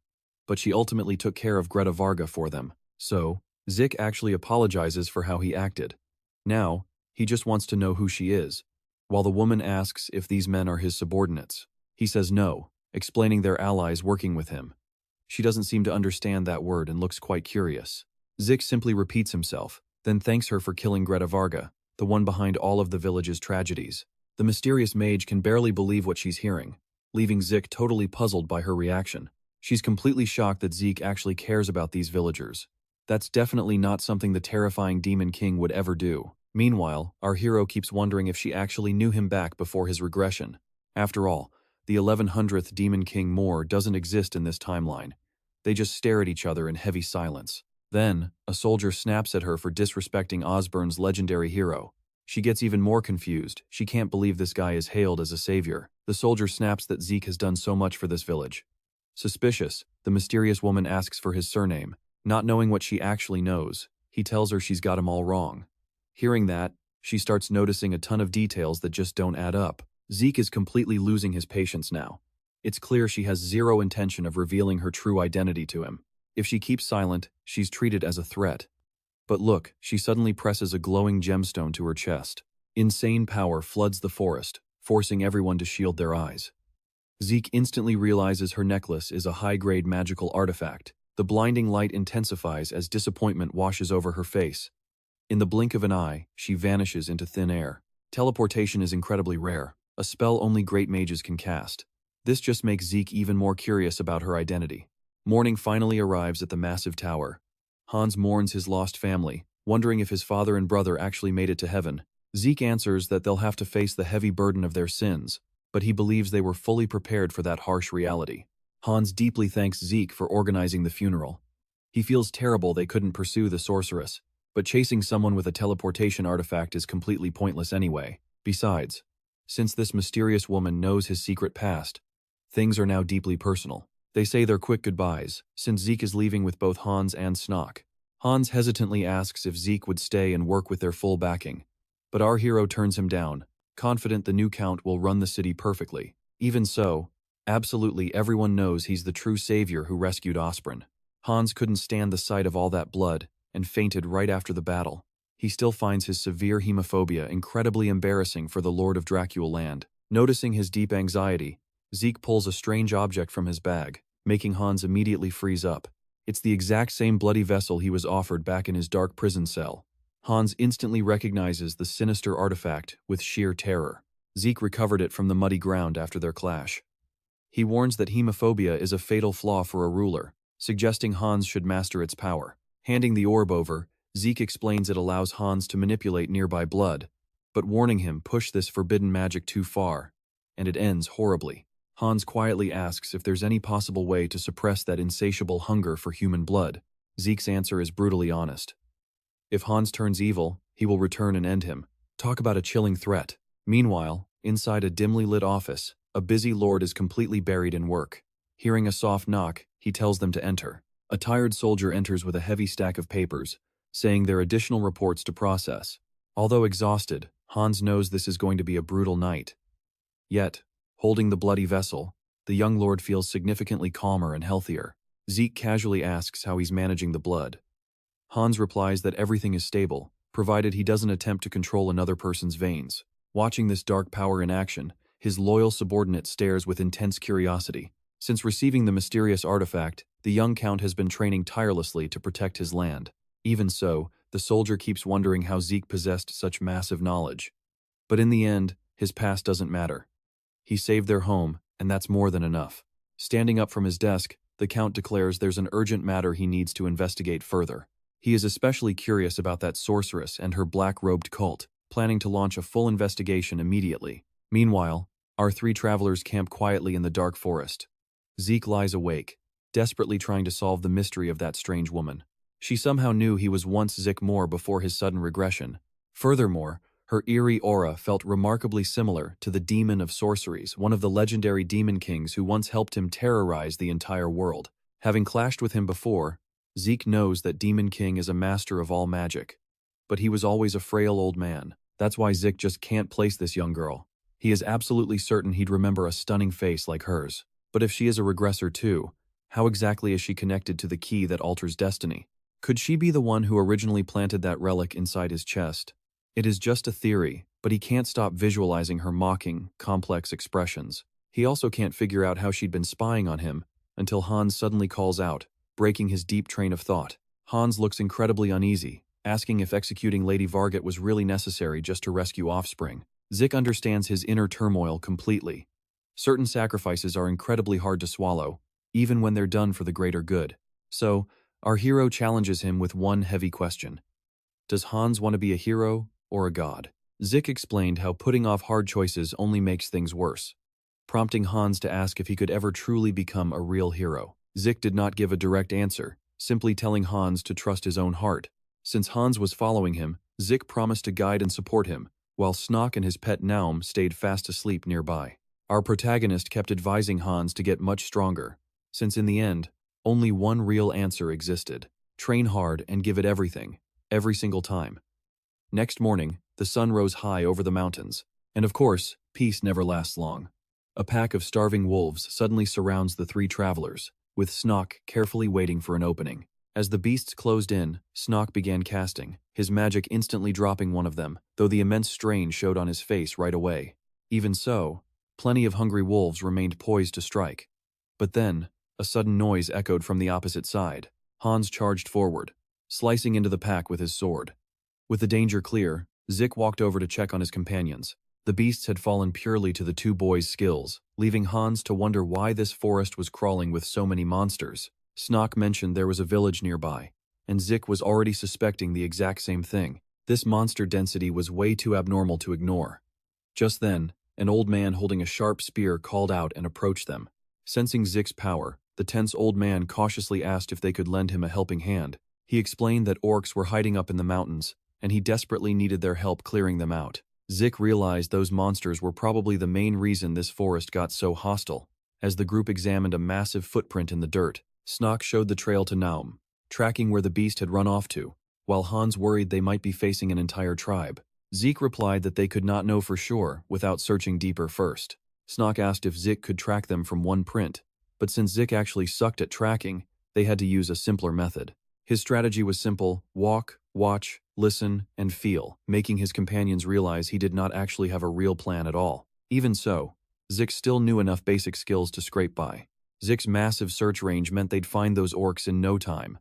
but she ultimately took care of Greta Varga for them, so Zich actually apologizes for how he acted. Now, he just wants to know who she is. While the woman asks if these men are his subordinates, he says no, explaining they're allies working with him. She doesn't seem to understand that word and looks quite curious. Zich simply repeats himself, then thanks her for killing Greta Varga, the one behind all of the village's tragedies. The mysterious mage can barely believe what she's hearing, leaving Zich totally puzzled by her reaction. She's completely shocked that Zich actually cares about these villagers. That's definitely not something the terrifying Demon King would ever do. Meanwhile, our hero keeps wondering if she actually knew him back before his regression. After all, the 1100th Demon King Moore doesn't exist in this timeline. They just stare at each other in heavy silence. Then, a soldier snaps at her for disrespecting Osborne's legendary hero. She gets even more confused. She can't believe this guy is hailed as a savior. The soldier snaps that Zich has done so much for this village. Suspicious, the mysterious woman asks for his surname. Not knowing what she actually knows, he tells her she's got him all wrong. Hearing that, she starts noticing a ton of details that just don't add up. Zich is completely losing his patience now. It's clear she has zero intention of revealing her true identity to him. If she keeps silent, she's treated as a threat. But look, she suddenly presses a glowing gemstone to her chest. Insane power floods the forest, forcing everyone to shield their eyes. Zich instantly realizes her necklace is a high-grade magical artifact. The blinding light intensifies as disappointment washes over her face. In the blink of an eye, she vanishes into thin air. Teleportation is incredibly rare, a spell only great mages can cast. This just makes Zich even more curious about her identity. Morning finally arrives at the massive tower. Hans mourns his lost family, wondering if his father and brother actually made it to heaven. Zich answers that they'll have to face the heavy burden of their sins, but he believes they were fully prepared for that harsh reality. Hans deeply thanks Zich for organizing the funeral. He feels terrible they couldn't pursue the sorceress, but chasing someone with a teleportation artifact is completely pointless anyway. Besides, since this mysterious woman knows his secret past, things are now deeply personal. They say their quick goodbyes, since Zich is leaving with both Hans and Snock. Hans hesitantly asks if Zich would stay and work with their full backing, but our hero turns him down, confident the new count will run the city perfectly. Even so, absolutely everyone knows he's the true savior who rescued Osborne. Hans couldn't stand the sight of all that blood and fainted right after the battle. He still finds his severe hemophobia incredibly embarrassing for the Lord of Dracula Land. Noticing his deep anxiety, Zich pulls a strange object from his bag, making Hans immediately freeze up. It's the exact same bloody vessel he was offered back in his dark prison cell. Hans instantly recognizes the sinister artifact with sheer terror. Zich recovered it from the muddy ground after their clash. He warns that hemophobia is a fatal flaw for a ruler, suggesting Hans should master its power. Handing the orb over, Zich explains it allows Hans to manipulate nearby blood, but warning him push this forbidden magic too far, and it ends horribly. Hans quietly asks if there's any possible way to suppress that insatiable hunger for human blood. Zich's answer is brutally honest. If Hans turns evil, he will return and end him. Talk about a chilling threat. Meanwhile, inside a dimly lit office, a busy lord is completely buried in work. Hearing a soft knock, he tells them to enter. A tired soldier enters with a heavy stack of papers, saying there are additional reports to process. Although exhausted, Hans knows this is going to be a brutal night. Yet, holding the bloody vessel, the young lord feels significantly calmer and healthier. Zich casually asks how he's managing the blood. Hans replies that everything is stable, provided he doesn't attempt to control another person's veins. Watching this dark power in action, his loyal subordinate stares with intense curiosity. Since receiving the mysterious artifact, the young count has been training tirelessly to protect his land. Even so, the soldier keeps wondering how Zich possessed such massive knowledge. But in the end, his past doesn't matter. He saved their home, and that's more than enough. Standing up from his desk, the count declares there's an urgent matter he needs to investigate further. He is especially curious about that sorceress and her black-robed cult, planning to launch a full investigation immediately. Meanwhile, our three travelers camp quietly in the dark forest. Zich lies awake, desperately trying to solve the mystery of that strange woman. She somehow knew he was once Zich Moore before his sudden regression. Furthermore, her eerie aura felt remarkably similar to the Demon of Sorceries, one of the legendary demon kings who once helped him terrorize the entire world. Having clashed with him before, Zich knows that Demon King is a master of all magic. But he was always a frail old man. That's why Zich just can't place this young girl. He is absolutely certain he'd remember a stunning face like hers. But if she is a regressor too, how exactly is she connected to the key that alters destiny? Could she be the one who originally planted that relic inside his chest? It is just a theory, but he can't stop visualizing her mocking, complex expressions. He also can't figure out how she'd been spying on him until Hans suddenly calls out, breaking his deep train of thought. Hans looks incredibly uneasy, asking if executing Lady Varget was really necessary just to rescue offspring. Zich understands his inner turmoil completely. Certain sacrifices are incredibly hard to swallow, even when they're done for the greater good. So, our hero challenges him with one heavy question. Does Hans want to be a hero or a god? Zich explained how putting off hard choices only makes things worse, prompting Hans to ask if he could ever truly become a real hero. Zich did not give a direct answer, simply telling Hans to trust his own heart. Since Hans was following him, Zich promised to guide and support him, while Snock and his pet Naum stayed fast asleep nearby. Our protagonist kept advising Hans to get much stronger, since in the end, only one real answer existed. Train hard and give it everything, every single time. Next morning, the sun rose high over the mountains, and of course, peace never lasts long. A pack of starving wolves suddenly surrounds the three travelers, with Snock carefully waiting for an opening. As the beasts closed in, Snock began casting, his magic instantly dropping one of them, though the immense strain showed on his face right away. Even so, plenty of hungry wolves remained poised to strike. But then, a sudden noise echoed from the opposite side. Hans charged forward, slicing into the pack with his sword. With the danger clear, Zich walked over to check on his companions. The beasts had fallen purely to the two boys' skills, leaving Hans to wonder why this forest was crawling with so many monsters. Snock mentioned there was a village nearby, and Zich was already suspecting the exact same thing. This monster density was way too abnormal to ignore. Just then, an old man holding a sharp spear called out and approached them. Sensing Zich's power, the tense old man cautiously asked if they could lend him a helping hand. He explained that orcs were hiding up in the mountains, and he desperately needed their help clearing them out. Zich realized those monsters were probably the main reason this forest got so hostile. As the group examined a massive footprint in the dirt, Snock showed the trail to Naum, tracking where the beast had run off to, while Hans worried they might be facing an entire tribe. Zich replied that they could not know for sure without searching deeper first. Snock asked if Zich could track them from one print, but since Zich actually sucked at tracking, they had to use a simpler method. His strategy was simple: walk, watch, listen, and feel, making his companions realize he did not actually have a real plan at all. Even so, Zich still knew enough basic skills to scrape by. Zich's massive search range meant they'd find those orcs in no time.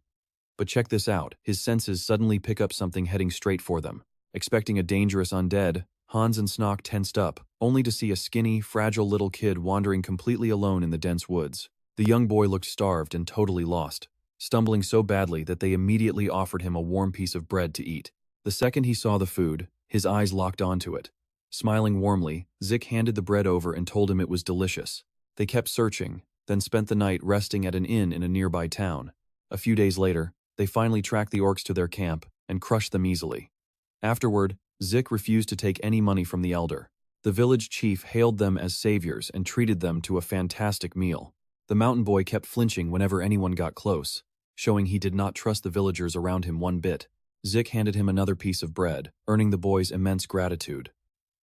But check this out, his senses suddenly pick up something heading straight for them. Expecting a dangerous undead, Hans and Snock tensed up, only to see a skinny, fragile little kid wandering completely alone in the dense woods. The young boy looked starved and totally lost, stumbling so badly that they immediately offered him a warm piece of bread to eat. The second he saw the food, his eyes locked onto it. Smiling warmly, Zich handed the bread over and told him it was delicious. They kept searching, then spent the night resting at an inn in a nearby town. A few days later, they finally tracked the orcs to their camp and crushed them easily. Afterward, Zich refused to take any money from the elder. The village chief hailed them as saviors and treated them to a fantastic meal. The mountain boy kept flinching whenever anyone got close, showing he did not trust the villagers around him one bit. Zich handed him another piece of bread, earning the boy's immense gratitude.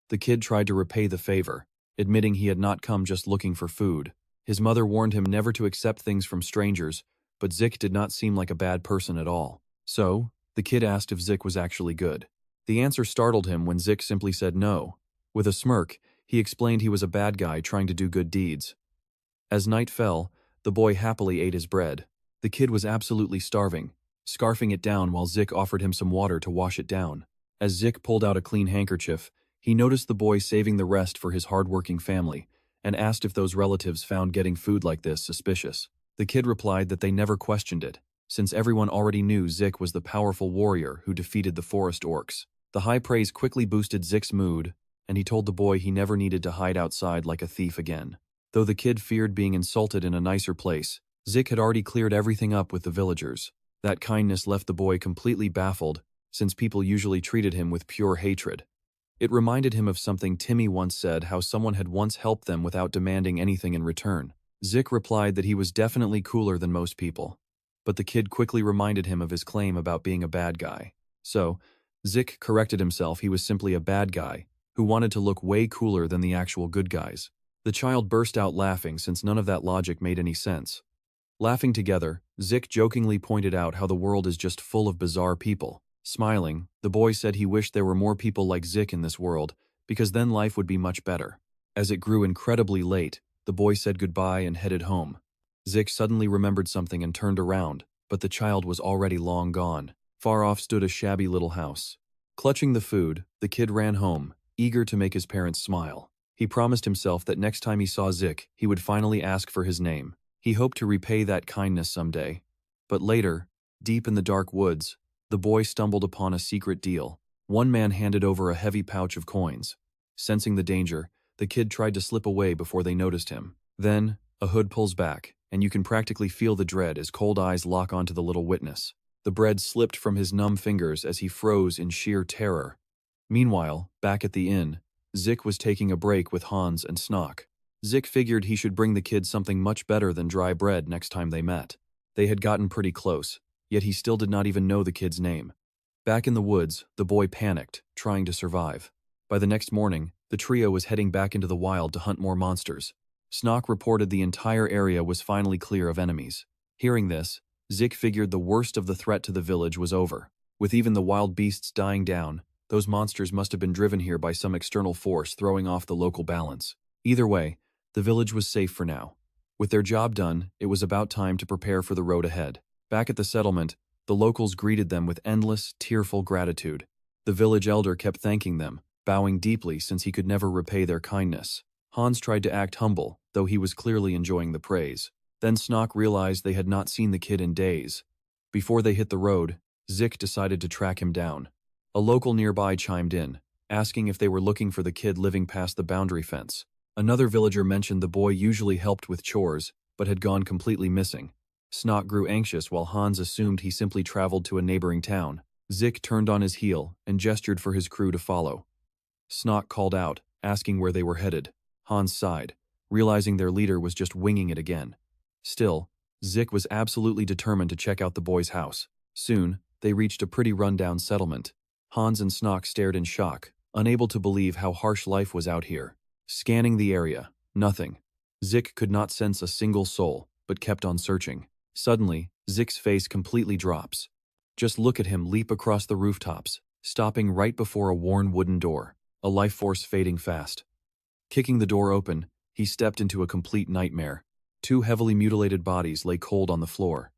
The kid tried to repay the favor, admitting he had not come just looking for food. His mother warned him never to accept things from strangers, but Zich did not seem like a bad person at all. So, the kid asked if Zich was actually good. The answer startled him when Zich simply said no. With a smirk, he explained he was a bad guy trying to do good deeds. As night fell, the boy happily ate his bread. The kid was absolutely starving, scarfing it down while Zich offered him some water to wash it down. As Zich pulled out a clean handkerchief, he noticed the boy saving the rest for his hard-working family, and asked if those relatives found getting food like this suspicious. The kid replied that they never questioned it, since everyone already knew Zich was the powerful warrior who defeated the forest orcs. The high praise quickly boosted Zich's mood, and he told the boy he never needed to hide outside like a thief again. Though the kid feared being insulted in a nicer place, Zich had already cleared everything up with the villagers. That kindness left the boy completely baffled, since people usually treated him with pure hatred. It reminded him of something Timmy once said, how someone had once helped them without demanding anything in return. Zich replied that he was definitely cooler than most people, but the kid quickly reminded him of his claim about being a bad guy. So, Zich corrected himself. He was simply a bad guy who wanted to look way cooler than the actual good guys. The child burst out laughing since none of that logic made any sense. Laughing together, Zich jokingly pointed out how the world is just full of bizarre people. Smiling, the boy said he wished there were more people like Zich in this world, because then life would be much better. As it grew incredibly late, the boy said goodbye and headed home. Zich suddenly remembered something and turned around, but the child was already long gone. Far off stood a shabby little house. Clutching the food, the kid ran home, eager to make his parents smile. He promised himself that next time he saw Zich, he would finally ask for his name. He hoped to repay that kindness someday. But later, deep in the dark woods, the boy stumbled upon a secret deal. One man handed over a heavy pouch of coins. Sensing the danger, the kid tried to slip away before they noticed him. Then, a hood pulls back, and you can practically feel the dread as cold eyes lock onto the little witness. The bread slipped from his numb fingers as he froze in sheer terror. Meanwhile, back at the inn, Zich was taking a break with Hans and Snock. Zich figured he should bring the kid something much better than dry bread next time they met. They had gotten pretty close, yet he still did not even know the kid's name. Back in the woods, the boy panicked, trying to survive. By the next morning, the trio was heading back into the wild to hunt more monsters. Snock reported the entire area was finally clear of enemies. Hearing this, Zich figured the worst of the threat to the village was over. With even the wild beasts dying down, those monsters must have been driven here by some external force throwing off the local balance. Either way, the village was safe for now. With their job done, it was about time to prepare for the road ahead. Back at the settlement, the locals greeted them with endless, tearful gratitude. The village elder kept thanking them, bowing deeply since he could never repay their kindness. Hans tried to act humble, though he was clearly enjoying the praise. Then Snock realized they had not seen the kid in days. Before they hit the road, Zich decided to track him down. A local nearby chimed in, asking if they were looking for the kid living past the boundary fence. Another villager mentioned the boy usually helped with chores, but had gone completely missing. Snock grew anxious while Hans assumed he simply traveled to a neighboring town. Zich turned on his heel and gestured for his crew to follow. Snock called out, asking where they were headed. Hans sighed, realizing their leader was just winging it again. Still, Zich was absolutely determined to check out the boy's house. Soon, they reached a pretty run-down settlement. Hans and Snock stared in shock, unable to believe how harsh life was out here. Scanning the area, nothing. Zich could not sense a single soul, but kept on searching. Suddenly, Zich's face completely drops. Just look at him leap across the rooftops, stopping right before a worn wooden door, a life force fading fast. Kicking the door open, he stepped into a complete nightmare. Two heavily mutilated bodies lay cold on the floor.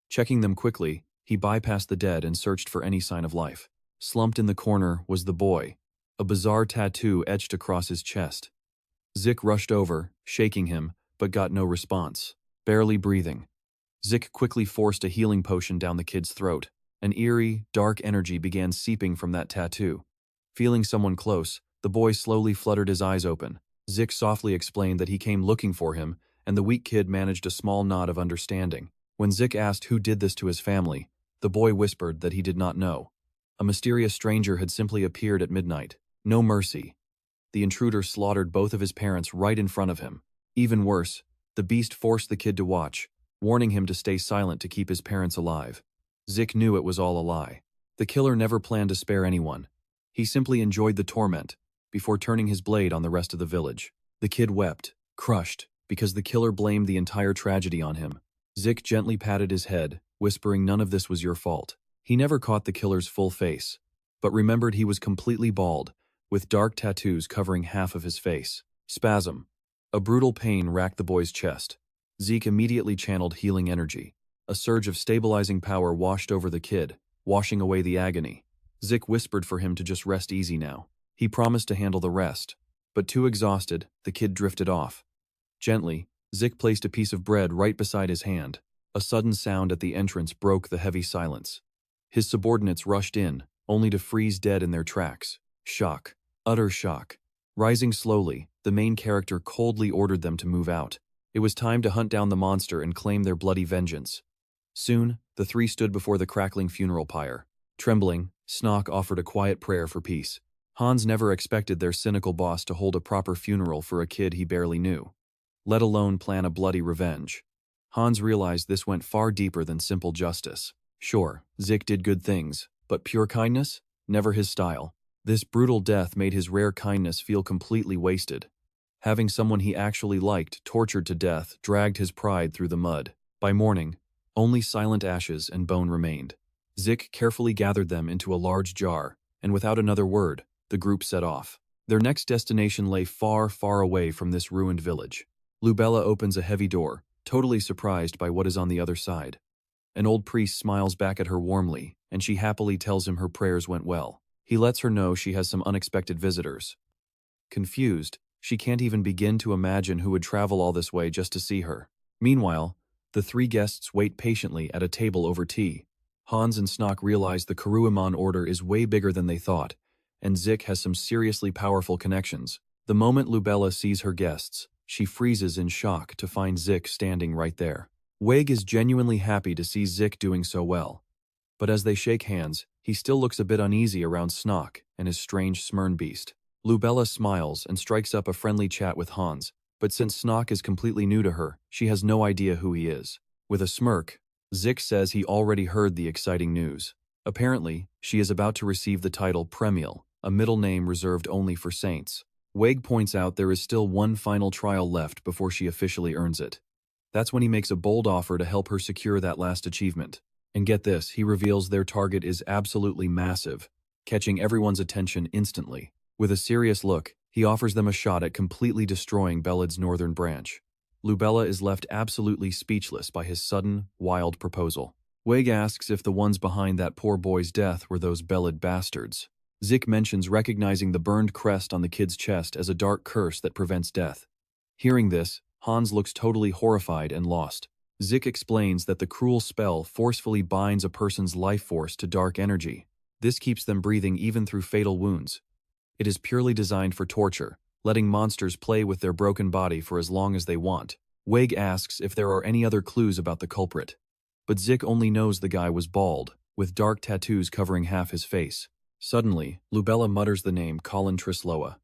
Checking them quickly, he bypassed the dead and searched for any sign of life. Slumped in the corner was the boy, a bizarre tattoo etched across his chest. Zich rushed over, shaking him, but got no response. Barely breathing. Zich quickly forced a healing potion down the kid's throat. An eerie, dark energy began seeping from that tattoo. Feeling someone close, the boy slowly fluttered his eyes open. Zich softly explained that he came looking for him, and the weak kid managed a small nod of understanding. When Zich asked who did this to his family, the boy whispered that he did not know. A mysterious stranger had simply appeared at midnight. No mercy. The intruder slaughtered both of his parents right in front of him. Even worse, the beast forced the kid to watch, warning him to stay silent to keep his parents alive. Zich knew it was all a lie. The killer never planned to spare anyone. He simply enjoyed the torment, before turning his blade on the rest of the village. The kid wept, crushed, because the killer blamed the entire tragedy on him. Zich gently patted his head, whispering none of this was your fault. He never caught the killer's full face, but remembered he was completely bald, with dark tattoos covering half of his face. Spasm. A brutal pain racked the boy's chest. Zich immediately channeled healing energy. A surge of stabilizing power washed over the kid, washing away the agony. Zich whispered for him to just rest easy now. He promised to handle the rest, but too exhausted, the kid drifted off. Gently, Zich placed a piece of bread right beside his hand. A sudden sound at the entrance broke the heavy silence. His subordinates rushed in, only to freeze dead in their tracks. Shock. Utter shock. Rising slowly, the main character coldly ordered them to move out. It was time to hunt down the monster and claim their bloody vengeance. Soon, the three stood before the crackling funeral pyre. Trembling, Snock offered a quiet prayer for peace. Hans never expected their cynical boss to hold a proper funeral for a kid he barely knew, let alone plan a bloody revenge. Hans realized this went far deeper than simple justice. Sure, Zich did good things, but pure kindness? Never his style. This brutal death made his rare kindness feel completely wasted. Having someone he actually liked tortured to death dragged his pride through the mud. By morning, only silent ashes and bone remained. Zich carefully gathered them into a large jar, and without another word, the group set off. Their next destination lay far, far away from this ruined village. Lubella opens a heavy door, totally surprised by what is on the other side. An old priest smiles back at her warmly, and she happily tells him her prayers went well. He lets her know she has some unexpected visitors. Confused, she can't even begin to imagine who would travel all this way just to see her. Meanwhile, the three guests wait patiently at a table over tea. Hans and Snock realize the Kuruiman order is way bigger than they thought, and Zich has some seriously powerful connections. The moment Lubella sees her guests, she freezes in shock to find Zich standing right there. Wig is genuinely happy to see Zich doing so well. But as they shake hands, he still looks a bit uneasy around Snock and his strange Smyrn beast. Lubella smiles and strikes up a friendly chat with Hans, but since Snock is completely new to her, she has no idea who he is. With a smirk, Zich says he already heard the exciting news. Apparently, she is about to receive the title Premiel, a middle name reserved only for saints. Wig points out there is still one final trial left before she officially earns it. That's when he makes a bold offer to help her secure that last achievement. And get this, he reveals their target is absolutely massive, catching everyone's attention instantly. With a serious look, he offers them a shot at completely destroying Beled's northern branch. Lubella is left absolutely speechless by his sudden, wild proposal. Wig asks if the ones behind that poor boy's death were those Beled bastards. Zich mentions recognizing the burned crest on the kid's chest as a dark curse that prevents death. Hearing this, Hans looks totally horrified and lost. Zich explains that the cruel spell forcefully binds a person's life force to dark energy. This keeps them breathing even through fatal wounds. It is purely designed for torture, letting monsters play with their broken body for as long as they want. Wig asks if there are any other clues about the culprit. But Zich only knows the guy was bald, with dark tattoos covering half his face. Suddenly, Lubella mutters the name Colin Trisloa.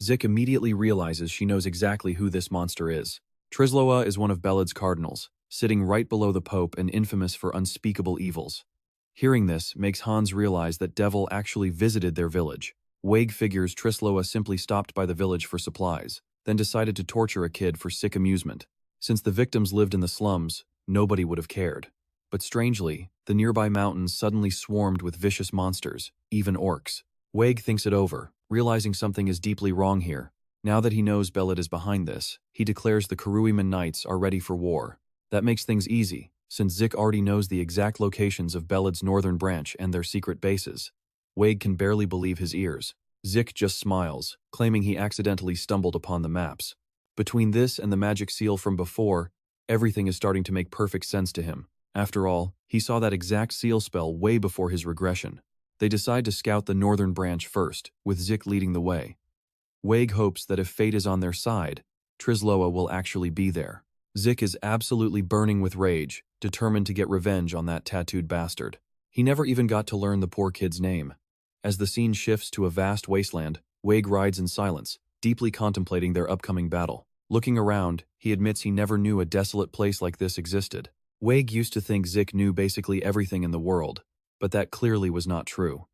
Zich immediately realizes she knows exactly who this monster is. Trisloa is one of Beled's cardinals, sitting right below the Pope and infamous for unspeakable evils. Hearing this makes Hans realize that Devil actually visited their village. Wig figures Trisloa simply stopped by the village for supplies, then decided to torture a kid for sick amusement. Since the victims lived in the slums, nobody would have cared. But strangely, the nearby mountains suddenly swarmed with vicious monsters, even orcs. Wig thinks it over, realizing something is deeply wrong here. Now that he knows Beled is behind this, he declares the Kuruiman Knights are ready for war. That makes things easy, since Zich already knows the exact locations of Beled's northern branch and their secret bases. Wig can barely believe his ears. Zich just smiles, claiming he accidentally stumbled upon the maps. Between this and the magic seal from before, everything is starting to make perfect sense to him. After all, he saw that exact seal spell way before his regression. They decide to scout the northern branch first, with Zich leading the way. Wig hopes that if fate is on their side, Trisloa will actually be there. Zich is absolutely burning with rage, determined to get revenge on that tattooed bastard. He never even got to learn the poor kid's name. As the scene shifts to a vast wasteland, Wig rides in silence, deeply contemplating their upcoming battle. Looking around, he admits he never knew a desolate place like this existed. Wig used to think Zich knew basically everything in the world, but that clearly was not true.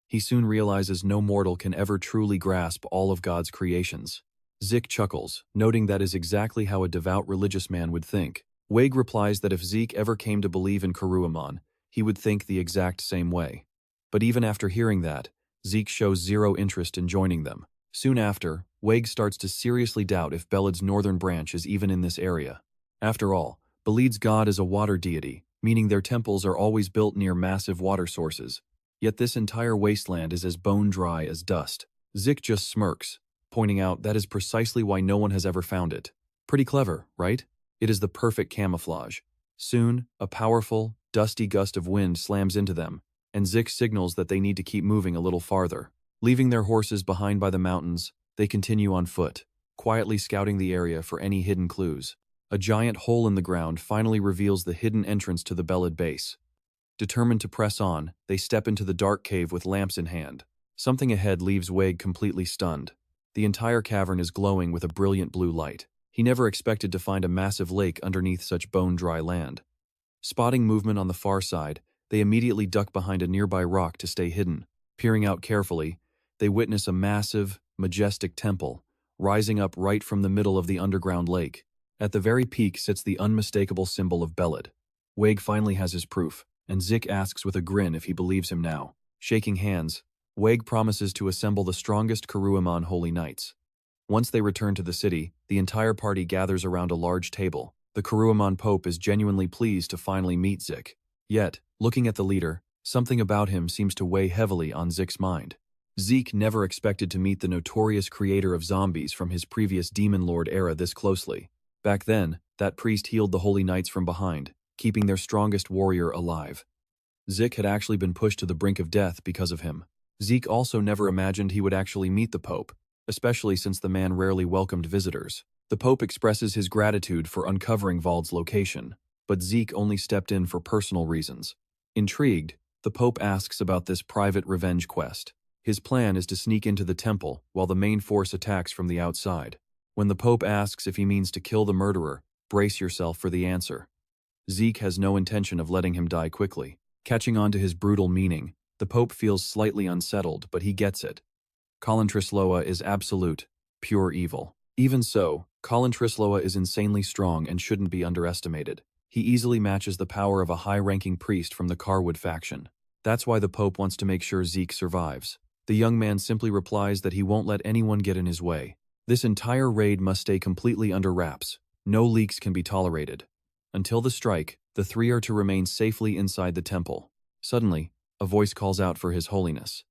He soon realizes no mortal can ever truly grasp all of God's creations. Zich chuckles, noting that is exactly how a devout religious man would think. Wig replies that if Zich ever came to believe in Kuruiman, he would think the exact same way. But even after hearing that, Zich shows zero interest in joining them. Soon after, Wig starts to seriously doubt if Beled's northern branch is even in this area. After all, Beled's god is a water deity, meaning their temples are always built near massive water sources. Yet this entire wasteland is as bone dry as dust. Zich just smirks, pointing out that is precisely why no one has ever found it. Pretty clever, right? It is the perfect camouflage. Soon, a powerful, dusty gust of wind slams into them, and Zich signals that they need to keep moving a little farther. Leaving their horses behind by the mountains, they continue on foot, quietly scouting the area for any hidden clues. A giant hole in the ground finally reveals the hidden entrance to the Beled base. Determined to press on, they step into the dark cave with lamps in hand. Something ahead leaves Wig completely stunned. The entire cavern is glowing with a brilliant blue light. He never expected to find a massive lake underneath such bone-dry land. Spotting movement on the far side, they immediately duck behind a nearby rock to stay hidden. Peering out carefully, they witness a massive, majestic temple, rising up right from the middle of the underground lake. At the very peak sits the unmistakable symbol of Belid. Wade finally has his proof, and Zich asks with a grin if he believes him now. Shaking hands, Wade promises to assemble the strongest Kuruiman holy knights. Once they return to the city, the entire party gathers around a large table. The Kuruiman Pope is genuinely pleased to finally meet Zich. Yet, looking at the leader, something about him seems to weigh heavily on Zich's mind. Zich never expected to meet the notorious creator of zombies from his previous Demon Lord era this closely. Back then, that priest healed the holy knights from behind, keeping their strongest warrior alive. Zich had actually been pushed to the brink of death because of him. Zich also never imagined he would actually meet the Pope, especially since the man rarely welcomed visitors. The Pope expresses his gratitude for uncovering Vald's location, but Zich only stepped in for personal reasons. Intrigued, the Pope asks about this private revenge quest. His plan is to sneak into the temple while the main force attacks from the outside. When the Pope asks if he means to kill the murderer, brace yourself for the answer. Zich has no intention of letting him die quickly. Catching on to his brutal meaning, the Pope feels slightly unsettled, but he gets it. Colin Trisloa is absolute, pure evil. Even so, Colin Trisloa is insanely strong and shouldn't be underestimated. He easily matches the power of a high-ranking priest from the Carwood faction. That's why the Pope wants to make sure Zich survives. The young man simply replies that he won't let anyone get in his way. This entire raid must stay completely under wraps. No leaks can be tolerated. Until the strike, the three are to remain safely inside the temple. Suddenly, a voice calls out for His Holiness.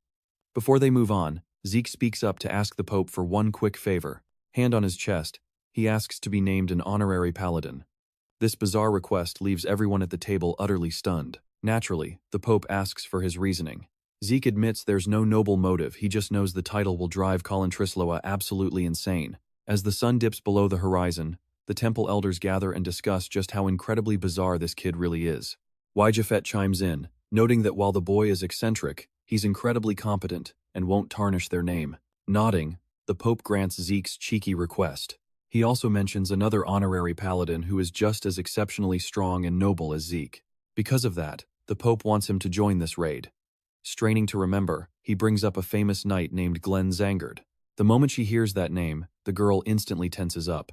Before they move on, Zich speaks up to ask the Pope for one quick favor. Hand on his chest, he asks to be named an honorary paladin. This bizarre request leaves everyone at the table utterly stunned. Naturally, the Pope asks for his reasoning. Zich admits there's no noble motive, he just knows the title will drive Colin Trisloa absolutely insane. As the sun dips below the horizon, the temple elders gather and discuss just how incredibly bizarre this kid really is. Wijafet chimes in, noting that while the boy is eccentric, he's incredibly competent and won't tarnish their name. Nodding, the Pope grants Zich's cheeky request. He also mentions another honorary paladin who is just as exceptionally strong and noble as Zich. Because of that, the Pope wants him to join this raid. Straining to remember, he brings up a famous knight named Glenn Zangard. The moment she hears that name, the girl instantly tenses up.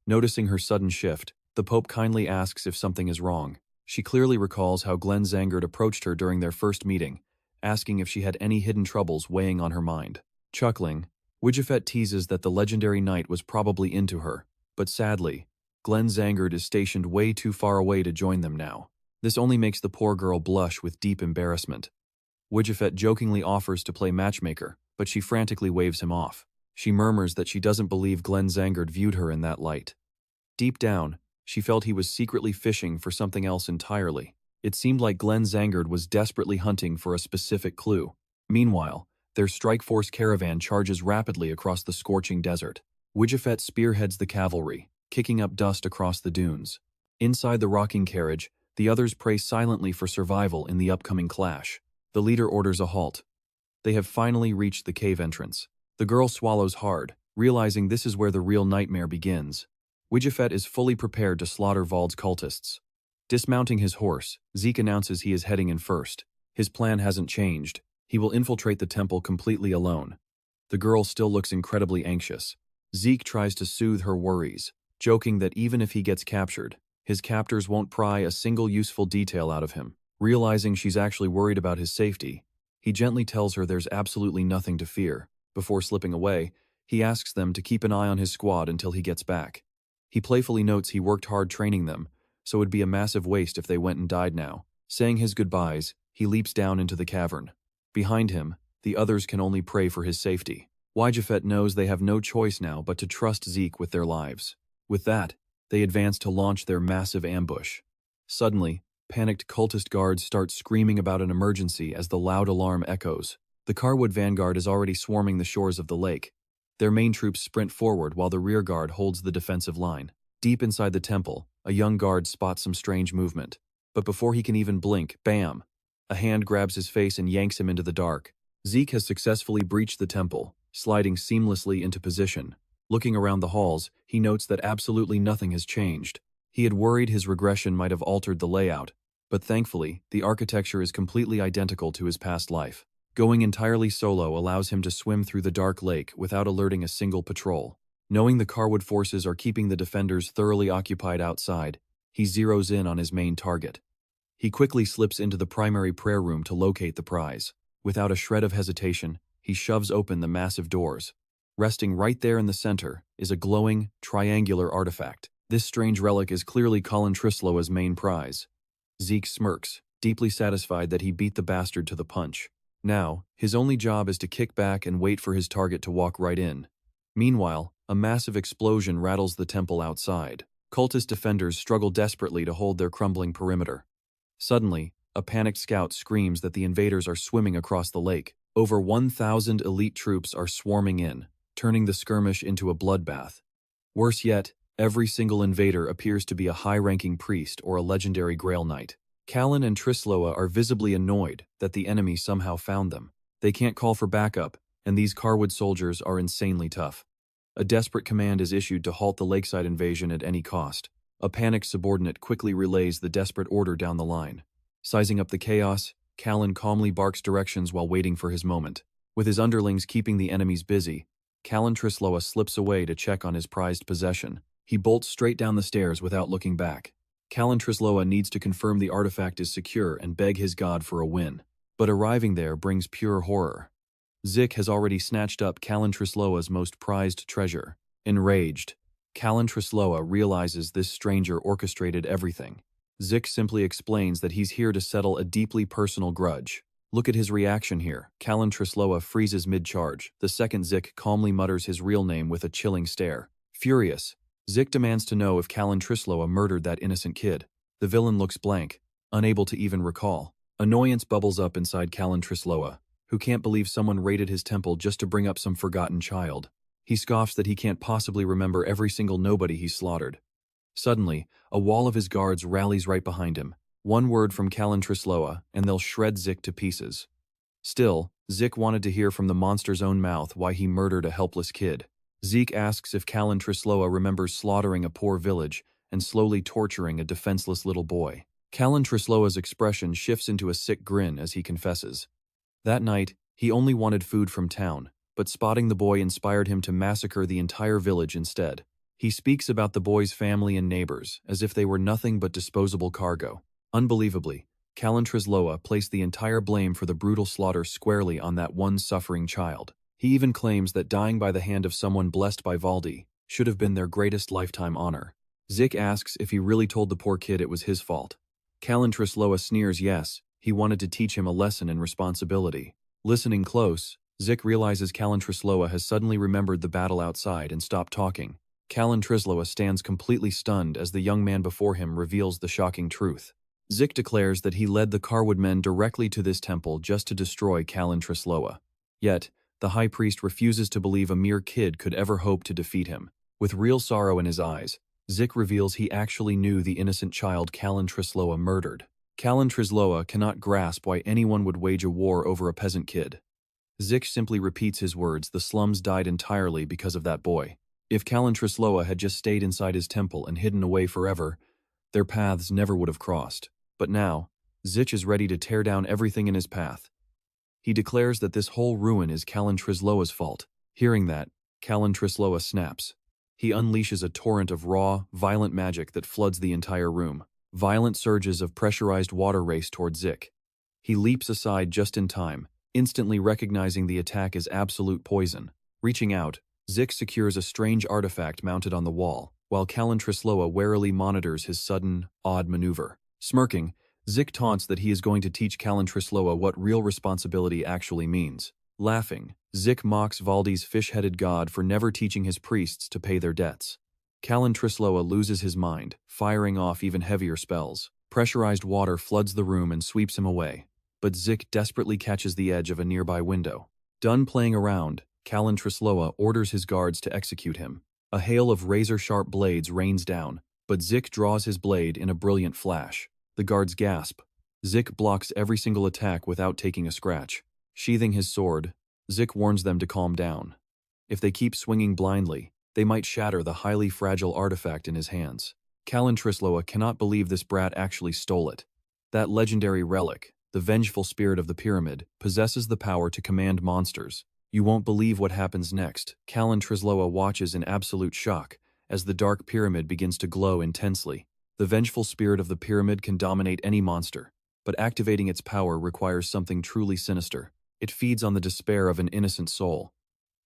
Noticing her sudden shift, the Pope kindly asks if something is wrong. She clearly recalls how Glenn Zangard approached her during their first meeting, asking if she had any hidden troubles weighing on her mind. Chuckling, Wijafet teases that the legendary knight was probably into her, but sadly, Glenn Zangard is stationed way too far away to join them now. This only makes the poor girl blush with deep embarrassment. Wijafet jokingly offers to play matchmaker, but she frantically waves him off. She murmurs that she doesn't believe Glenn Zangard viewed her in that light. Deep down, she felt he was secretly fishing for something else entirely. It seemed like Glenn Zangard was desperately hunting for a specific clue. Meanwhile, their strike force caravan charges rapidly across the scorching desert. Wijafet spearheads the cavalry, kicking up dust across the dunes. Inside the rocking carriage, the others pray silently for survival in the upcoming clash. The leader orders a halt. They have finally reached the cave entrance. The girl swallows hard, realizing this is where the real nightmare begins. Wijafet is fully prepared to slaughter Vald's cultists. Dismounting his horse, Zich announces he is heading in first. His plan hasn't changed. He will infiltrate the temple completely alone. The girl still looks incredibly anxious. Zich tries to soothe her worries, joking that even if he gets captured, his captors won't pry a single useful detail out of him. Realizing she's actually worried about his safety, he gently tells her there's absolutely nothing to fear. Before slipping away, he asks them to keep an eye on his squad until he gets back. He playfully notes he worked hard training them, so it'd be a massive waste if they went and died now. Saying his goodbyes, he leaps down into the cavern. Behind him, the others can only pray for his safety. Wijafet knows they have no choice now but to trust Zich with their lives. With that, they advance to launch their massive ambush. Suddenly, panicked cultist guards start screaming about an emergency as the loud alarm echoes. The Carwood vanguard is already swarming the shores of the lake. Their main troops sprint forward while the rear guard holds the defensive line. Deep inside the temple, a young guard spots some strange movement. But before he can even blink, bam! A hand grabs his face and yanks him into the dark. Zich has successfully breached the temple, sliding seamlessly into position. Looking around the halls, he notes that absolutely nothing has changed. He had worried his regression might have altered the layout, but thankfully, the architecture is completely identical to his past life. Going entirely solo allows him to swim through the dark lake without alerting a single patrol. Knowing the Karwood forces are keeping the defenders thoroughly occupied outside, he zeroes in on his main target. He quickly slips into the primary prayer room to locate the prize. Without a shred of hesitation, he shoves open the massive doors. Resting right there in the center is a glowing, triangular artifact. This strange relic is clearly Colin Trisloa's main prize. Zich smirks, deeply satisfied that he beat the bastard to the punch. Now, his only job is to kick back and wait for his target to walk right in. Meanwhile, a massive explosion rattles the temple outside. Cultist defenders struggle desperately to hold their crumbling perimeter. Suddenly, a panicked scout screams that the invaders are swimming across the lake. Over 1,000 elite troops are swarming in, turning the skirmish into a bloodbath. Worse yet, every single invader appears to be a high-ranking priest or a legendary Grail Knight. Callan and Trisloa are visibly annoyed that the enemy somehow found them. They can't call for backup, and these Karwood soldiers are insanely tough. A desperate command is issued to halt the lakeside invasion at any cost. A panicked subordinate quickly relays the desperate order down the line. Sizing up the chaos, Callan calmly barks directions while waiting for his moment. With his underlings keeping the enemies busy, Callan Trisloa slips away to check on his prized possession. He bolts straight down the stairs without looking back. Callan Trisloa needs to confirm the artifact is secure and beg his god for a win. But arriving there brings pure horror. Zich has already snatched up Callan Trisloa's most prized treasure. Enraged, Callan Trisloa realizes this stranger orchestrated everything. Zich simply explains that he's here to settle a deeply personal grudge. Look at his reaction here. Callan Trisloa freezes mid-charge. The second Zich calmly mutters his real name with a chilling stare. Furious, Zich demands to know if Callan Trisloa murdered that innocent kid. The villain looks blank, unable to even recall. Annoyance bubbles up inside Callan Trisloa, who can't believe someone raided his temple just to bring up some forgotten child. He scoffs that he can't possibly remember every single nobody he's slaughtered. Suddenly, a wall of his guards rallies right behind him. One word from Callan Trisloa, and they'll shred Zich to pieces. Still, Zich wanted to hear from the monster's own mouth why he murdered a helpless kid. Zich asks if Callan Trisloa remembers slaughtering a poor village and slowly torturing a defenseless little boy. Callan Trisloa's expression shifts into a sick grin as he confesses. That night, he only wanted food from town, but spotting the boy inspired him to massacre the entire village instead. He speaks about the boy's family and neighbors as if they were nothing but disposable cargo. Unbelievably, Callan Trisloa placed the entire blame for the brutal slaughter squarely on that one suffering child. He even claims that dying by the hand of someone blessed by Valdi should have been their greatest lifetime honor. Zich asks if he really told the poor kid it was his fault. Callan Trisloa sneers yes, he wanted to teach him a lesson in responsibility. Listening close, Zich realizes Callan Trisloa has suddenly remembered the battle outside and stopped talking. Callan Trisloa stands completely stunned as the young man before him reveals the shocking truth. Zich declares that he led the Karwood men directly to this temple just to destroy Callan Trisloa. Yet, the high priest refuses to believe a mere kid could ever hope to defeat him. With real sorrow in his eyes, Zich reveals he actually knew the innocent child Callan Trisloa murdered. Callan Trisloa cannot grasp why anyone would wage a war over a peasant kid. Zich simply repeats his words, the slums died entirely because of that boy. If Callan Trisloa had just stayed inside his temple and hidden away forever, their paths never would have crossed. But now, Zich is ready to tear down everything in his path. He declares that this whole ruin is Callan Trisloa's fault. Hearing that, Callan Trisloa snaps. He unleashes a torrent of raw, violent magic that floods the entire room. Violent surges of pressurized water race toward Zich. He leaps aside just in time, instantly recognizing the attack as absolute poison. Reaching out, Zich secures a strange artifact mounted on the wall, while Callan Trisloa warily monitors his sudden, odd maneuver. Smirking, Zich taunts that he is going to teach Callan Trisloa what real responsibility actually means. Laughing, Zich mocks Valdi's fish-headed god for never teaching his priests to pay their debts. Callan Trisloa loses his mind, firing off even heavier spells. Pressurized water floods the room and sweeps him away, but Zich desperately catches the edge of a nearby window. Done playing around, Callan Trisloa orders his guards to execute him. A hail of razor-sharp blades rains down, but Zich draws his blade in a brilliant flash. The guards gasp. Zich blocks every single attack without taking a scratch. Sheathing his sword, Zich warns them to calm down. If they keep swinging blindly, they might shatter the highly fragile artifact in his hands. Callan Trisloa cannot believe this brat actually stole it. That legendary relic, the vengeful spirit of the pyramid, possesses the power to command monsters. You won't believe what happens next. Callan Trisloa watches in absolute shock as the dark pyramid begins to glow intensely. The vengeful spirit of the pyramid can dominate any monster, but activating its power requires something truly sinister. It feeds on the despair of an innocent soul.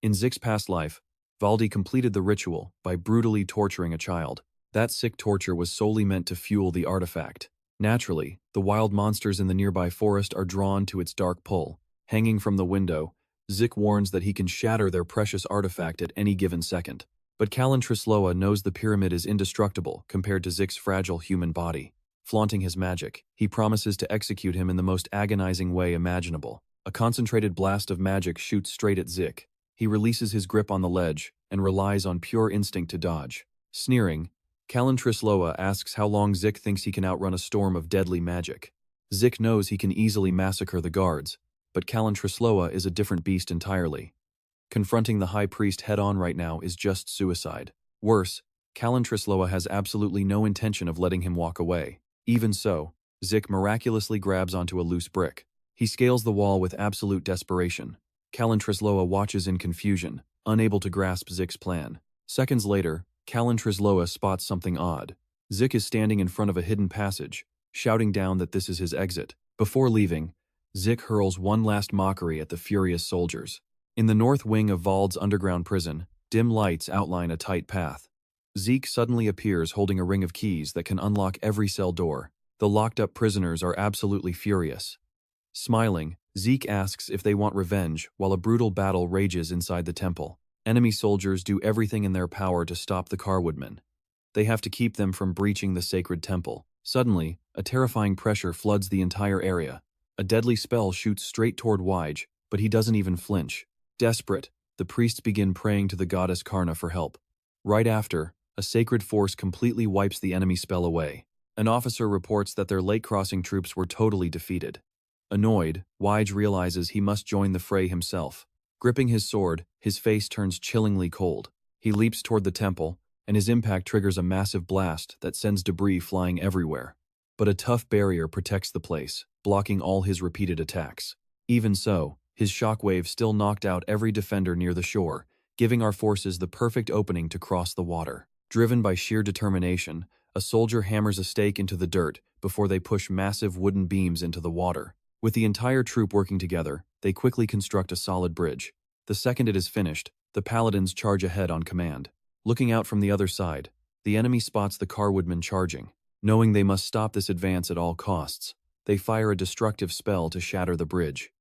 In Zich's past life, Valdi completed the ritual by brutally torturing a child. That sick torture was solely meant to fuel the artifact. Naturally, the wild monsters in the nearby forest are drawn to its dark pull. Hanging from the window, Zich warns that he can shatter their precious artifact at any given second. But Callan Trisloa knows the pyramid is indestructible compared to Zich's fragile human body. Flaunting his magic, he promises to execute him in the most agonizing way imaginable. A concentrated blast of magic shoots straight at Zich. He releases his grip on the ledge and relies on pure instinct to dodge. Sneering, Callan Trisloa asks how long Zich thinks he can outrun a storm of deadly magic. Zich knows he can easily massacre the guards, but Callan Trisloa is a different beast entirely. Confronting the High Priest head-on right now is just suicide. Worse, Callan Trisloa has absolutely no intention of letting him walk away. Even so, Zich miraculously grabs onto a loose brick. He scales the wall with absolute desperation. Callan Trisloa watches in confusion, unable to grasp Zich's plan. Seconds later, Callan Trisloa spots something odd. Zich is standing in front of a hidden passage, shouting down that this is his exit. Before leaving, Zich hurls one last mockery at the furious soldiers. In the north wing of Vald's underground prison, dim lights outline a tight path. Zich suddenly appears holding a ring of keys that can unlock every cell door. The locked-up prisoners are absolutely furious. Smiling, Zich asks if they want revenge while a brutal battle rages inside the temple. Enemy soldiers do everything in their power to stop the Carwoodmen. They have to keep them from breaching the sacred temple. Suddenly, a terrifying pressure floods the entire area. A deadly spell shoots straight toward Wige, but he doesn't even flinch. Desperate, the priests begin praying to the goddess Karna for help. Right after, a sacred force completely wipes the enemy spell away. An officer reports that their Lake Crossing troops were totally defeated. Annoyed, Wige realizes he must join the fray himself. Gripping his sword, his face turns chillingly cold. He leaps toward the temple, and his impact triggers a massive blast that sends debris flying everywhere. But a tough barrier protects the place, blocking all his repeated attacks. Even so, his shockwave still knocked out every defender near the shore, giving our forces the perfect opening to cross the water. Driven by sheer determination, a soldier hammers a stake into the dirt before they push massive wooden beams into the water. With the entire troop working together, they quickly construct a solid bridge. The second it is finished, the paladins charge ahead on command. Looking out from the other side, the enemy spots the Carwoodmen charging. Knowing they must stop this advance at all costs, they fire a destructive spell to shatter the bridge.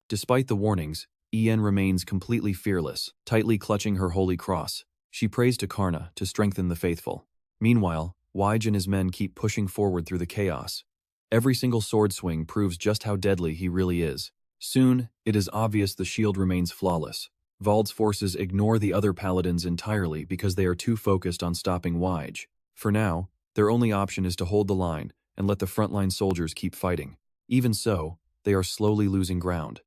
Despite the warnings, En remains completely fearless, tightly clutching her holy cross. She prays to Karna to strengthen the faithful. Meanwhile, Wige and his men keep pushing forward through the chaos. Every single sword swing proves just how deadly he really is. Soon, it is obvious the shield remains flawless. Vald's forces ignore the other paladins entirely because they are too focused on stopping Wige. For now, their only option is to hold the line and let the frontline soldiers keep fighting. Even so, they are slowly losing ground.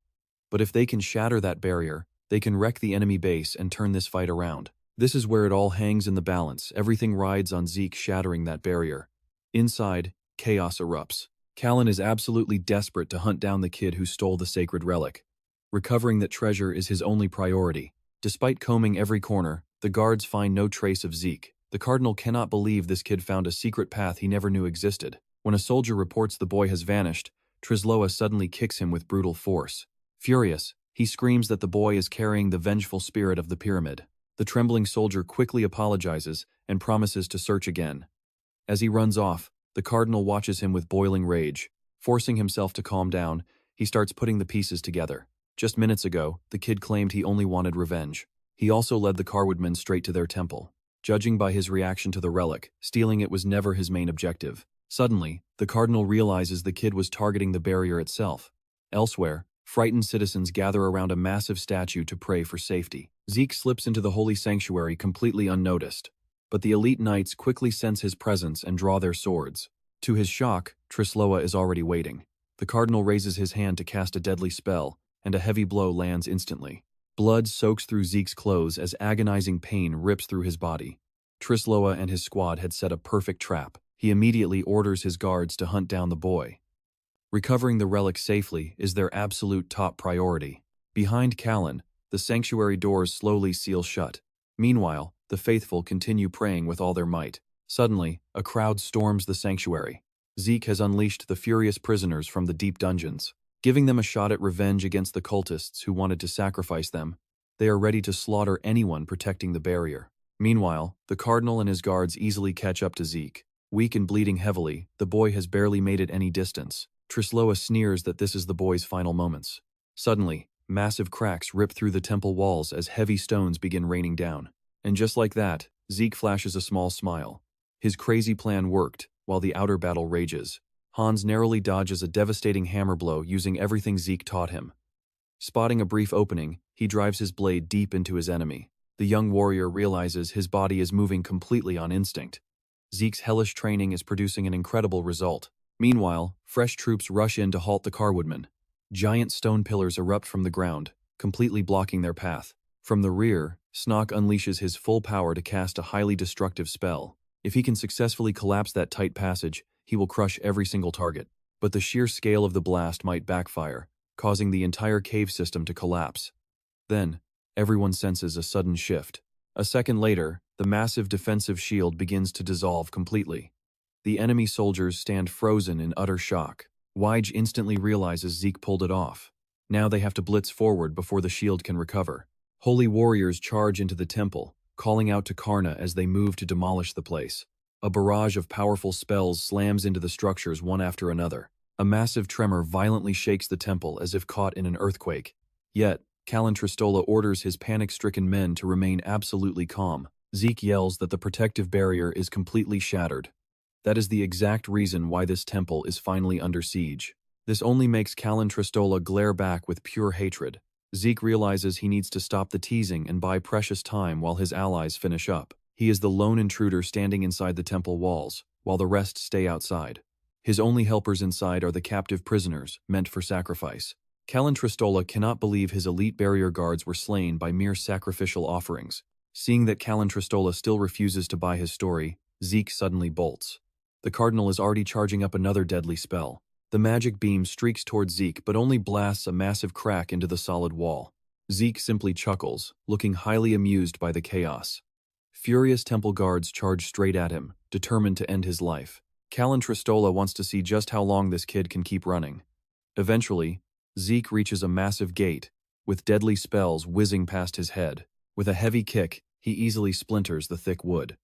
But if they can shatter that barrier, they can wreck the enemy base and turn this fight around. This is where it all hangs in the balance. Everything rides on Zich shattering that barrier. Inside, chaos erupts. Callan is absolutely desperate to hunt down the kid who stole the sacred relic. Recovering that treasure is his only priority. Despite combing every corner, the guards find no trace of Zich. The cardinal cannot believe this kid found a secret path he never knew existed. When a soldier reports the boy has vanished, Trisloa suddenly kicks him with brutal force. Furious, he screams that the boy is carrying the vengeful spirit of the pyramid. The trembling soldier quickly apologizes and promises to search again. As he runs off, the cardinal watches him with boiling rage. Forcing himself to calm down, he starts putting the pieces together. Just minutes ago, the kid claimed he only wanted revenge. He also led the Carwoodmen straight to their temple. Judging by his reaction to the relic, stealing it was never his main objective. Suddenly, the cardinal realizes the kid was targeting the barrier itself. Elsewhere, frightened citizens gather around a massive statue to pray for safety. Zich slips into the holy sanctuary completely unnoticed, but the elite knights quickly sense his presence and draw their swords. To his shock, Trisloa is already waiting. The cardinal raises his hand to cast a deadly spell, and a heavy blow lands instantly. Blood soaks through Zich's clothes as agonizing pain rips through his body. Trisloa and his squad had set a perfect trap. He immediately orders his guards to hunt down the boy. Recovering the relic safely is their absolute top priority. Behind Callan, The sanctuary doors slowly seal shut. Meanwhile, the faithful continue praying with all their might. Suddenly, a crowd storms the sanctuary. Zich has unleashed the furious prisoners from the deep dungeons, giving them a shot at revenge against the cultists who wanted to sacrifice them. They are ready to slaughter anyone protecting the barrier. Meanwhile, the cardinal and his guards easily catch up to Zich. Weak and bleeding heavily, the boy has barely made it any distance. Trisloa sneers that this is the boy's final moments. Suddenly, massive cracks rip through the temple walls as heavy stones begin raining down. And just like that, Zich flashes a small smile. His crazy plan worked, while the outer battle rages. Hans narrowly dodges a devastating hammer blow using everything Zich taught him. Spotting a brief opening, he drives his blade deep into his enemy. The young warrior realizes his body is moving completely on instinct. Zich's hellish training is producing an incredible result. Meanwhile, fresh troops rush in to halt the Carwoodmen. Giant stone pillars erupt from the ground, completely blocking their path. From the rear, Snock unleashes his full power to cast a highly destructive spell. If he can successfully collapse that tight passage, he will crush every single target. But the sheer scale of the blast might backfire, causing the entire cave system to collapse. Then, everyone senses a sudden shift. A second later, the massive defensive shield begins to dissolve completely. The enemy soldiers stand frozen in utter shock. Weige instantly realizes Zich pulled it off. Now they have to blitz forward before the shield can recover. Holy warriors charge into the temple, calling out to Karna as they move to demolish the place. A barrage of powerful spells slams into the structures one after another. A massive tremor violently shakes the temple as if caught in an earthquake. Yet, Callan Tristola orders his panic-stricken men to remain absolutely calm. Zich yells that the protective barrier is completely shattered. That is the exact reason why this temple is finally under siege. This only makes Callan Tristola glare back with pure hatred. Zich realizes he needs to stop the teasing and buy precious time while his allies finish up. He is the lone intruder standing inside the temple walls, while the rest stay outside. His only helpers inside are the captive prisoners, meant for sacrifice. Callan Tristola cannot believe his elite barrier guards were slain by mere sacrificial offerings. Seeing that Callan Tristola still refuses to buy his story, Zich suddenly bolts. The cardinal is already charging up another deadly spell. The magic beam streaks towards Zich but only blasts a massive crack into the solid wall. Zich simply chuckles, looking highly amused by the chaos. Furious temple guards charge straight at him, determined to end his life. Callan Tristola wants to see just how long this kid can keep running. Eventually, Zich reaches a massive gate, with deadly spells whizzing past his head. With a heavy kick, he easily splinters the thick wood.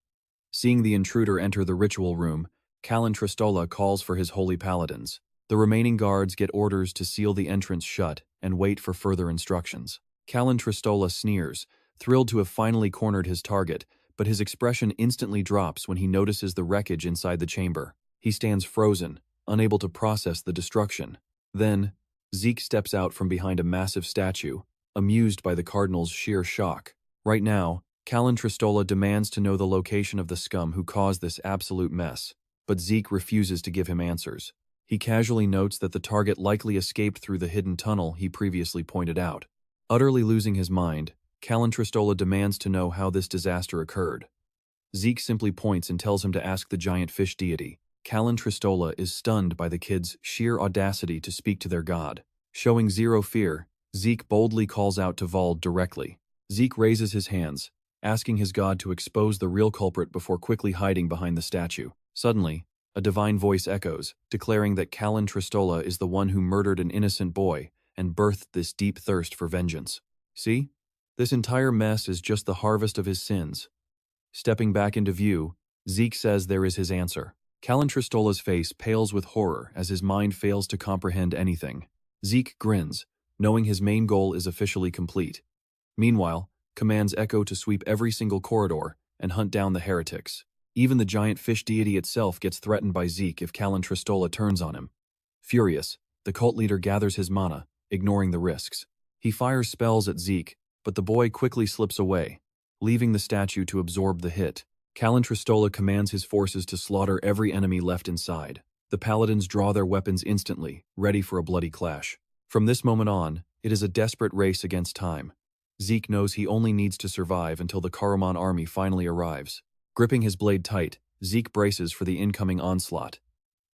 Seeing the intruder enter the ritual room, Callan Tristola calls for his holy paladins. The remaining guards get orders to seal the entrance shut and wait for further instructions. Callan Tristola sneers, thrilled to have finally cornered his target, but his expression instantly drops when he notices the wreckage inside the chamber. He stands frozen, unable to process the destruction. Then, Zich steps out from behind a massive statue, amused by the cardinal's sheer shock. Right now, Callan Tristola demands to know the location of the scum who caused this absolute mess, but Zich refuses to give him answers. He casually notes that the target likely escaped through the hidden tunnel he previously pointed out. Utterly losing his mind, Callan Tristola demands to know how this disaster occurred. Zich simply points and tells him to ask the giant fish deity. Callan Tristola is stunned by the kids' sheer audacity to speak to their god. Showing zero fear, Zich boldly calls out to Vald directly. Zich raises his hands, asking his god to expose the real culprit before quickly hiding behind the statue. Suddenly, a divine voice echoes, declaring that Callan Tristola is the one who murdered an innocent boy and birthed this deep thirst for vengeance. See? This entire mess is just the harvest of his sins. Stepping back into view, Zich says there is his answer. Callan Tristola's face pales with horror as his mind fails to comprehend anything. Zich grins, knowing his main goal is officially complete. Meanwhile, commands Echo to sweep every single corridor and hunt down the heretics. Even the giant fish deity itself gets threatened by Zich if Callan Tristola turns on him. Furious, the cult leader gathers his mana, ignoring the risks. He fires spells at Zich, but the boy quickly slips away, leaving the statue to absorb the hit. Callan Tristola commands his forces to slaughter every enemy left inside. The paladins draw their weapons instantly, ready for a bloody clash. From this moment on, it is a desperate race against time. Zich knows he only needs to survive until the Karaman army finally arrives. Gripping his blade tight, Zich braces for the incoming onslaught.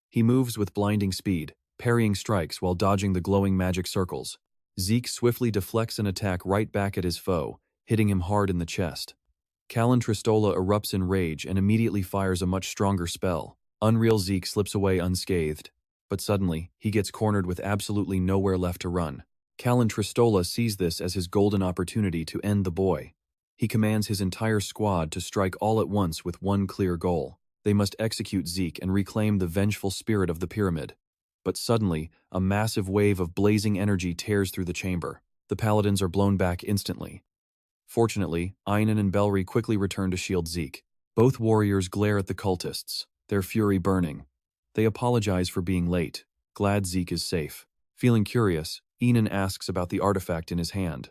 He moves with blinding speed, parrying strikes while dodging the glowing magic circles. Zeke swiftly deflects an attack right back at his foe, hitting him hard in the chest. Callan Tristola erupts in rage and immediately fires a much stronger spell. Unreal Zeke slips away unscathed, but suddenly, he gets cornered with absolutely nowhere left to run. Callan Tristola sees this as his golden opportunity to end the boy. He commands his entire squad to strike all at once with one clear goal. They must execute Zeke and reclaim the vengeful spirit of the pyramid. But suddenly, a massive wave of blazing energy tears through the chamber. The paladins are blown back instantly. Fortunately, Einan and Belri quickly return to shield Zeke. Both warriors glare at the cultists, their fury burning. They apologize for being late, glad Zeke is safe. Feeling curious, Einan asks about the artifact in his hand.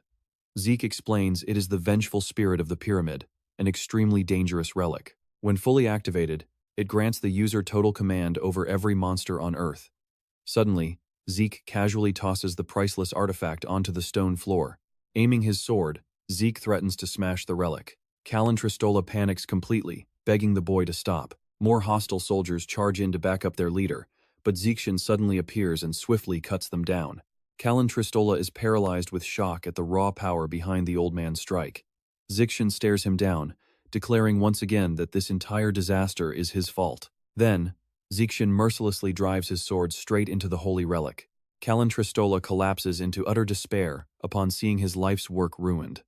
Zeke explains it is the vengeful spirit of the pyramid, an extremely dangerous relic. When fully activated, it grants the user total command over every monster on Earth. Suddenly, Zeke casually tosses the priceless artifact onto the stone floor. Aiming his sword, Zeke threatens to smash the relic. Callan Tristola panics completely, begging the boy to stop. More hostile soldiers charge in to back up their leader, but Zekshin suddenly appears and swiftly cuts them down. Callan Tristola is paralyzed with shock at the raw power behind the old man's strike. Zekshin stares him down, declaring once again that this entire disaster is his fault. Then, Zekshin mercilessly drives his sword straight into the holy relic. Callan Tristola collapses into utter despair upon seeing his life's work ruined.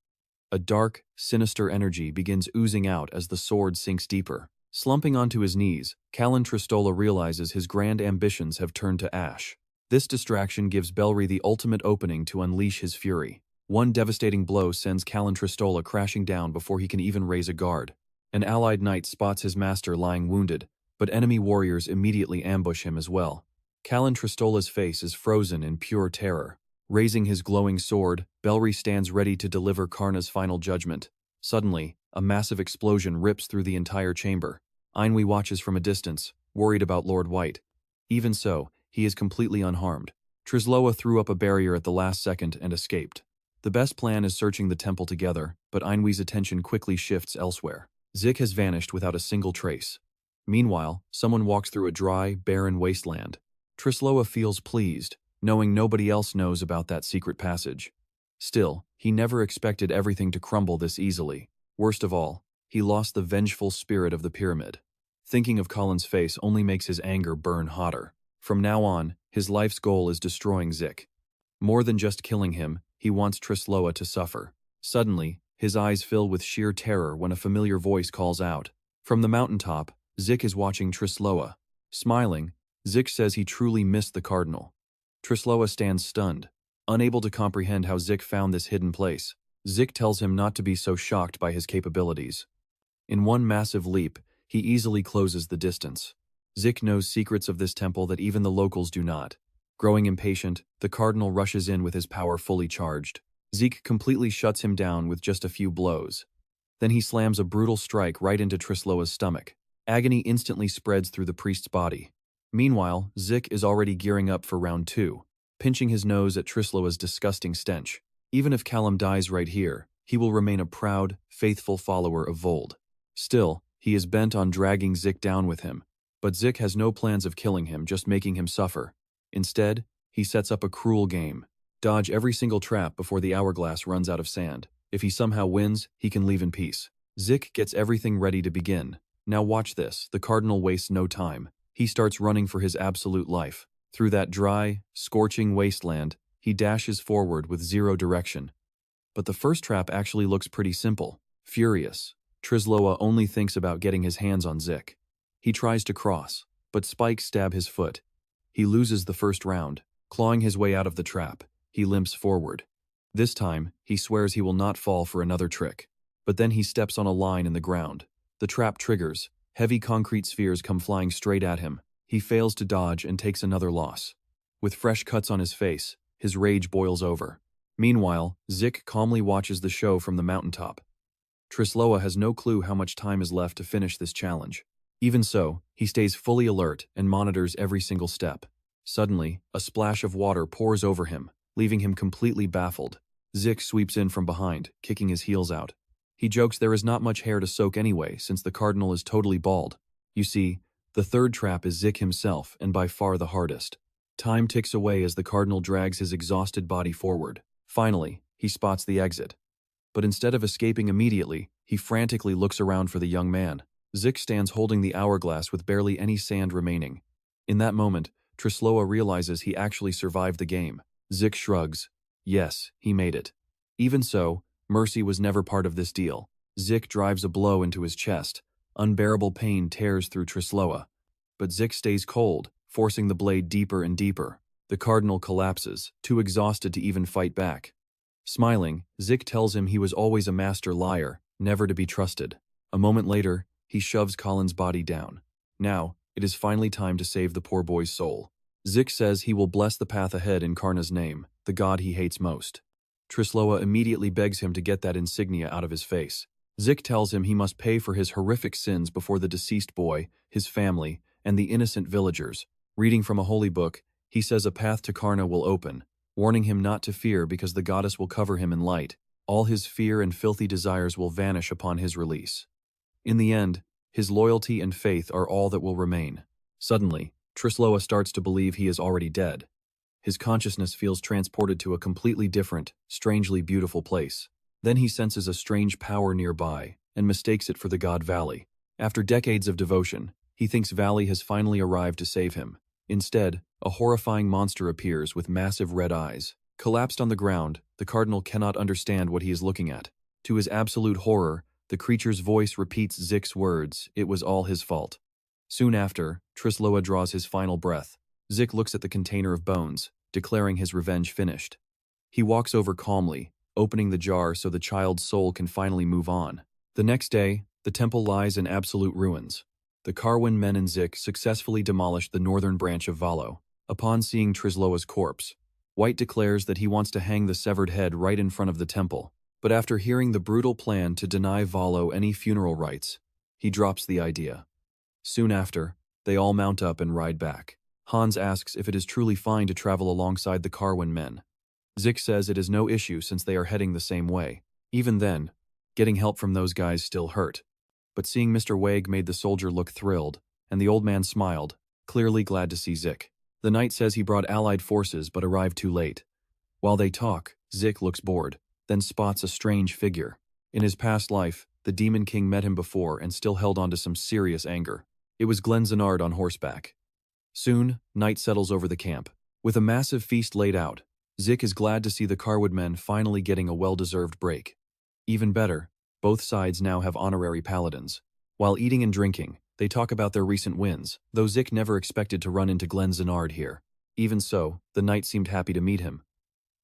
A dark, sinister energy begins oozing out as the sword sinks deeper. Slumping onto his knees, Callan Tristola realizes his grand ambitions have turned to ash. This distraction gives Belri the ultimate opening to unleash his fury. One devastating blow sends Callan Tristola crashing down before he can even raise a guard. An allied knight spots his master lying wounded, but enemy warriors immediately ambush him as well. Callan Tristola's face is frozen in pure terror. Raising his glowing sword, Belri stands ready to deliver Karna's final judgment. Suddenly, a massive explosion rips through the entire chamber. Ainwi watches from a distance, worried about Lord White. Even so, he is completely unharmed. Trisloa threw up a barrier at the last second and escaped. The best plan is searching the temple together, but Ainwi's attention quickly shifts elsewhere. Zich has vanished without a single trace. Meanwhile, someone walks through a dry, barren wasteland. Trisloa feels pleased, knowing nobody else knows about that secret passage. Still, he never expected everything to crumble this easily. Worst of all, he lost the vengeful spirit of the pyramid. Thinking of Colin's face only makes his anger burn hotter. From now on, his life's goal is destroying Zich. More than just killing him, he wants Trisloa to suffer. Suddenly, his eyes fill with sheer terror when a familiar voice calls out. From the mountaintop, Zich is watching Trisloa. Smiling, Zich says he truly missed the cardinal. Trisloa stands stunned, unable to comprehend how Zich found this hidden place. Zich tells him not to be so shocked by his capabilities. In one massive leap, he easily closes the distance. Zich knows secrets of this temple that even the locals do not. Growing impatient, the cardinal rushes in with his power fully charged. Zich completely shuts him down with just a few blows. Then he slams a brutal strike right into Trisloa's stomach. Agony instantly spreads through the priest's body. Meanwhile, Zich is already gearing up for round 2, pinching his nose at Trisloa's disgusting stench. Even if Callum dies right here, he will remain a proud, faithful follower of Vold. Still, he is bent on dragging Zich down with him. But Zich has no plans of killing him, just making him suffer. Instead, he sets up a cruel game. Dodge every single trap before the hourglass runs out of sand. If he somehow wins, he can leave in peace. Zich gets everything ready to begin. Now watch this, the cardinal wastes no time. He starts running for his absolute life. Through that dry, scorching wasteland, he dashes forward with zero direction. But the first trap actually looks pretty simple. Furious, Trisloa only thinks about getting his hands on Zich. He tries to cross, but spikes stab his foot. He loses the first round. Clawing his way out of the trap, he limps forward. This time, he swears he will not fall for another trick. But then he steps on a line in the ground. The trap triggers. Heavy concrete spheres come flying straight at him. He fails to dodge and takes another loss. With fresh cuts on his face, his rage boils over. Meanwhile, Zich calmly watches the show from the mountaintop. Trisloa has no clue how much time is left to finish this challenge. Even so, he stays fully alert and monitors every single step. Suddenly, a splash of water pours over him, leaving him completely baffled. Zich sweeps in from behind, kicking his heels out. He jokes there is not much hair to soak anyway, since the cardinal is totally bald. You see, the third trap is Zich himself, and by far the hardest. Time ticks away as the cardinal drags his exhausted body forward. Finally, he spots the exit. But instead of escaping immediately, he frantically looks around for the young man. Zich stands holding the hourglass with barely any sand remaining. In that moment, Trisloa realizes he actually survived the game. Zich shrugs. Yes, he made it. Even so, mercy was never part of this deal. Zich drives a blow into his chest. Unbearable pain tears through Trisloa. But Zich stays cold, forcing the blade deeper and deeper. The cardinal collapses, too exhausted to even fight back. Smiling, Zich tells him he was always a master liar, never to be trusted. A moment later, he shoves Colin's body down. Now, it is finally time to save the poor boy's soul. Zich says he will bless the path ahead in Karna's name, the god he hates most. Trisloa immediately begs him to get that insignia out of his face. Zich tells him he must pay for his horrific sins before the deceased boy, his family, and the innocent villagers. Reading from a holy book, he says a path to Karna will open, warning him not to fear because the goddess will cover him in light. All his fear and filthy desires will vanish upon his release. In the end, his loyalty and faith are all that will remain. Suddenly, Trisloa starts to believe he is already dead. His consciousness feels transported to a completely different, strangely beautiful place. Then he senses a strange power nearby, and mistakes it for the god Valley. After decades of devotion, he thinks Valley has finally arrived to save him. Instead, a horrifying monster appears with massive red eyes. Collapsed on the ground, the cardinal cannot understand what he is looking at. To his absolute horror, the creature's voice repeats Zich's words, "It was all his fault." Soon after, Trisloa draws his final breath. Zich looks at the container of bones, declaring his revenge finished. He walks over calmly, opening the jar so the child's soul can finally move on. The next day, the temple lies in absolute ruins. The Karwin men and Zich successfully demolished the northern branch of Valo. Upon seeing Trisloa's corpse, White declares that he wants to hang the severed head right in front of the temple. But after hearing the brutal plan to deny Valo any funeral rites, he drops the idea. Soon after, they all mount up and ride back. Hans asks if it is truly fine to travel alongside the Karwin men. Zich says it is no issue since they are heading the same way. Even then, getting help from those guys still hurt. But seeing Mr. Wag made the soldier look thrilled, and the old man smiled, clearly glad to see Zich. The knight says he brought allied forces but arrived too late. While they talk, Zich looks bored, then spots a strange figure. In his past life, the Demon King met him before and still held on to some serious anger. It was Glenzanard on horseback. Soon, night settles over the camp. With a massive feast laid out, Zich is glad to see the Karwood men finally getting a well-deserved break. Even better, both sides now have honorary paladins. While eating and drinking, they talk about their recent wins, though Zich never expected to run into Glenzanard here. Even so, the knight seemed happy to meet him.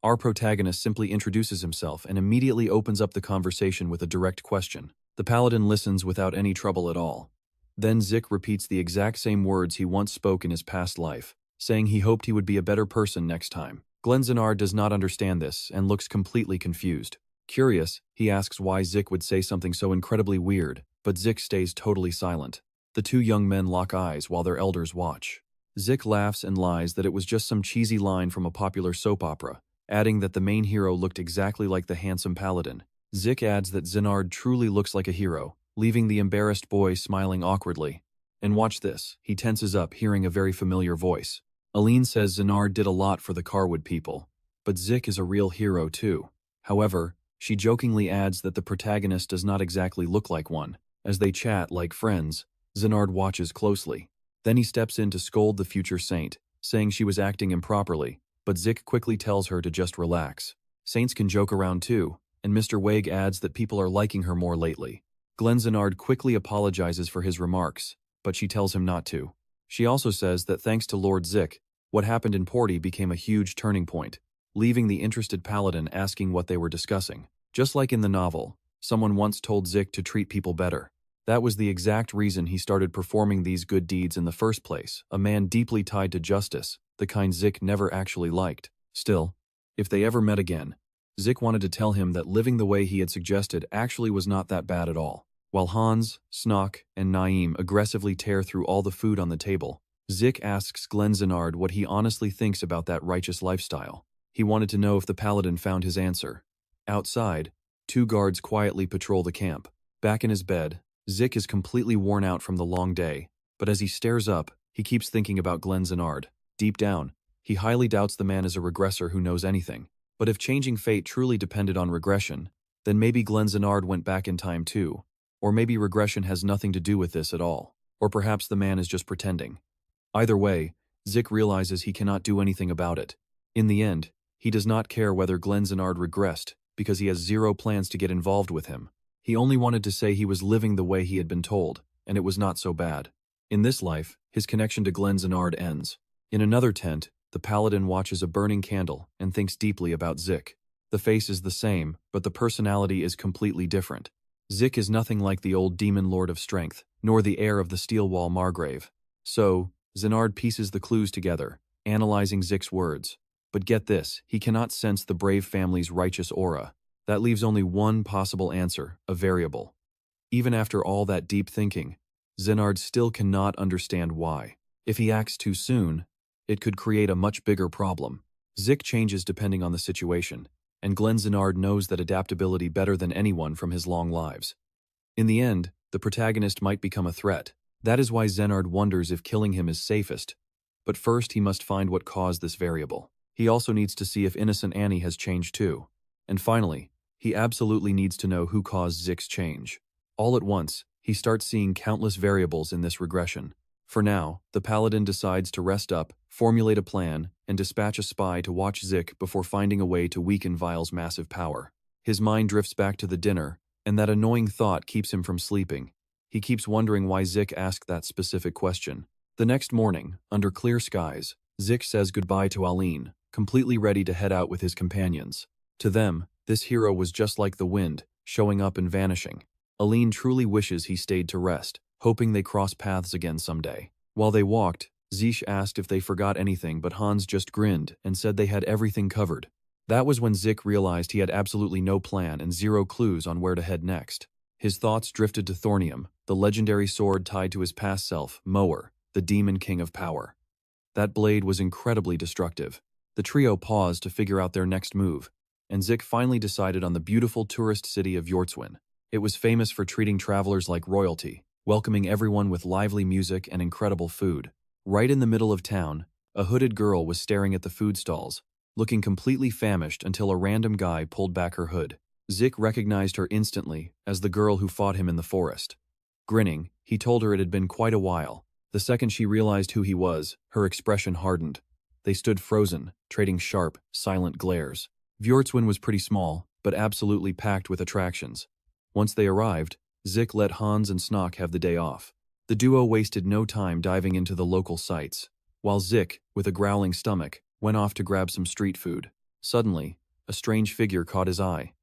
Our protagonist simply introduces himself and immediately opens up the conversation with a direct question. The paladin listens without any trouble at all. Then Zich repeats the exact same words he once spoke in his past life, saying he hoped he would be a better person next time. Glenzanard does not understand this and looks completely confused. Curious, he asks why Zich would say something so incredibly weird, but Zich stays totally silent. The two young men lock eyes while their elders watch. Zich laughs and lies that it was just some cheesy line from a popular soap opera, adding that the main hero looked exactly like the handsome paladin. Zich adds that Zenard truly looks like a hero, leaving the embarrassed boy smiling awkwardly. And watch this, he tenses up hearing a very familiar voice. Aline says Zenard did a lot for the Karwood people, but Zich is a real hero too. However, she jokingly adds that the protagonist does not exactly look like one. As they chat like friends, Zenard watches closely. Then he steps in to scold the future saint, saying she was acting improperly, but Zich quickly tells her to just relax. Saints can joke around too, and Mr. Wag adds that people are liking her more lately. Glenzanard quickly apologizes for his remarks, but she tells him not to. She also says that thanks to Lord Zich, what happened in Porty became a huge turning point, leaving the interested paladin asking what they were discussing. Just like in the novel, someone once told Zich to treat people better. That was the exact reason he started performing these good deeds in the first place, a man deeply tied to justice, the kind Zich never actually liked. Still, if they ever met again, Zich wanted to tell him that living the way he had suggested actually was not that bad at all. While Hans, Snock, and Naeem aggressively tear through all the food on the table, Zich asks Glenzanard what he honestly thinks about that righteous lifestyle. He wanted to know if the paladin found his answer. Outside, two guards quietly patrol the camp. Back in his bed, Zich is completely worn out from the long day, but as he stares up, he keeps thinking about Glenzanard. Deep down, He highly doubts the man is a regressor who knows anything. But if changing fate truly depended on regression, then maybe Glenzanard went back in time too. Or maybe regression has nothing to do with this at all. Or perhaps the man is just pretending. Either way, Zich realizes he cannot do anything about it. In the end, he does not care whether Glenzanard regressed, because he has zero plans to get involved with him. He only wanted to say he was living the way he had been told, and it was not so bad. In this life, his connection to Glenzanard ends. In another tent, the paladin watches a burning candle and thinks deeply about Zich. The face is the same, but the personality is completely different. Zich is nothing like the old demon lord of strength, nor the heir of the steel wall Margrave. So, Zenard pieces the clues together, analyzing Zich's words. But get this, he cannot sense the brave family's righteous aura. That leaves only one possible answer, a variable. Even after all that deep thinking, Zenard still cannot understand why. If he acts too soon, it could create a much bigger problem. Zich changes depending on the situation, and Glenzanard knows that adaptability better than anyone from his long lives. In the end, the protagonist might become a threat. That is why Zenard wonders if killing him is safest. But first he must find what caused this variable. He also needs to see if innocent Annie has changed too. And finally, he absolutely needs to know who caused Zich's change. All at once, he starts seeing countless variables in this regression. For now, the paladin decides to rest up, formulate a plan, and dispatch a spy to watch Zich before finding a way to weaken Vile's massive power. His mind drifts back to the dinner, and that annoying thought keeps him from sleeping. He keeps wondering why Zich asked that specific question. The next morning, under clear skies, Zich says goodbye to Aline, completely ready to head out with his companions. To them, this hero was just like the wind, showing up and vanishing. Aline truly wishes he stayed to rest, hoping they cross paths again someday. While they walked, Zich asked if they forgot anything, but Hans just grinned and said they had everything covered. That was when Zich realized he had absolutely no plan and zero clues on where to head next. His thoughts drifted to Thornium, the legendary sword tied to his past self, Mower, the demon king of power. That blade was incredibly destructive. The trio paused to figure out their next move, and Zich finally decided on the beautiful tourist city of Yortswin. It was famous for treating travelers like royalty, welcoming everyone with lively music and incredible food. Right in the middle of town, a hooded girl was staring at the food stalls, looking completely famished until a random guy pulled back her hood. Zich recognized her instantly as the girl who fought him in the forest. Grinning, he told her it had been quite a while. The second she realized who he was, her expression hardened. They stood frozen, trading sharp, silent glares. Vjortswin was pretty small, but absolutely packed with attractions. Once they arrived, Zich let Hans and Snock have the day off. The duo wasted no time diving into the local sights, while Zich, with a growling stomach, went off to grab some street food. Suddenly, a strange figure caught his eye,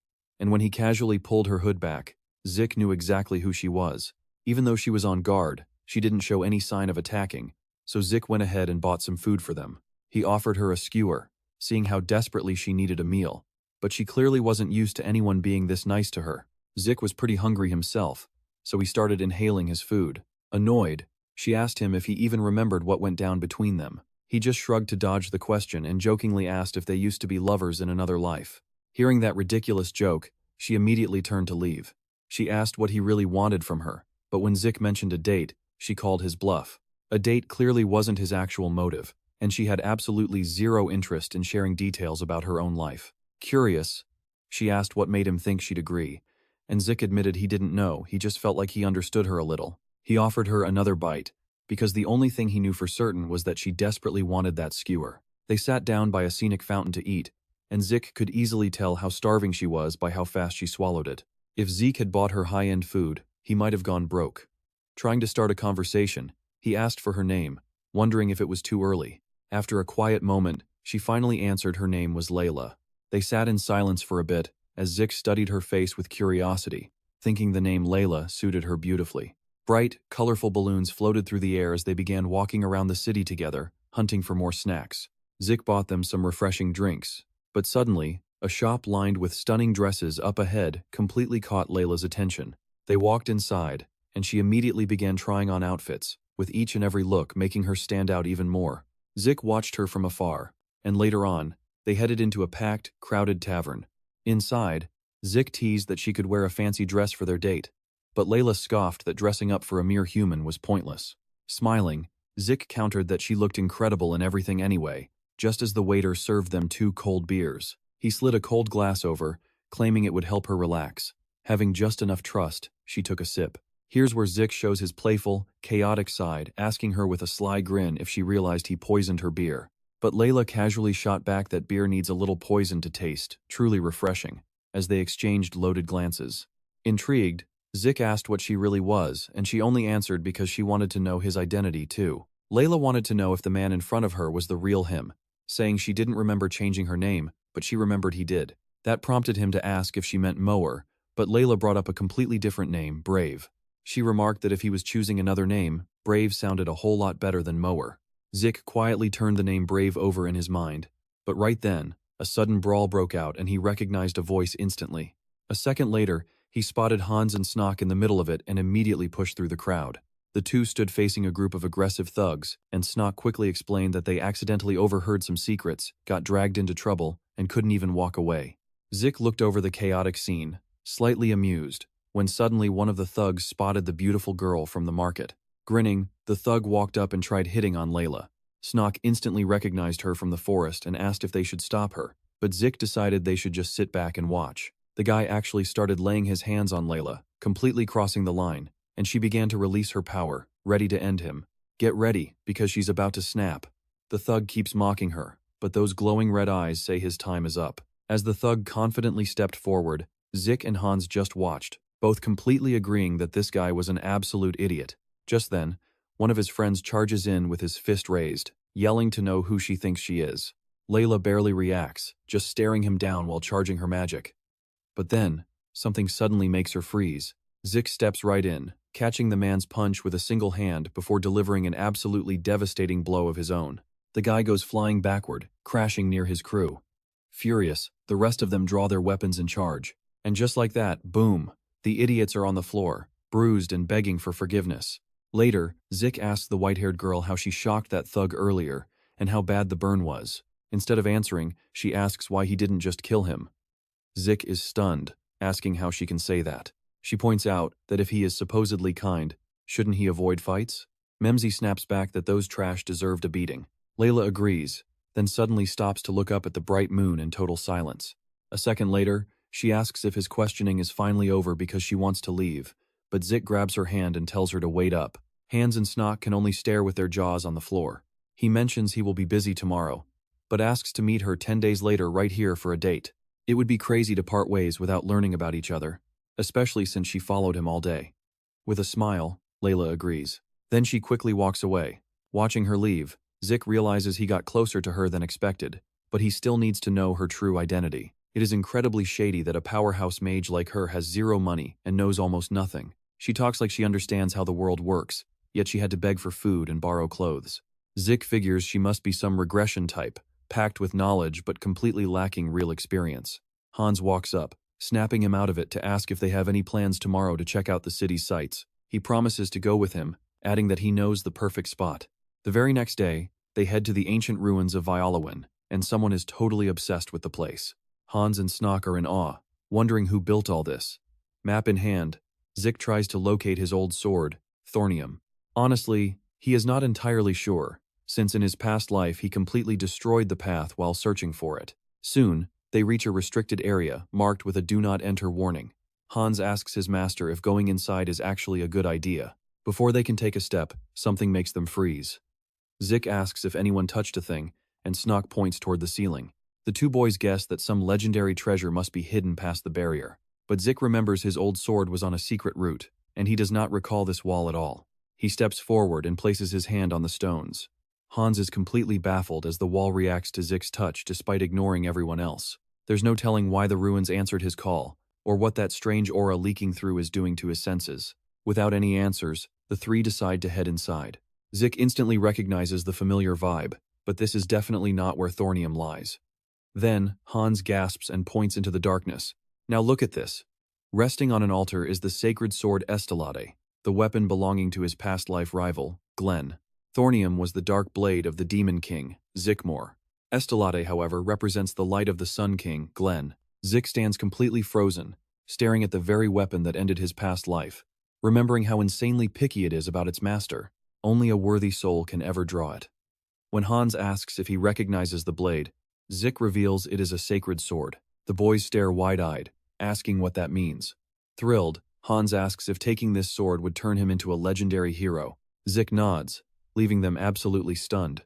and when he casually pulled her hood back, Zich knew exactly who she was. Even though she was on guard, she didn't show any sign of attacking, so Zich went ahead and bought some food for them. He offered her a skewer, seeing how desperately she needed a meal, but she clearly wasn't used to anyone being this nice to her. Zich was pretty hungry himself, so he started inhaling his food. Annoyed, she asked him if he even remembered what went down between them. He just shrugged to dodge the question and jokingly asked if they used to be lovers in another life. Hearing that ridiculous joke, she immediately turned to leave. She asked what he really wanted from her, but when Zich mentioned a date, she called his bluff. A date clearly wasn't his actual motive, and she had absolutely zero interest in sharing details about her own life. Curious, she asked what made him think she'd agree, and Zich admitted he didn't know, he just felt like he understood her a little. He offered her another bite, because the only thing he knew for certain was that she desperately wanted that skewer. They sat down by a scenic fountain to eat, and Zich could easily tell how starving she was by how fast she swallowed it. If Zich had bought her high-end food, he might have gone broke. Trying to start a conversation, he asked for her name, wondering if it was too early. After a quiet moment, she finally answered her name was Layla. They sat in silence for a bit, as Zich studied her face with curiosity, thinking the name Layla suited her beautifully. Bright, colorful balloons floated through the air as they began walking around the city together, hunting for more snacks. Zich bought them some refreshing drinks, but suddenly, a shop lined with stunning dresses up ahead completely caught Layla's attention. They walked inside, and she immediately began trying on outfits, with each and every look making her stand out even more. Zich watched her from afar, and later on, they headed into a packed, crowded tavern. Inside, Zich teased that she could wear a fancy dress for their date, but Layla scoffed that dressing up for a mere human was pointless. Smiling, Zich countered that she looked incredible in everything anyway, just as the waiter served them 2 cold beers. He slid a cold glass over, claiming it would help her relax. Having just enough trust, she took a sip. Here's where Zich shows his playful, chaotic side, asking her with a sly grin if she realized he poisoned her beer. But Layla casually shot back that beer needs a little poison to taste, truly refreshing, as they exchanged loaded glances. Intrigued, Zich asked what she really was, and she only answered because she wanted to know his identity too. Layla wanted to know if the man in front of her was the real him, saying she didn't remember changing her name, but she remembered he did. That prompted him to ask if she meant Mower, but Layla brought up a completely different name, Brave. She remarked that if he was choosing another name, Brave sounded a whole lot better than Mower. Zich quietly turned the name Brave over in his mind, but right then, a sudden brawl broke out and he recognized a voice instantly. A second later, he spotted Hans and Snock in the middle of it and immediately pushed through the crowd. The two stood facing a group of aggressive thugs, and Snock quickly explained that they accidentally overheard some secrets, got dragged into trouble, and couldn't even walk away. Zich looked over the chaotic scene, slightly amused, when suddenly one of the thugs spotted the beautiful girl from the market. Grinning, the thug walked up and tried hitting on Layla. Snock instantly recognized her from the forest and asked if they should stop her, but Zich decided they should just sit back and watch. The guy actually started laying his hands on Layla, completely crossing the line, and she began to release her power, ready to end him. Get ready, because she's about to snap. The thug keeps mocking her, but those glowing red eyes say his time is up. As the thug confidently stepped forward, Zich and Hans just watched, both completely agreeing that this guy was an absolute idiot. Just then, one of his friends charges in with his fist raised, yelling to know who she thinks she is. Layla barely reacts, just staring him down while charging her magic. But then, something suddenly makes her freeze. Zich steps right in, catching the man's punch with a single hand before delivering an absolutely devastating blow of his own. The guy goes flying backward, crashing near his crew. Furious, the rest of them draw their weapons and charge. And just like that, boom, the idiots are on the floor, bruised and begging for forgiveness. Later, Zich asks the white-haired girl how she shocked that thug earlier, and how bad the burn was. Instead of answering, she asks why he didn't just kill him. Zich is stunned, asking how she can say that. She points out that if he is supposedly kind, shouldn't he avoid fights? Memzi snaps back that those trash deserved a beating. Layla agrees, then suddenly stops to look up at the bright moon in total silence. A second later, she asks if his questioning is finally over because she wants to leave, but Zich grabs her hand and tells her to wait up. Hans and Snock can only stare with their jaws on the floor. He mentions he will be busy tomorrow, but asks to meet her 10 days later right here for a date. It would be crazy to part ways without learning about each other, especially since she followed him all day. With a smile, Layla agrees. Then she quickly walks away. Watching her leave, Zich realizes he got closer to her than expected, but he still needs to know her true identity. It is incredibly shady that a powerhouse mage like her has zero money and knows almost nothing. She talks like she understands how the world works, yet she had to beg for food and borrow clothes. Zich figures she must be some regression type, packed with knowledge but completely lacking real experience. Hans walks up, snapping him out of it to ask if they have any plans tomorrow to check out the city's sights. He promises to go with him, adding that he knows the perfect spot. The very next day, they head to the ancient ruins of Violawin, and someone is totally obsessed with the place. Hans and Snock are in awe, wondering who built all this. Map in hand, Zich tries to locate his old sword, Thornium. Honestly, he is not entirely sure, since in his past life he completely destroyed the path while searching for it. Soon, they reach a restricted area marked with a "Do Not Enter" warning. Hans asks his master if going inside is actually a good idea. Before they can take a step, something makes them freeze. Zich asks if anyone touched a thing, and Snock points toward the ceiling. The two boys guess that some legendary treasure must be hidden past the barrier. But Zich remembers his old sword was on a secret route, and he does not recall this wall at all. He steps forward and places his hand on the stones. Hans is completely baffled as the wall reacts to Zich's touch despite ignoring everyone else. There's no telling why the ruins answered his call, or what that strange aura leaking through is doing to his senses. Without any answers, the three decide to head inside. Zich instantly recognizes the familiar vibe, but this is definitely not where Thornium lies. Then, Hans gasps and points into the darkness. Now look at this. Resting on an altar is the sacred sword Estelade, the weapon belonging to his past life rival, Glenn. Thornium was the dark blade of the Demon King, Zikmor. Estelade, however, represents the light of the Sun King, Glenn. Zich stands completely frozen, staring at the very weapon that ended his past life, remembering how insanely picky it is about its master. Only a worthy soul can ever draw it. When Hans asks if he recognizes the blade, Zich reveals it is a sacred sword. The boys stare wide-eyed, asking what that means. Thrilled, Hans asks if taking this sword would turn him into a legendary hero. Zich nods, leaving them absolutely stunned.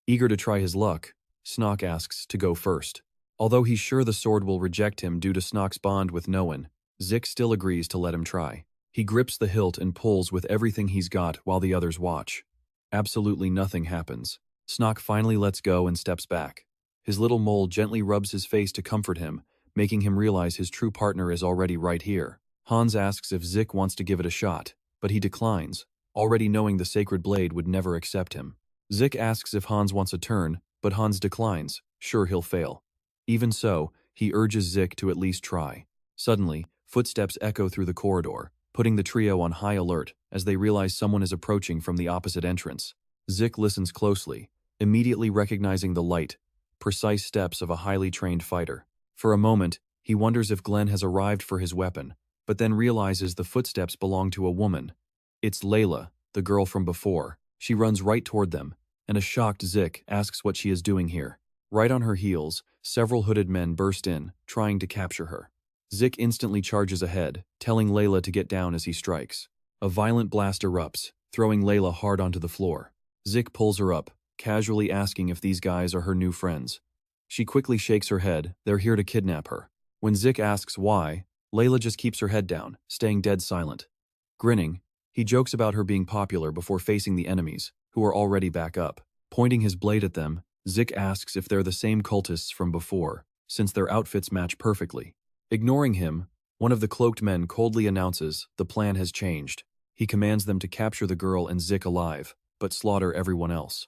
Eager to try his luck, Snock asks to go first. Although he's sure the sword will reject him due to Snock's bond with no one, Zich still agrees to let him try. He grips the hilt and pulls with everything he's got while the others watch. Absolutely nothing happens. Snock finally lets go and steps back. His little mole gently rubs his face to comfort him, making him realize his true partner is already right here. Hans asks if Zich wants to give it a shot, but he declines, already knowing the sacred blade would never accept him. Zich asks if Hans wants a turn, but Hans declines, sure he'll fail. Even so, he urges Zich to at least try. Suddenly, footsteps echo through the corridor, putting the trio on high alert as they realize someone is approaching from the opposite entrance. Zich listens closely, immediately recognizing the light, precise steps of a highly trained fighter. For a moment, he wonders if Glenn has arrived for his weapon, but then realizes the footsteps belong to a woman. It's Layla, the girl from before. She runs right toward them, and a shocked Zich asks what she is doing here. Right on her heels, several hooded men burst in, trying to capture her. Zich instantly charges ahead, telling Layla to get down as he strikes. A violent blast erupts, throwing Layla hard onto the floor. Zich pulls her up, casually asking if these guys are her new friends. She quickly shakes her head, they're here to kidnap her. When Zich asks why, Layla just keeps her head down, staying dead silent. Grinning, he jokes about her being popular before facing the enemies, who are already back up. Pointing his blade at them, Zich asks if they're the same cultists from before, since their outfits match perfectly. Ignoring him, one of the cloaked men coldly announces the plan has changed. He commands them to capture the girl and Zich alive, but slaughter everyone else.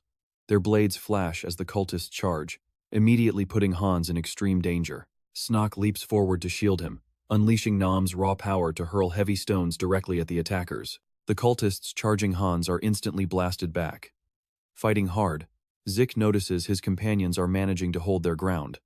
Their blades flash as the cultists charge, immediately putting Hans in extreme danger. Snock leaps forward to shield him, unleashing Nam's raw power to hurl heavy stones directly at the attackers. The cultists charging Hans are instantly blasted back. Fighting hard, Zich notices his companions are managing to hold their ground,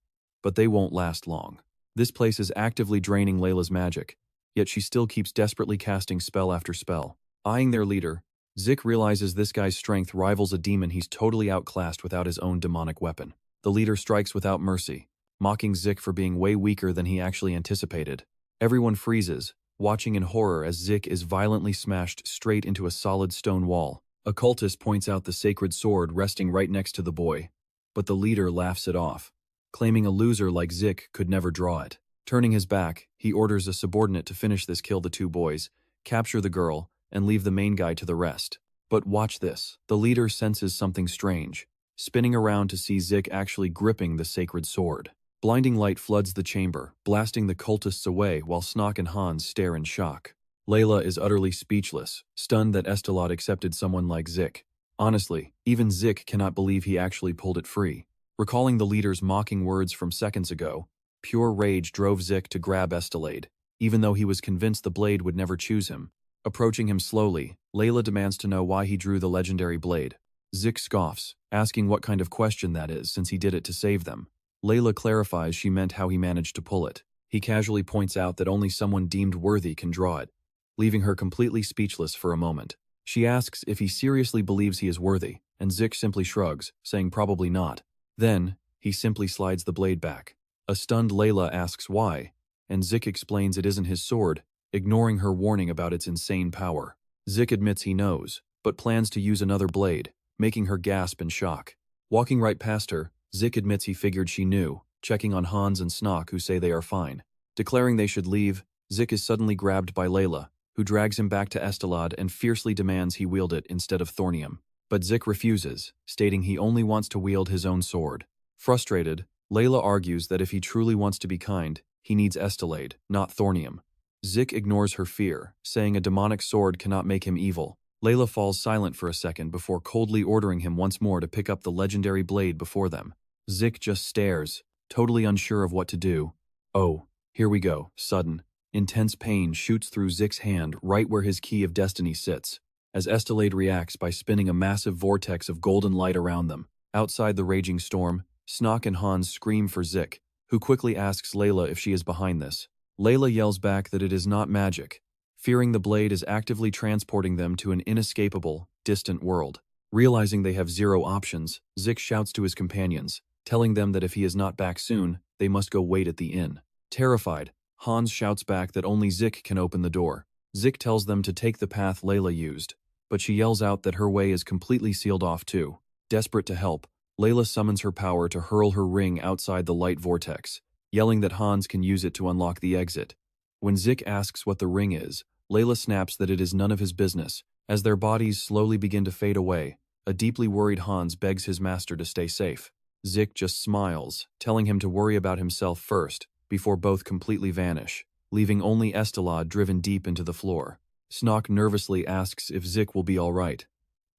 but they won't last long. This place is actively draining Layla's magic, yet she still keeps desperately casting spell after spell. Eyeing their leader, Zich realizes this guy's strength rivals a demon he's totally outclassed without his own demonic weapon. The leader strikes without mercy, mocking Zich for being way weaker than he actually anticipated. Everyone freezes, watching in horror as Zich is violently smashed straight into a solid stone wall. A cultist points out the sacred sword resting right next to the boy, but the leader laughs it off, claiming a loser like Zich could never draw it. Turning his back, he orders a subordinate to finish this, kill the two boys, capture the girl, and leave the main guy to the rest. But watch this. The leader senses something strange, spinning around to see Zich actually gripping the sacred sword. Blinding light floods the chamber, blasting the cultists away while Snock and Hans stare in shock. Layla is utterly speechless, stunned that Estelad accepted someone like Zich. Honestly, even Zich cannot believe he actually pulled it free. Recalling the leader's mocking words from seconds ago, pure rage drove Zich to grab Estelade, even though he was convinced the blade would never choose him. Approaching him slowly, Layla demands to know why he drew the legendary blade. Zich scoffs, asking what kind of question that is since he did it to save them. Layla clarifies she meant how he managed to pull it. He casually points out that only someone deemed worthy can draw it, leaving her completely speechless for a moment. She asks if he seriously believes he is worthy, and Zich simply shrugs, saying probably not. Then, he simply slides the blade back. A stunned Layla asks why, and Zich explains it isn't his sword, ignoring her warning about its insane power. Zich admits he knows, but plans to use another blade, making her gasp in shock. Walking right past her, Zich admits he figured she knew, checking on Hans and Snock who say they are fine. Declaring they should leave, Zich is suddenly grabbed by Layla, who drags him back to Estelad and fiercely demands he wield it instead of Thornium. But Zich refuses, stating he only wants to wield his own sword. Frustrated, Layla argues that if he truly wants to be kind, he needs Estelade, not Thornium. Zich ignores her fear, saying a demonic sword cannot make him evil. Layla falls silent for a second before coldly ordering him once more to pick up the legendary blade before them. Zich just stares, totally unsure of what to do. Oh, here we go. Sudden, intense pain shoots through Zich's hand right where his key of destiny sits, as Estelade reacts by spinning a massive vortex of golden light around them. Outside the raging storm, Snock and Hans scream for Zich, who quickly asks Layla if she is behind this. Layla yells back that it is not magic, fearing the blade is actively transporting them to an inescapable, distant world. Realizing they have zero options, Zich shouts to his companions, telling them that if he is not back soon, they must go wait at the inn. Terrified, Hans shouts back that only Zich can open the door. Zich tells them to take the path Layla used, but she yells out that her way is completely sealed off too. Desperate to help, Layla summons her power to hurl her ring outside the light vortex, yelling that Hans can use it to unlock the exit. When Zich asks what the ring is, Layla snaps that it is none of his business. As their bodies slowly begin to fade away, a deeply worried Hans begs his master to stay safe. Zich just smiles, telling him to worry about himself first, before both completely vanish, leaving only Estelad driven deep into the floor. Snock nervously asks if Zich will be all right.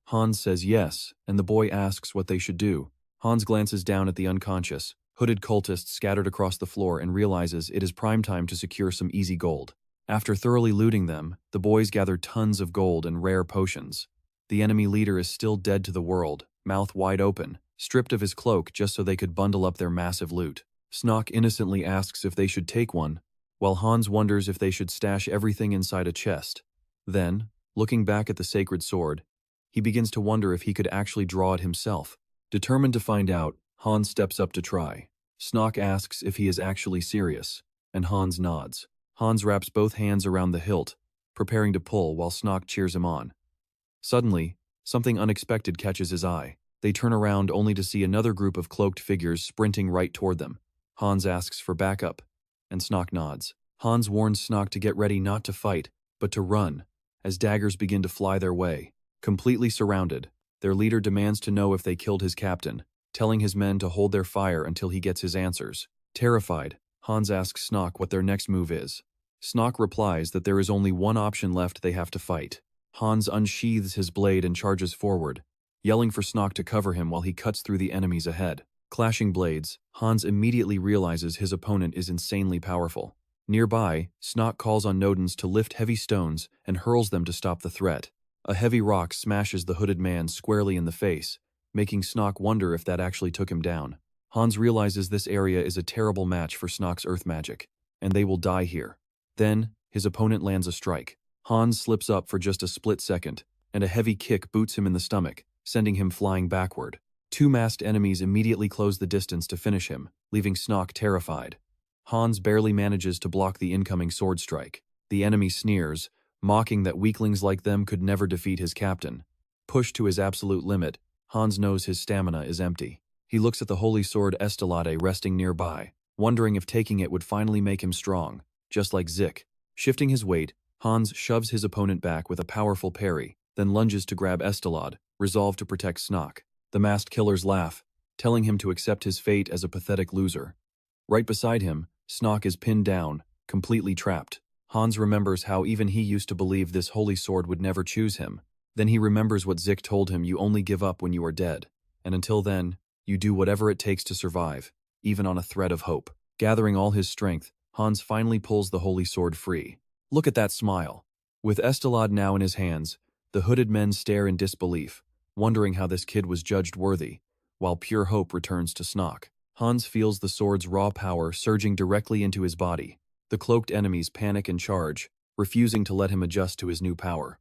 Hans says yes, and the boy asks what they should do. Hans glances down at the unconscious, hooded cultists scattered across the floor and realizes it is prime time to secure some easy gold. After thoroughly looting them, the boys gather tons of gold and rare potions. The enemy leader is still dead to the world, mouth wide open, stripped of his cloak just so they could bundle up their massive loot. Snock innocently asks if they should take one, while Hans wonders if they should stash everything inside a chest. Then, looking back at the sacred sword, he begins to wonder if he could actually draw it himself. Determined to find out, Hans steps up to try. Snock asks if he is actually serious, and Hans nods. Hans wraps both hands around the hilt, preparing to pull while Snock cheers him on. Suddenly, something unexpected catches his eye. They turn around only to see another group of cloaked figures sprinting right toward them. Hans asks for backup, and Snock nods. Hans warns Snock to get ready not to fight, but to run, as daggers begin to fly their way. Completely surrounded, their leader demands to know if they killed his captain, telling his men to hold their fire until he gets his answers. Terrified, Hans asks Snock what their next move is. Snock replies that there is only one option left: they have to fight. Hans unsheathes his blade and charges forward, yelling for Snock to cover him while he cuts through the enemies ahead. Clashing blades, Hans immediately realizes his opponent is insanely powerful. Nearby, Snock calls on Nodens to lift heavy stones and hurls them to stop the threat. A heavy rock smashes the hooded man squarely in the face, making Snock wonder if that actually took him down. Hans realizes this area is a terrible match for Snock's earth magic, and they will die here. Then, his opponent lands a strike. Hans slips up for just a split second, and a heavy kick boots him in the stomach, sending him flying backward. Two masked enemies immediately close the distance to finish him, leaving Snock terrified. Hans barely manages to block the incoming sword strike. The enemy sneers, mocking that weaklings like them could never defeat his captain. Pushed to his absolute limit, Hans knows his stamina is empty. He looks at the holy sword Estelade resting nearby, wondering if taking it would finally make him strong, just like Zich. Shifting his weight, Hans shoves his opponent back with a powerful parry, then lunges to grab Estelade, resolved to protect Snock. The masked killers laugh, telling him to accept his fate as a pathetic loser. Right beside him, Snock is pinned down, completely trapped. Hans remembers how even he used to believe this holy sword would never choose him. Then he remembers what Zich told him: you only give up when you are dead, and until then, you do whatever it takes to survive, even on a thread of hope. Gathering all his strength, Hans finally pulls the holy sword free. Look at that smile. With Estelade now in his hands, the hooded men stare in disbelief, wondering how this kid was judged worthy, while pure hope returns to Snock. Hans feels the sword's raw power surging directly into his body. The cloaked enemies panic and charge, refusing to let him adjust to his new power.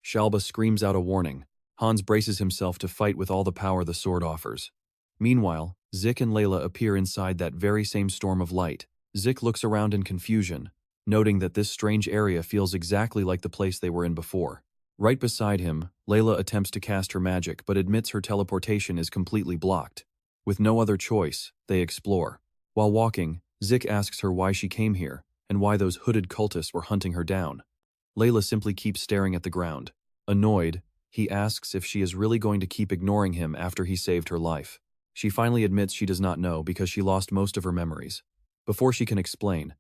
Shalba screams out a warning. Hans braces himself to fight with all the power the sword offers. Meanwhile, Zich and Layla appear inside that very same storm of light. Zich looks around in confusion, noting that this strange area feels exactly like the place they were in before. Right beside him, Layla attempts to cast her magic but admits her teleportation is completely blocked. With no other choice, they explore. While walking, Zich asks her why she came here, and why those hooded cultists were hunting her down. Layla simply keeps staring at the ground. Annoyed, he asks if she is really going to keep ignoring him after he saved her life. She finally admits she does not know because she lost most of her memories. Before she can explain,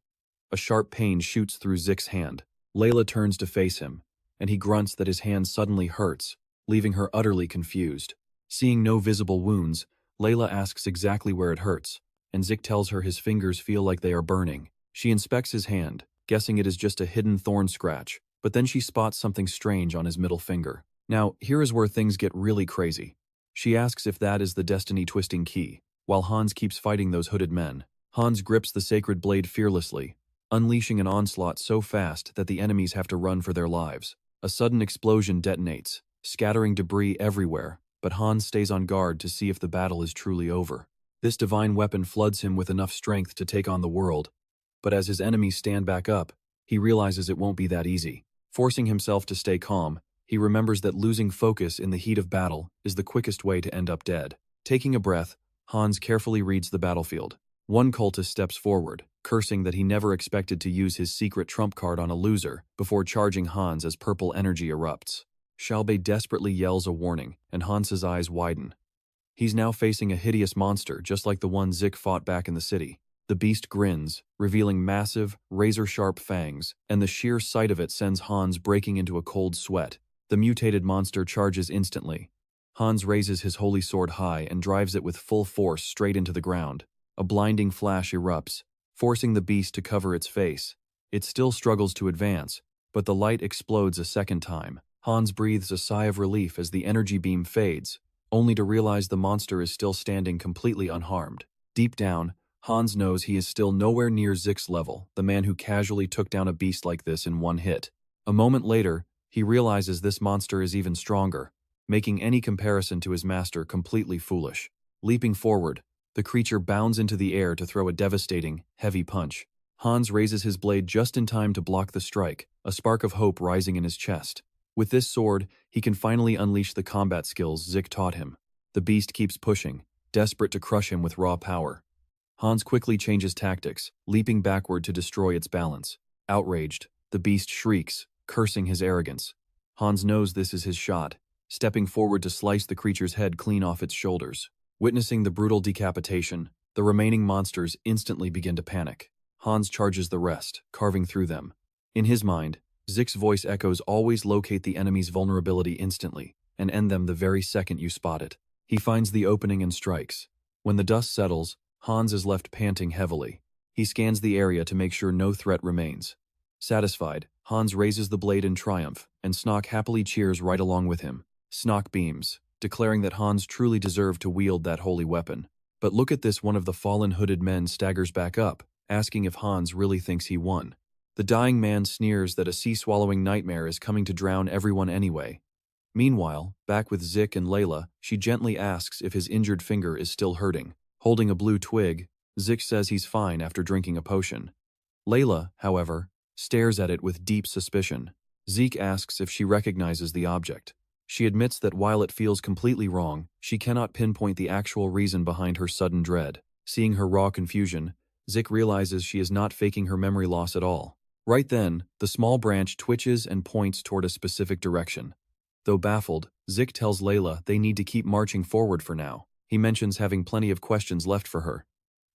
a sharp pain shoots through Zich's hand. Layla turns to face him, and he grunts that his hand suddenly hurts, leaving her utterly confused. Seeing no visible wounds, Layla asks exactly where it hurts, and Zich tells her his fingers feel like they are burning. She inspects his hand, guessing it is just a hidden thorn scratch, but then she spots something strange on his middle finger. Now, here is where things get really crazy. She asks if that is the destiny-twisting key, while Hans keeps fighting those hooded men. Hans grips the sacred blade fearlessly, unleashing an onslaught so fast that the enemies have to run for their lives. A sudden explosion detonates, scattering debris everywhere, but Hans stays on guard to see if the battle is truly over. This divine weapon floods him with enough strength to take on the world, but as his enemies stand back up, he realizes it won't be that easy. Forcing himself to stay calm, he remembers that losing focus in the heat of battle is the quickest way to end up dead. Taking a breath, Hans carefully reads the battlefield. One cultist steps forward, cursing that he never expected to use his secret trump card on a loser, before charging Hans as purple energy erupts. Shalbei desperately yells a warning, and Hans's eyes widen. He's now facing a hideous monster just like the one Zich fought back in the city. The beast grins, revealing massive, razor-sharp fangs, and the sheer sight of it sends Hans breaking into a cold sweat. The mutated monster charges instantly. Hans raises his holy sword high and drives it with full force straight into the ground. A blinding flash erupts, forcing the beast to cover its face. It still struggles to advance, but the light explodes a second time. Hans breathes a sigh of relief as the energy beam fades, only to realize the monster is still standing completely unharmed. Deep down, Hans knows he is still nowhere near Zich's level, the man who casually took down a beast like this in one hit. A moment later, he realizes this monster is even stronger, making any comparison to his master completely foolish. Leaping forward, the creature bounds into the air to throw a devastating, heavy punch. Hans raises his blade just in time to block the strike, a spark of hope rising in his chest. With this sword, he can finally unleash the combat skills Zich taught him. The beast keeps pushing, desperate to crush him with raw power. Hans quickly changes tactics, leaping backward to destroy its balance. Outraged, the beast shrieks, cursing his arrogance. Hans knows this is his shot, stepping forward to slice the creature's head clean off its shoulders. Witnessing the brutal decapitation, the remaining monsters instantly begin to panic. Hans charges the rest, carving through them. In his mind, Zich's voice echoes always locate the enemy's vulnerability instantly, and end them the very second you spot it. He finds the opening and strikes. When the dust settles, Hans is left panting heavily. He scans the area to make sure no threat remains. Satisfied, Hans raises the blade in triumph, and Snock happily cheers right along with him. Snock beams, declaring that Hans truly deserved to wield that holy weapon. But look at this, one of the fallen hooded men staggers back up, asking if Hans really thinks he won. The dying man sneers that a sea-swallowing nightmare is coming to drown everyone anyway. Meanwhile, back with Zich and Layla, she gently asks if his injured finger is still hurting. Holding a blue twig, Zich says he's fine after drinking a potion. Layla, however, stares at it with deep suspicion. Zich asks if she recognizes the object. She admits that while it feels completely wrong, she cannot pinpoint the actual reason behind her sudden dread. Seeing her raw confusion, Zich realizes she is not faking her memory loss at all. Right then, the small branch twitches and points toward a specific direction. Though baffled, Zich tells Layla they need to keep marching forward for now. He mentions having plenty of questions left for her,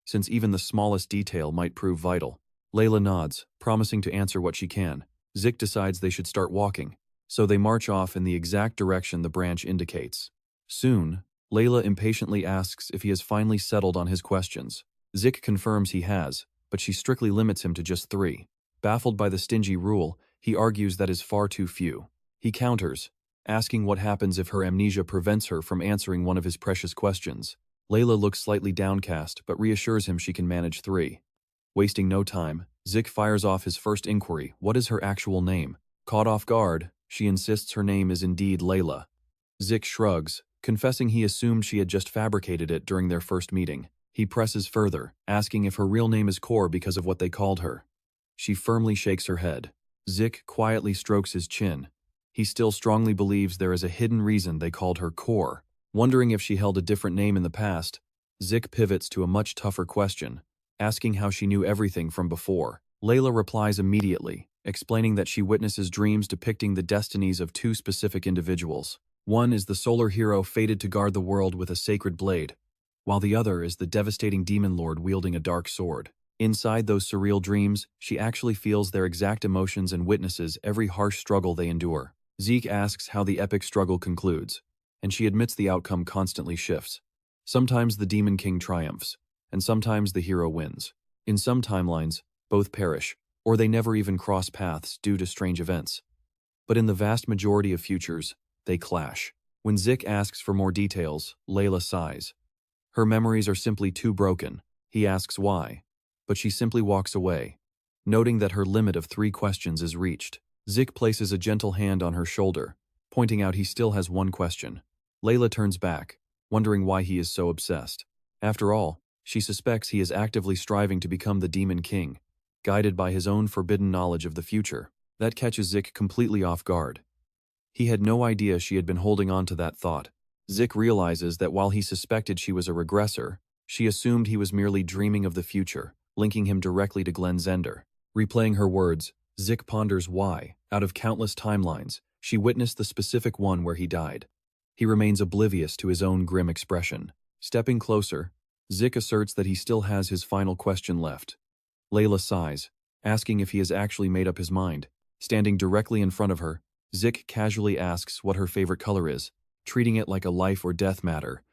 since even the smallest detail might prove vital. Layla nods, promising to answer what she can. Zich decides they should start walking, so they march off in the exact direction the branch indicates. Soon, Layla impatiently asks if he has finally settled on his questions. Zich confirms he has, but she strictly limits him to just 3. Baffled by the stingy rule, he argues that is far too few. He counters, asking what happens if her amnesia prevents her from answering one of his precious questions. Layla looks slightly downcast but reassures him she can manage 3. Wasting no time, Zich fires off his first inquiry: what is her actual name? Caught off guard, she insists her name is indeed Layla. Zich shrugs, confessing he assumed she had just fabricated it during their first meeting. He presses further, asking if her real name is Kor because of what they called her. She firmly shakes her head. Zich quietly strokes his chin. He still strongly believes there is a hidden reason they called her Kor. Wondering if she held a different name in the past, Zich pivots to a much tougher question, asking how she knew everything from before. Layla replies immediately, explaining that she witnesses dreams depicting the destinies of 2 specific individuals. One is the solar hero fated to guard the world with a sacred blade, while the other is the devastating demon lord wielding a dark sword. Inside those surreal dreams, she actually feels their exact emotions and witnesses every harsh struggle they endure. Zich asks how the epic struggle concludes, and she admits the outcome constantly shifts. Sometimes the Demon King triumphs, and sometimes the hero wins. In some timelines, both perish, or they never even cross paths due to strange events. But in the vast majority of futures, they clash. When Zich asks for more details, Layla sighs. Her memories are simply too broken. He asks why, but she simply walks away, noting that her limit of 3 questions is reached. Zich places a gentle hand on her shoulder, pointing out he still has one question. Layla turns back, wondering why he is so obsessed. After all, she suspects he is actively striving to become the Demon King, guided by his own forbidden knowledge of the future. That catches Zich completely off guard. He had no idea she had been holding on to that thought. Zich realizes that while he suspected she was a regressor, she assumed he was merely dreaming of the future, linking him directly to Glenn Zender. Replaying her words, Zich ponders why, out of countless timelines, she witnessed the specific one where he died. He remains oblivious to his own grim expression. Stepping closer, Zich asserts that he still has his final question left. Layla sighs, asking if he has actually made up his mind. Standing directly in front of her, Zich casually asks what her favorite color is, treating it like a life or death matter.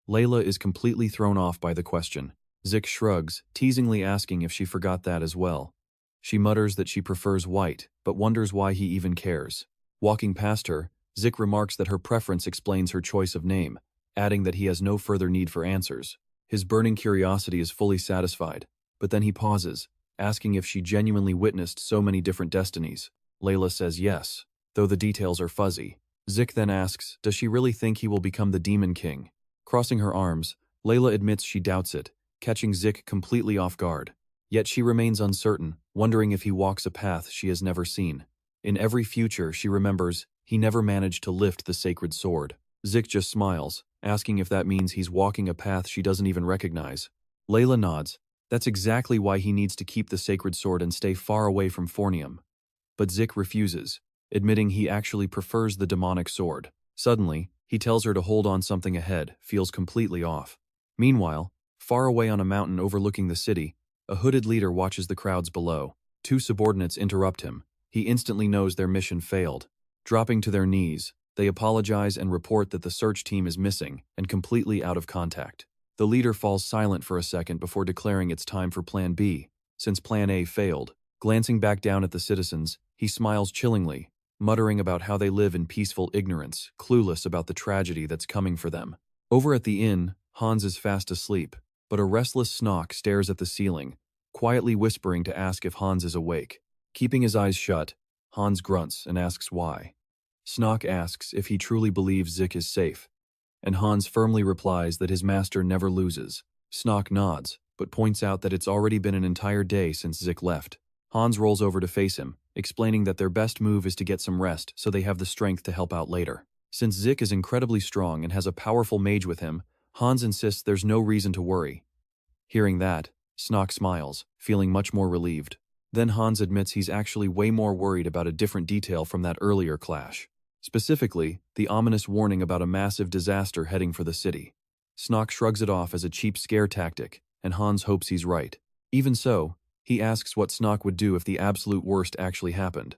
Layla is completely thrown off by the question. Zich shrugs, teasingly asking if she forgot that as well. She mutters that she prefers white, but wonders why he even cares. Walking past her, Zich remarks that her preference explains her choice of name, adding that he has no further need for answers. His burning curiosity is fully satisfied, but then he pauses, asking if she genuinely witnessed so many different destinies. Layla says yes, though the details are fuzzy. Zich then asks, does she really think he will become the Demon King? Crossing her arms, Layla admits she doubts it, catching Zich completely off guard. Yet she remains uncertain, wondering if he walks a path she has never seen. In every future, she remembers, he never managed to lift the sacred sword. Zich just smiles, asking if that means he's walking a path she doesn't even recognize. Layla nods. That's exactly why he needs to keep the sacred sword and stay far away from Fornium. But Zich refuses, admitting he actually prefers the demonic sword. Suddenly, he tells her to hold on something ahead, feels completely off. Meanwhile, far away on a mountain overlooking the city, a hooded leader watches the crowds below. Two subordinates interrupt him. He instantly knows their mission failed. Dropping to their knees, they apologize and report that the search team is missing and completely out of contact. The leader falls silent for a second before declaring it's time for Plan B, since Plan A failed. Glancing back down at the citizens, he smiles chillingly, muttering about how they live in peaceful ignorance, clueless about the tragedy that's coming for them. Over at the inn, Hans is fast asleep, but a restless Snock stares at the ceiling, quietly whispering to ask if Hans is awake. Keeping his eyes shut, Hans grunts and asks why. Snock asks if he truly believes Zich is safe, and Hans firmly replies that his master never loses. Snock nods, but points out that it's already been an entire day since Zich left. Hans rolls over to face him, explaining that their best move is to get some rest so they have the strength to help out later. Since Zich is incredibly strong and has a powerful mage with him, Hans insists there's no reason to worry. Hearing that, Snock smiles, feeling much more relieved. Then Hans admits he's actually way more worried about a different detail from that earlier clash. Specifically, the ominous warning about a massive disaster heading for the city. Snock shrugs it off as a cheap scare tactic, and Hans hopes he's right. Even so, he asks what Snock would do if the absolute worst actually happened,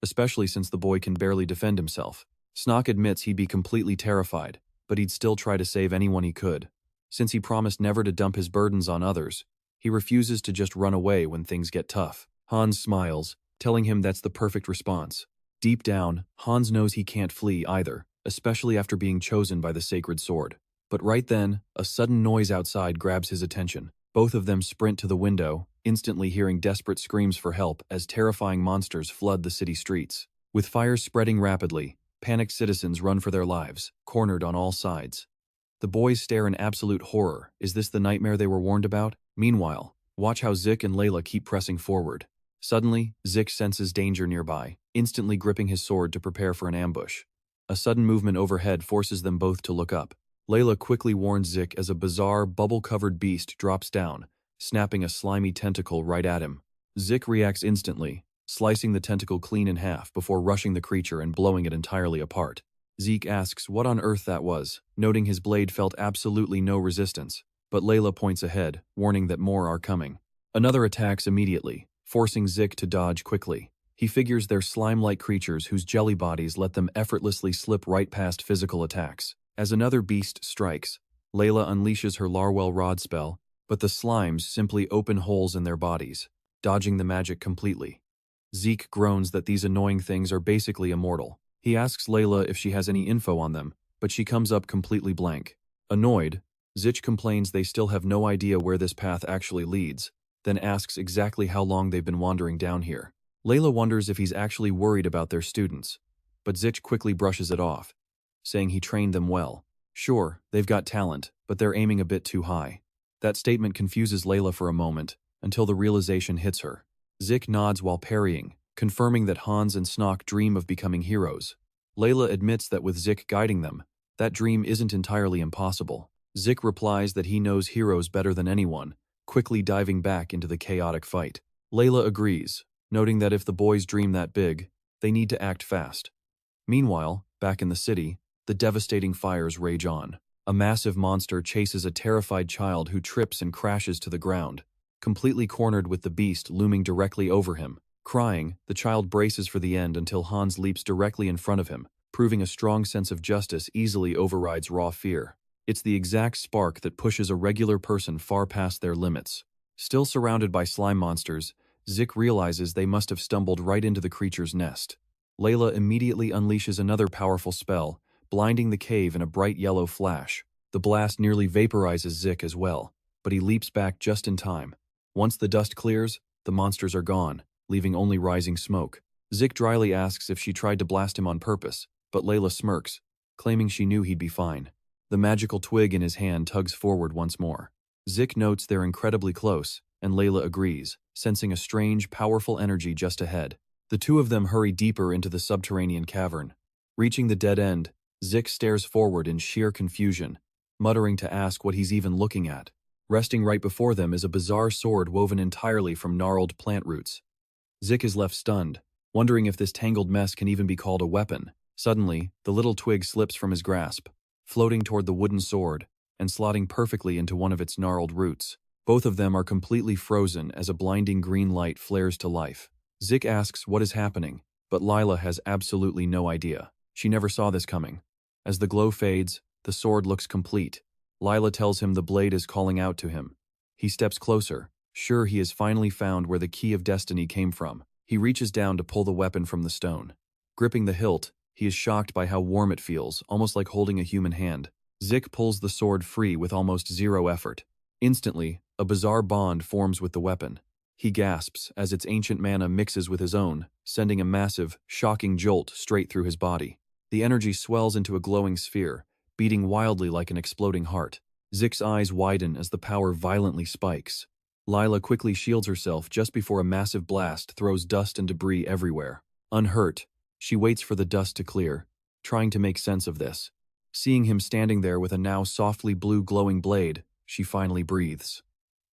especially since the boy can barely defend himself. Snock admits he'd be completely terrified, but he'd still try to save anyone he could. Since he promised never to dump his burdens on others, he refuses to just run away when things get tough. Hans smiles, telling him that's the perfect response. Deep down, Hans knows he can't flee either, especially after being chosen by the sacred sword. But right then, a sudden noise outside grabs his attention. Both of them sprint to the window, instantly hearing desperate screams for help as terrifying monsters flood the city streets. With fires spreading rapidly, panicked citizens run for their lives, cornered on all sides. The boys stare in absolute horror. Is this the nightmare they were warned about? Meanwhile, watch how Zich and Layla keep pressing forward. Suddenly, Zich senses danger nearby, instantly gripping his sword to prepare for an ambush. A sudden movement overhead forces them both to look up. Layla quickly warns Zich as a bizarre, bubble-covered beast drops down, snapping a slimy tentacle right at him. Zich reacts instantly, slicing the tentacle clean in half before rushing the creature and blowing it entirely apart. Zeke asks what on earth that was, noting his blade felt absolutely no resistance, but Layla points ahead, warning that more are coming. Another attacks immediately, forcing Zich to dodge quickly. He figures they're slime-like creatures whose jelly bodies let them effortlessly slip right past physical attacks. As another beast strikes, Layla unleashes her Larwell Rod spell, but the slimes simply open holes in their bodies, dodging the magic completely. Zeke groans that these annoying things are basically immortal. He asks Layla if she has any info on them, but she comes up completely blank. Annoyed, Zich complains they still have no idea where this path actually leads, then asks exactly how long they've been wandering down here. Layla wonders if he's actually worried about their students, but Zich quickly brushes it off, saying he trained them well. Sure, they've got talent, but they're aiming a bit too high. That statement confuses Layla for a moment, until the realization hits her. Zich nods while parrying, confirming that Hans and Snock dream of becoming heroes. Layla admits that with Zich guiding them, that dream isn't entirely impossible. Zich replies that he knows heroes better than anyone, quickly diving back into the chaotic fight. Layla agrees, noting that if the boys dream that big, they need to act fast. Meanwhile, back in the city, the devastating fires rage on. A massive monster chases a terrified child who trips and crashes to the ground, completely cornered with the beast looming directly over him. Crying, the child braces for the end until Hans leaps directly in front of him, proving a strong sense of justice easily overrides raw fear. It's the exact spark that pushes a regular person far past their limits. Still surrounded by slime monsters, Zich realizes they must have stumbled right into the creature's nest. Layla immediately unleashes another powerful spell, blinding the cave in a bright yellow flash. The blast nearly vaporizes Zich as well, but he leaps back just in time. Once the dust clears, the monsters are gone, leaving only rising smoke. Zich dryly asks if she tried to blast him on purpose, but Layla smirks, claiming she knew he'd be fine. The magical twig in his hand tugs forward once more. Zich notes they're incredibly close, and Layla agrees, sensing a strange, powerful energy just ahead. The two of them hurry deeper into the subterranean cavern. Reaching the dead end, Zich stares forward in sheer confusion, muttering to ask what he's even looking at. Resting right before them is a bizarre sword woven entirely from gnarled plant roots. Zich is left stunned, wondering if this tangled mess can even be called a weapon. Suddenly, the little twig slips from his grasp, floating toward the wooden sword, and slotting perfectly into one of its gnarled roots. Both of them are completely frozen as a blinding green light flares to life. Zich asks what is happening, but Layla has absolutely no idea. She never saw this coming. As the glow fades, the sword looks complete. Layla tells him the blade is calling out to him. He steps closer, sure he has finally found where the key of destiny came from. He reaches down to pull the weapon from the stone. Gripping the hilt, he is shocked by how warm it feels, almost like holding a human hand. Zich pulls the sword free with almost zero effort. Instantly, a bizarre bond forms with the weapon. He gasps as its ancient mana mixes with his own, sending a massive, shocking jolt straight through his body. The energy swells into a glowing sphere, beating wildly like an exploding heart. Zich's eyes widen as the power violently spikes. Layla quickly shields herself just before a massive blast throws dust and debris everywhere. Unhurt, she waits for the dust to clear, trying to make sense of this. Seeing him standing there with a now softly blue glowing blade, she finally breathes.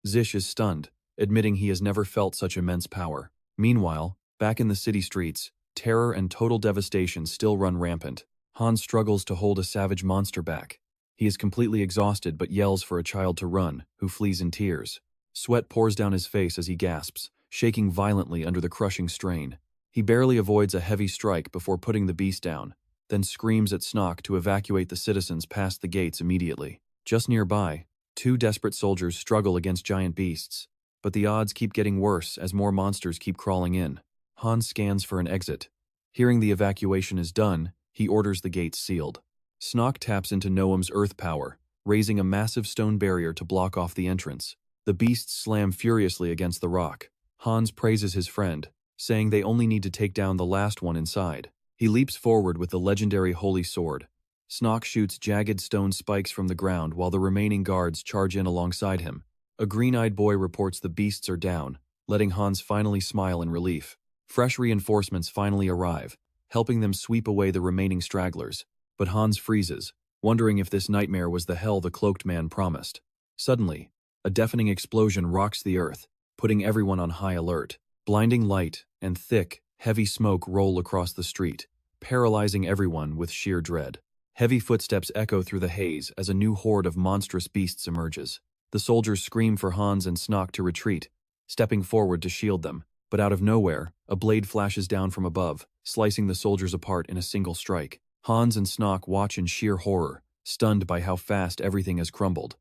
Zich is stunned, admitting he has never felt such immense power. Meanwhile, back in the city streets, terror and total devastation still run rampant. Hans struggles to hold a savage monster back. He is completely exhausted but yells for a child to run, who flees in tears. Sweat pours down his face as he gasps, shaking violently under the crushing strain. He barely avoids a heavy strike before putting the beast down, then screams at Snock to evacuate the citizens past the gates immediately. Just nearby, two desperate soldiers struggle against giant beasts, but the odds keep getting worse as more monsters keep crawling in. Hans scans for an exit. Hearing the evacuation is done, he orders the gates sealed. Snock taps into Noam's earth power, raising a massive stone barrier to block off the entrance. The beasts slam furiously against the rock. Hans praises his friend, saying they only need to take down the last one inside. He leaps forward with the legendary holy sword. Snock shoots jagged stone spikes from the ground while the remaining guards charge in alongside him. A green-eyed boy reports the beasts are down, letting Hans finally smile in relief. Fresh reinforcements finally arrive, helping them sweep away the remaining stragglers. But Hans freezes, wondering if this nightmare was the hell the cloaked man promised. Suddenly, a deafening explosion rocks the earth, putting everyone on high alert. Blinding light and thick, heavy smoke roll across the street, paralyzing everyone with sheer dread. Heavy footsteps echo through the haze as a new horde of monstrous beasts emerges. The soldiers scream for Hans and Snock to retreat, stepping forward to shield them. But out of nowhere, a blade flashes down from above, slicing the soldiers apart in a single strike. Hans and Snock watch in sheer horror, stunned by how fast everything has crumbled.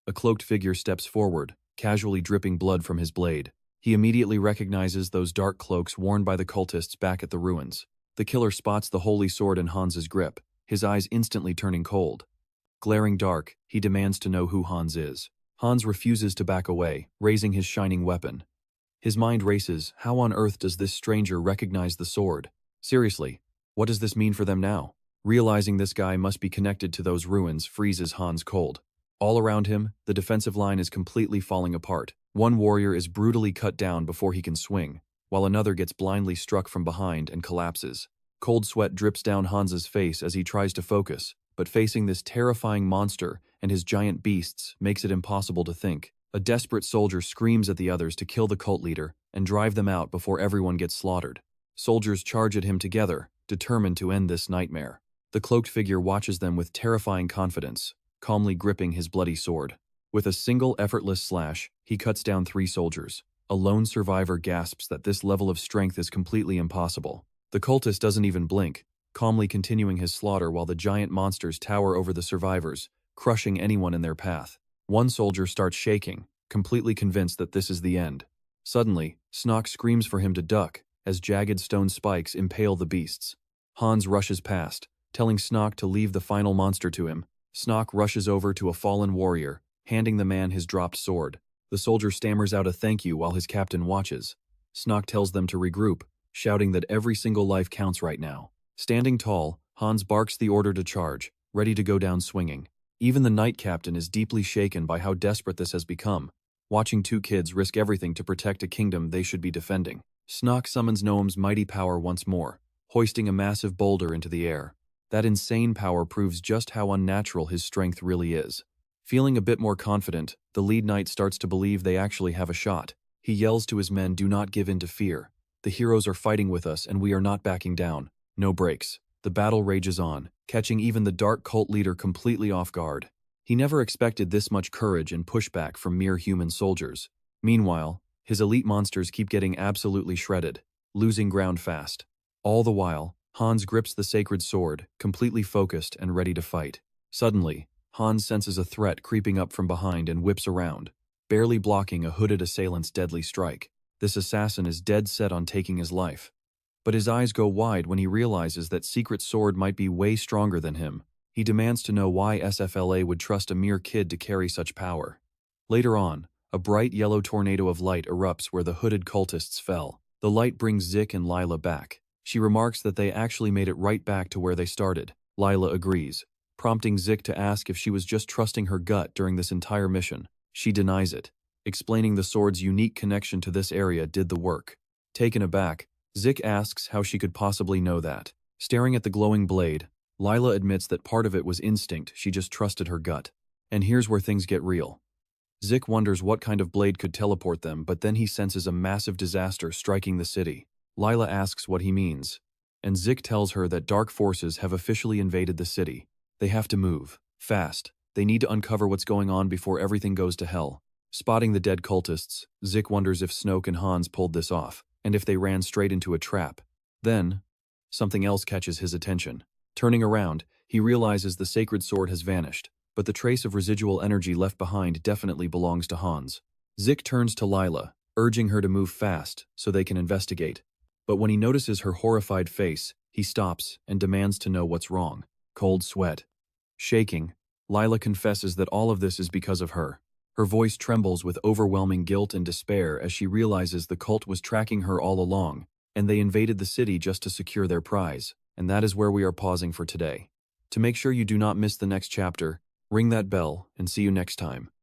A cloaked figure steps forward, casually dripping blood from his blade. He immediately recognizes those dark cloaks worn by the cultists back at the ruins. The killer spots the holy sword in Hans's grip, his eyes instantly turning cold. Glaring dark, he demands to know who Hans is. Hans refuses to back away, raising his shining weapon. His mind races. How on earth does this stranger recognize the sword? Seriously, what does this mean for them now? Realizing this guy must be connected to those ruins freezes Hans cold. All around him, the defensive line is completely falling apart. One warrior is brutally cut down before he can swing, while another gets blindly struck from behind and collapses. Cold sweat drips down Hans's face as he tries to focus, but facing this terrifying monster and his giant beasts makes it impossible to think. A desperate soldier screams at the others to kill the cult leader and drive them out before everyone gets slaughtered. Soldiers charge at him together, determined to end this nightmare. The cloaked figure watches them with terrifying confidence, calmly gripping his bloody sword. With a single effortless slash, he cuts down 3 soldiers. A lone survivor gasps that this level of strength is completely impossible. The cultist doesn't even blink, calmly continuing his slaughter while the giant monsters tower over the survivors, crushing anyone in their path. One soldier starts shaking, completely convinced that this is the end. Suddenly, Snock screams for him to duck, as jagged stone spikes impale the beasts. Hans rushes past, telling Snock to leave the final monster to him. Snock rushes over to a fallen warrior, handing the man his dropped sword. The soldier stammers out a thank you while his captain watches. Snock tells them to regroup, shouting that every single life counts right now. Standing tall, Hans barks the order to charge, ready to go down swinging. Even the knight captain is deeply shaken by how desperate this has become, watching 2 kids risk everything to protect a kingdom they should be defending. Snock summons Noam's mighty power once more, hoisting a massive boulder into the air. That insane power proves just how unnatural his strength really is. Feeling a bit more confident, the lead knight starts to believe they actually have a shot. He yells to his men, "Do not give in to fear. The heroes are fighting with us and we are not backing down." No breaks. The battle rages on, catching even the dark cult leader completely off guard. He never expected this much courage and pushback from mere human soldiers. Meanwhile, his elite monsters keep getting absolutely shredded, losing ground fast. All the while, Hans grips the sacred sword, completely focused and ready to fight. Suddenly, Hans senses a threat creeping up from behind and whips around, barely blocking a hooded assailant's deadly strike. This assassin is dead set on taking his life. But his eyes go wide when he realizes that secret sword might be way stronger than him. He demands to know why SFLA would trust a mere kid to carry such power. Later on, a bright yellow tornado of light erupts where the hooded cultists fell. The light brings Zich and Lila back. She remarks that they actually made it right back to where they started. Lila agrees, prompting Zich to ask if she was just trusting her gut during this entire mission. She denies it, explaining the sword's unique connection to this area did the work. Taken aback, Zich asks how she could possibly know that. Staring at the glowing blade, Lila admits that part of it was instinct, she just trusted her gut. And here's where things get real. Zich wonders what kind of blade could teleport them, but then he senses a massive disaster striking the city. Lila asks what he means, and Zich tells her that dark forces have officially invaded the city. They have to move, fast. They need to uncover what's going on before everything goes to hell. Spotting the dead cultists, Zich wonders if Snoke and Hans pulled this off, and if they ran straight into a trap. Then, something else catches his attention. Turning around, he realizes the sacred sword has vanished, but the trace of residual energy left behind definitely belongs to Hans. Zich turns to Lila, urging her to move fast so they can investigate. But when he notices her horrified face, he stops and demands to know what's wrong. Cold sweat. Shaking, Lila confesses that all of this is because of her. Her voice trembles with overwhelming guilt and despair as she realizes the cult was tracking her all along, and they invaded the city just to secure their prize. And that is where we are pausing for today. To make sure you do not miss the next chapter, ring that bell and see you next time.